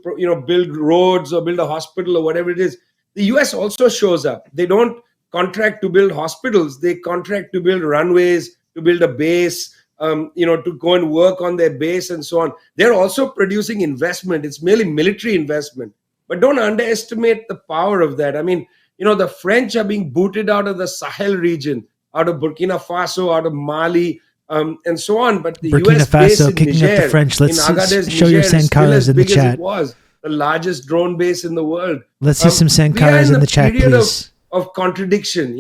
build roads or build a hospital or whatever it is. The US also shows up. They don't contract to build hospitals. They contract to build runways, to build a base, to go and work on their base and so on. They're also producing investment. It's merely military investment. But don't underestimate the power of that. I mean, the French are being booted out of the Sahel region, out of Burkina Faso, out of Mali, and so on. But the Burkina US base Faso in kicking Niger, up the French. Let's in Agadez, show your Niger, is still Sankaras as in the big as chat. it was, the largest drone base in the world. Let's see some Sankaras in the chat, please. Of contradiction.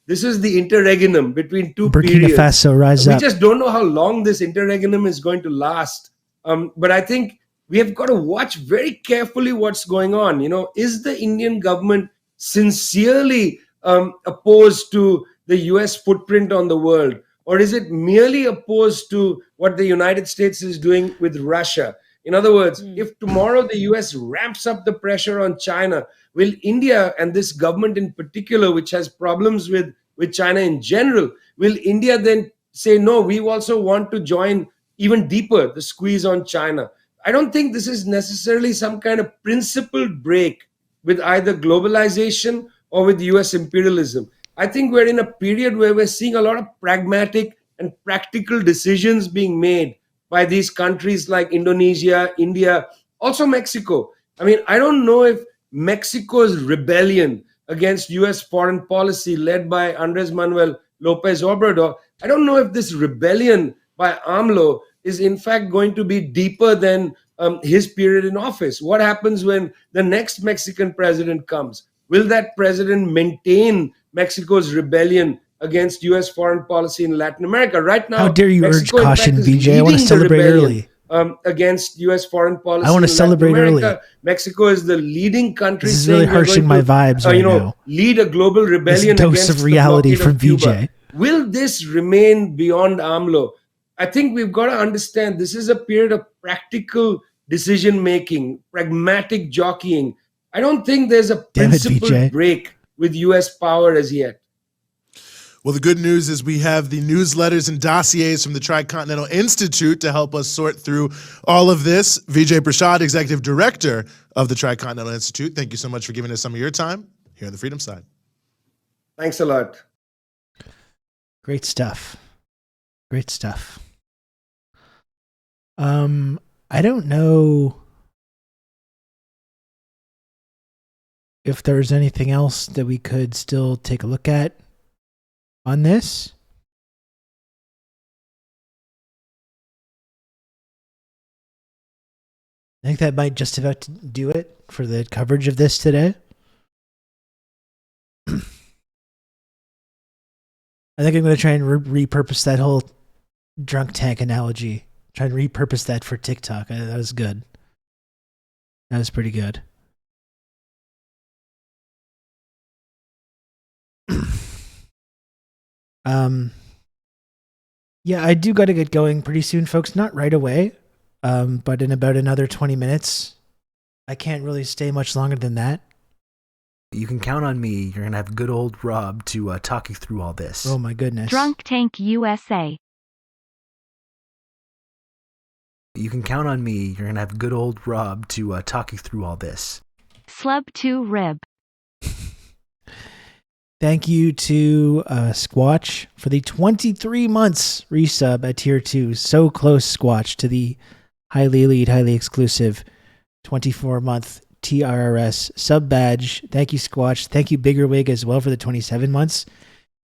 This is the interregnum between two Burkina periods. Faso, rise We up. just don't know how long this interregnum is going to last. But I think we have got to watch very carefully what's going on. Is the Indian government sincerely opposed to the US footprint on the world? Or is it merely opposed to what the United States is doing with Russia? In other words, if tomorrow the US ramps up the pressure on China, will India, and this government in particular, which has problems with China in general, will India then say, no, we also want to join even deeper the squeeze on China? I don't think this is necessarily some kind of principled break with either globalization or with US imperialism. I think we're in a period where we're seeing a lot of pragmatic and practical decisions being made by these countries like Indonesia, India, also Mexico. I mean, I don't know if Mexico's rebellion against US foreign policy led by Andres Manuel Lopez Obrador, I don't know if this rebellion by AMLO is in fact going to be deeper than his period in office. What happens when the next Mexican president comes? Will that president maintain Mexico's rebellion against US foreign policy in Latin America? Right now, how dare you Mexico, urge caution, in fact, is VJ? I want to leading the celebrate rebellion, early. Against US foreign policy. I want to in celebrate Latin America. early. Mexico is the leading country. This is really harshing my vibes right now. Lead a global rebellion This dose against of reality the blockade from of Cuba. VJ. Will this remain beyond AMLO? I think we've got to understand this is a period of practical decision making, pragmatic jockeying. I don't think there's a principled break with US power as yet. Well, the good news is we have the newsletters and dossiers from the Tricontinental Institute to help us sort through all of this. Vijay Prashad, Executive Director of the Tricontinental Institute, thank you so much for giving us some of your time here on the Freedom Side. Thanks a lot. Great stuff. Great stuff. I don't know if there's anything else that we could still take a look at on this. I think that might just about do it for the coverage of this today. I think I'm going to try and repurpose that whole drunk tank analogy. Try and repurpose that for TikTok. That was good. That was pretty good. Yeah, I do got to get going pretty soon, folks. Not right away, but in about another 20 minutes. I can't really stay much longer than that. You can count on me. You're going to have good old Rob to talk you through all this. Oh, my goodness. Drunk Tank USA. You can count on me. You're going to have good old Rob to talk you through all this. Slub2 Rib. Thank you to Squatch for the 23 months resub at tier 2. So close, Squatch, to the highly elite, highly exclusive 24-month TRRS sub badge. Thank you, Squatch. Thank you, Biggerwig, as well, for the 27 months.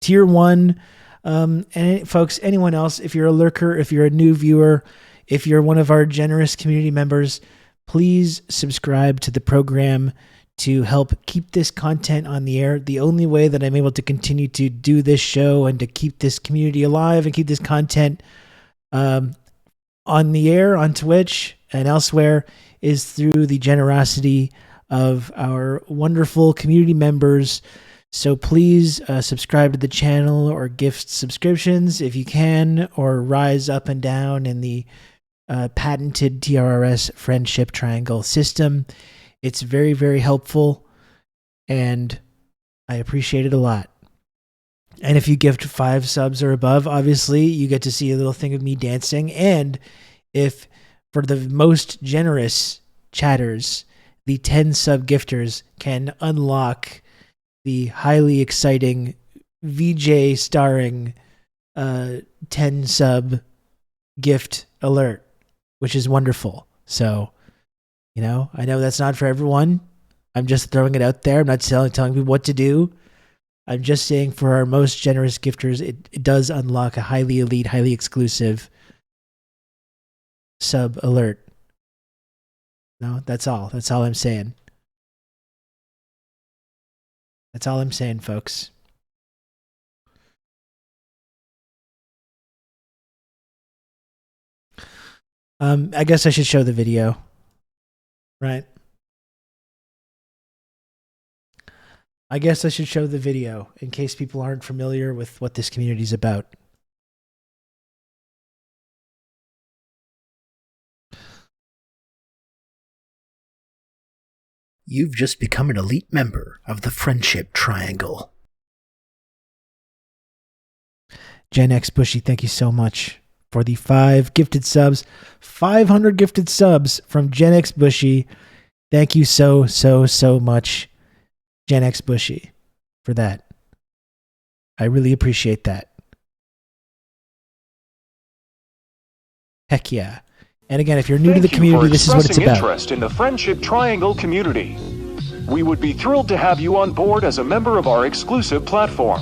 Tier 1. And folks, anyone else, if you're a lurker, if you're a new viewer, if you're one of our generous community members, please subscribe to the program to help keep this content on the air. The only way that I'm able to continue to do this show and to keep this community alive and keep this content on the air, on Twitch and elsewhere, is through the generosity of our wonderful community members. So please subscribe to the channel or gift subscriptions if you can, or rise up and down in the patented TRRS friendship triangle system. It's very, very helpful, and I appreciate it a lot. And if you gift 5 subs or above, obviously, you get to see a little thing of me dancing. And if, for the most generous chatters, the 10 sub gifters can unlock the highly exciting VJ starring 10 sub gift alert, which is wonderful. So, you know, I know that's not for everyone. I'm just throwing it out there. I'm not telling people what to do. I'm just saying for our most generous gifters, it does unlock a highly elite, highly exclusive sub alert. No, that's all. That's all I'm saying. That's all I'm saying, folks. I guess I should show the video. Right. I guess I should show the video in case people aren't familiar with what this community is about. You've just become an elite member of the Friendship Triangle. Gen X Bushy, thank you so much for the 5 gifted subs. 500 gifted subs from Gen X Bushy. Thank you so much, Gen X Bushy, for that. I really appreciate that. Heck yeah. And again, if you're new to the community, this is what it's about. Interest in the Friendship Triangle community. We would be thrilled to have you on board as a member of our exclusive platform.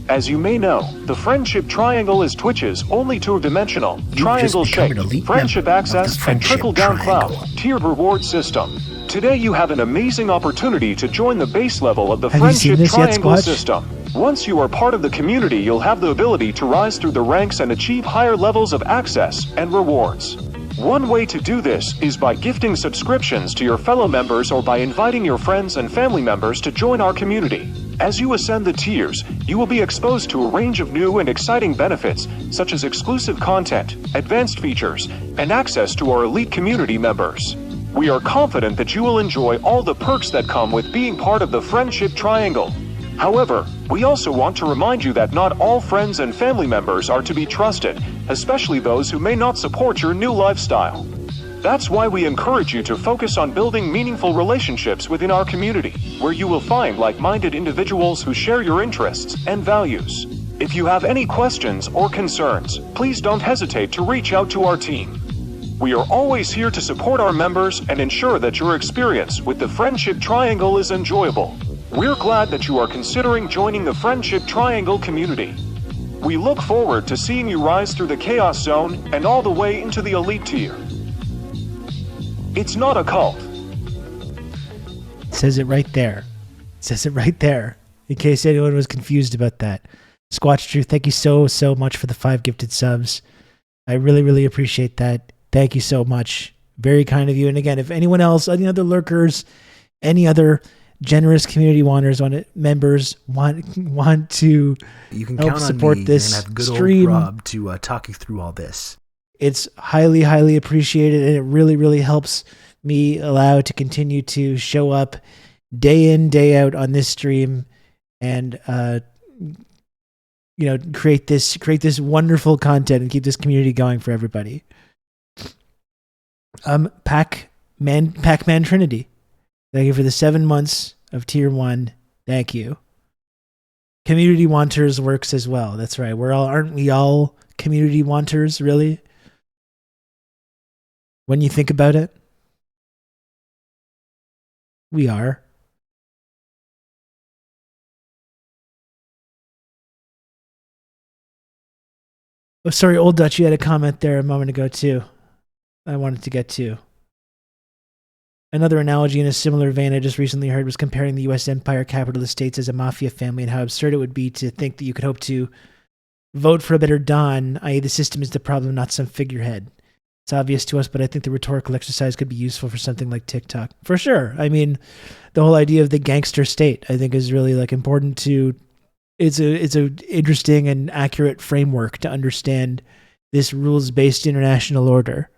As you may know, the Friendship Triangle is Twitch's only two-dimensional, triangle-shaped, friendship access and trickle-down cloud tiered reward system. Today you have an amazing opportunity to join the base level of the Friendship Triangle system. Once you are part of the community, you'll have the ability to rise through the ranks and achieve higher levels of access and rewards. One way to do this is by gifting subscriptions to your fellow members or by inviting your friends and family members to join our community. As you ascend the tiers, you will be exposed to a range of new and exciting benefits, such as exclusive content, advanced features, and access to our elite community members. We are confident that you will enjoy all the perks that come with being part of the Friendship Triangle. However, we also want to remind you that not all friends and family members are to be trusted, especially those who may not support your new lifestyle. That's why we encourage you to focus on building meaningful relationships within our community, where you will find like-minded individuals who share your interests and values. If you have any questions or concerns, please don't hesitate to reach out to our team. We are always here to support our members and ensure that your experience with the Friendship Triangle is enjoyable. We're glad that you are considering joining the Friendship Triangle community. We look forward to seeing you rise through the Chaos Zone and all the way into the Elite tier. It's not a cult. It says it right there. It says it right there. In case anyone was confused about that. Squatch Truth, thank you so much for the 5 gifted subs. I really appreciate that. Thank you so much. Very kind of you. And again, if anyone else, any other lurkers, any other generous community members want to you can help count support on me. this You're gonna have good stream, old Rob to talk you through all this. It's highly appreciated, and it really helps me allow to continue to show up day in, day out on this stream and create this wonderful content and keep this community going for everybody. Pac-Man Trinity, thank you for the 7 months of tier 1. Thank you. Community Wanters works as well. That's right. Aren't we all community wanters, really? When you think about it, we are. Oh, sorry, Old Dutch, you had a comment there a moment ago too. I wanted to get to. Another analogy in a similar vein I just recently heard was comparing the U.S. empire capitalist states as a mafia family and how absurd it would be to think that you could hope to vote for a better Don, i.e. the system is the problem, not some figurehead. It's obvious to us, but I think the rhetorical exercise could be useful for something like TikTok. For sure. I mean, the whole idea of the gangster state, I think, is really important to... It's a interesting and accurate framework to understand this rules-based international order.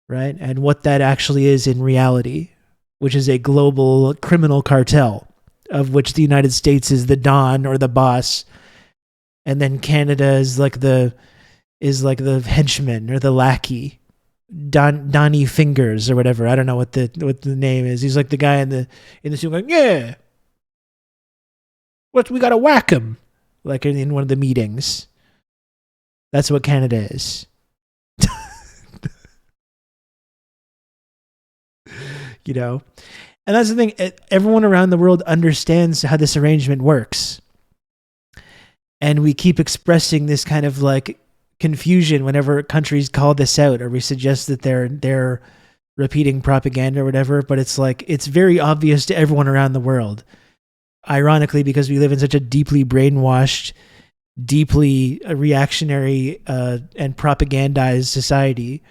Right? And what that actually is in reality, which is a global criminal cartel, of which the United States is the Don or the boss, and then Canada is like the henchman or the lackey, Donnie Fingers or whatever. I don't know what the name is. He's like the guy in the suit going, yeah, we gotta whack him, like in one of the meetings. That's what Canada is. And that's the thing. Everyone around the world understands how this arrangement works, and we keep expressing this kind of confusion whenever countries call this out or we suggest that they're repeating propaganda or whatever. But it's very obvious to everyone around the world. Ironically, because we live in such a deeply brainwashed, deeply reactionary and propagandized society,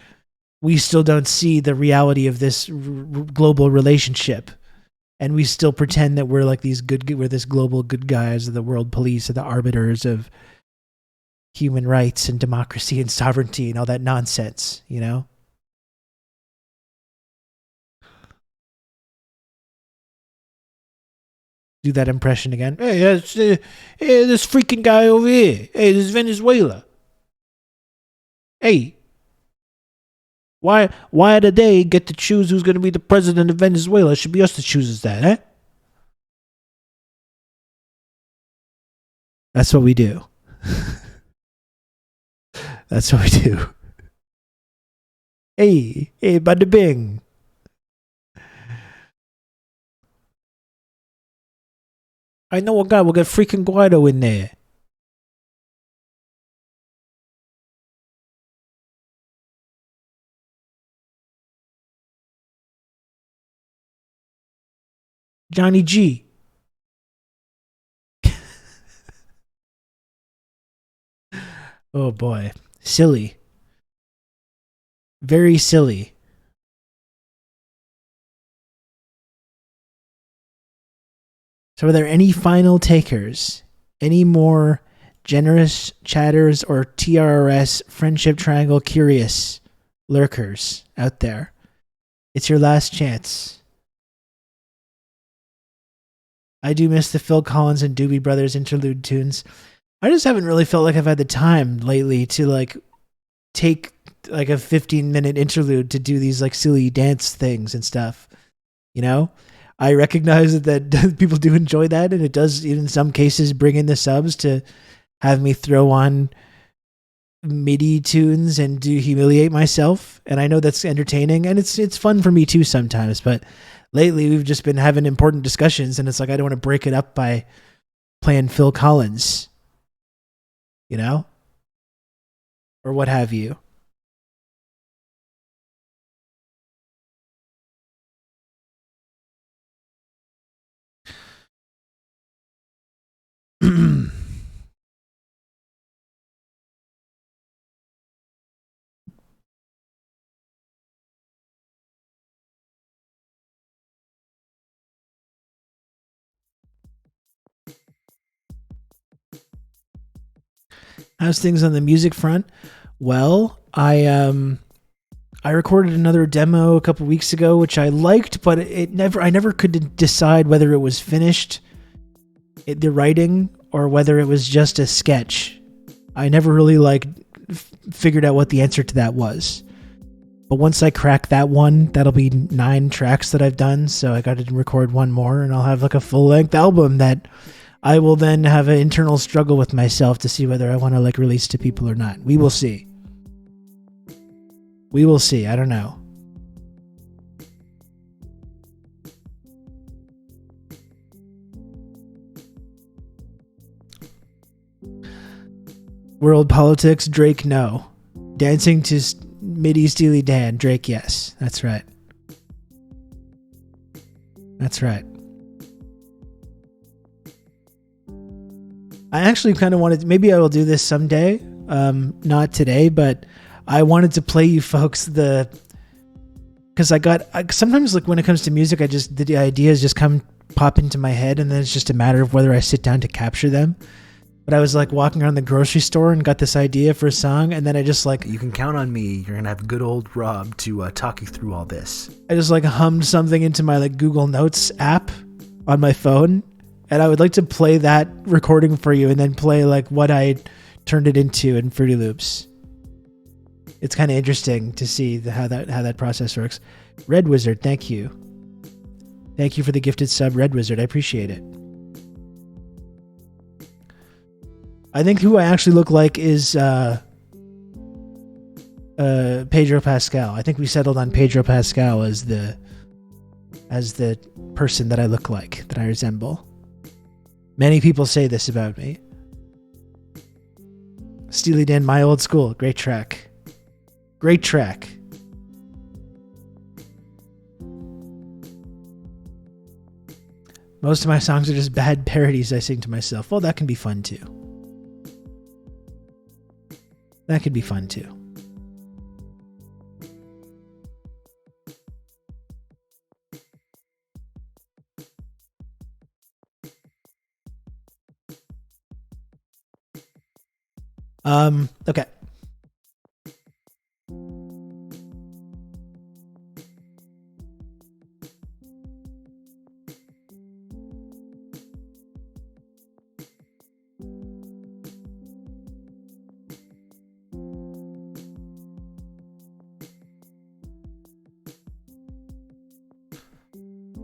we still don't see the reality of this global relationship, and we still pretend that we're we're this global good guys, of the world police, or the arbiters of human rights and democracy and sovereignty and all that nonsense, do that impression again. Hey, hey, this freaking guy over here. Hey, this is Venezuela. Hey, why did they get to choose who's going to be the president of Venezuela? It should be us that chooses that, eh? That's what we do. That's what we do. Hey, bada bing. I know a guy will get freaking Guaido in there. Johnny G. Oh boy. Silly. Very silly. So are there any final takers? Any more generous chatters or TRRS friendship triangle curious lurkers out there? It's your last chance. I do miss the Phil Collins and Doobie Brothers interlude tunes. I just haven't really felt like I've had the time lately to like take like a 15-minute interlude to do these like silly dance things and stuff. You know? I recognize that people do enjoy that, and it does in some cases bring in the subs to have me throw on MIDI tunes and do humiliate myself. And I know that's entertaining, and it's fun for me too sometimes, but lately we've just been having important discussions, and it's like I don't want to break it up by playing Phil Collins, you know? Or what have you. How's things on the music front? Well, I recorded another demo a couple weeks ago, which I liked, but I never could decide whether it was finished, the writing, or whether it was just a sketch. I never really figured out what the answer to that was. But once I crack that one, that'll be 9 tracks that I've done. So I got to record one more, and I'll have like a full length album that I will then have an internal struggle with myself to see whether I want to like release to people or not. We will see. We will see. I don't know. World politics, Drake, no. Dancing to MIDI Steely Dan, Drake, yes. That's right. That's right. I actually kind of wanted, maybe I will do this someday, not today, but I wanted to play you folks because sometimes like when it comes to music, the ideas just pop into my head, and then it's just a matter of whether I sit down to capture them. But I was like walking around the grocery store and got this idea for a song, and then I just like... You can count on me. You're going to have good old Rob to talk you through all this. I just like hummed something into my like Google Notes app on my phone, and I would like to play that recording for you and then play like what I turned it into in Fruity Loops. It's kind of interesting to see how that process works. Red Wizard, thank you. Thank you for the gifted sub, Red Wizard. I appreciate it. I think who I actually look like is Pedro Pascal. I think we settled on Pedro Pascal as the person that I look like, that I resemble. Many people say this about me. Steely Dan, My Old School. Great track. Great track. Most of my songs are just bad parodies I sing to myself. Well, that can be fun too. That could be fun too. Okay.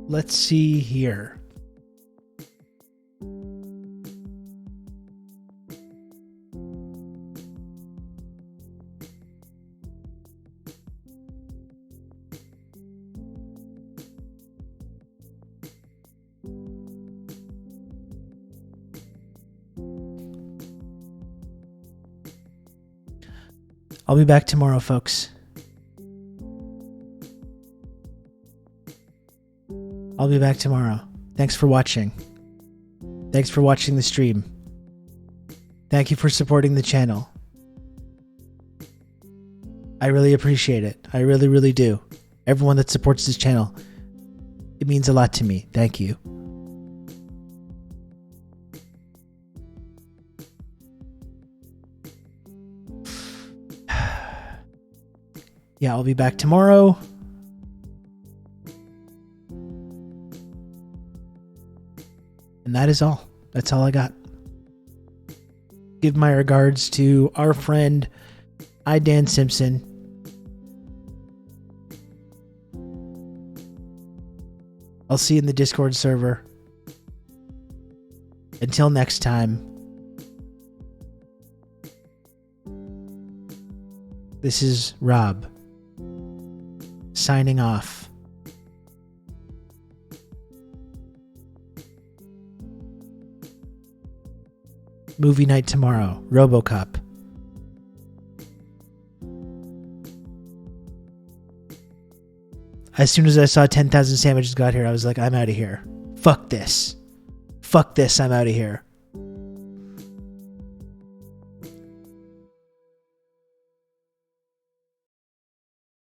Let's see here. I'll be back tomorrow, folks. I'll be back tomorrow. Thanks for watching. Thanks for watching the stream. Thank you for supporting the channel. I really appreciate it. I really, really do. Everyone that supports this channel, it means a lot to me. Thank you. Yeah, I'll be back tomorrow. And that is all. That's all I got. Give my regards to our friend, Dan Simpson. I'll see you in the Discord server. Until next time. This is Rob. Signing off. Movie night tomorrow. RoboCop. As soon as I saw 10,000 sandwiches got here, I was like, I'm out of here. Fuck this. Fuck this, I'm out of here.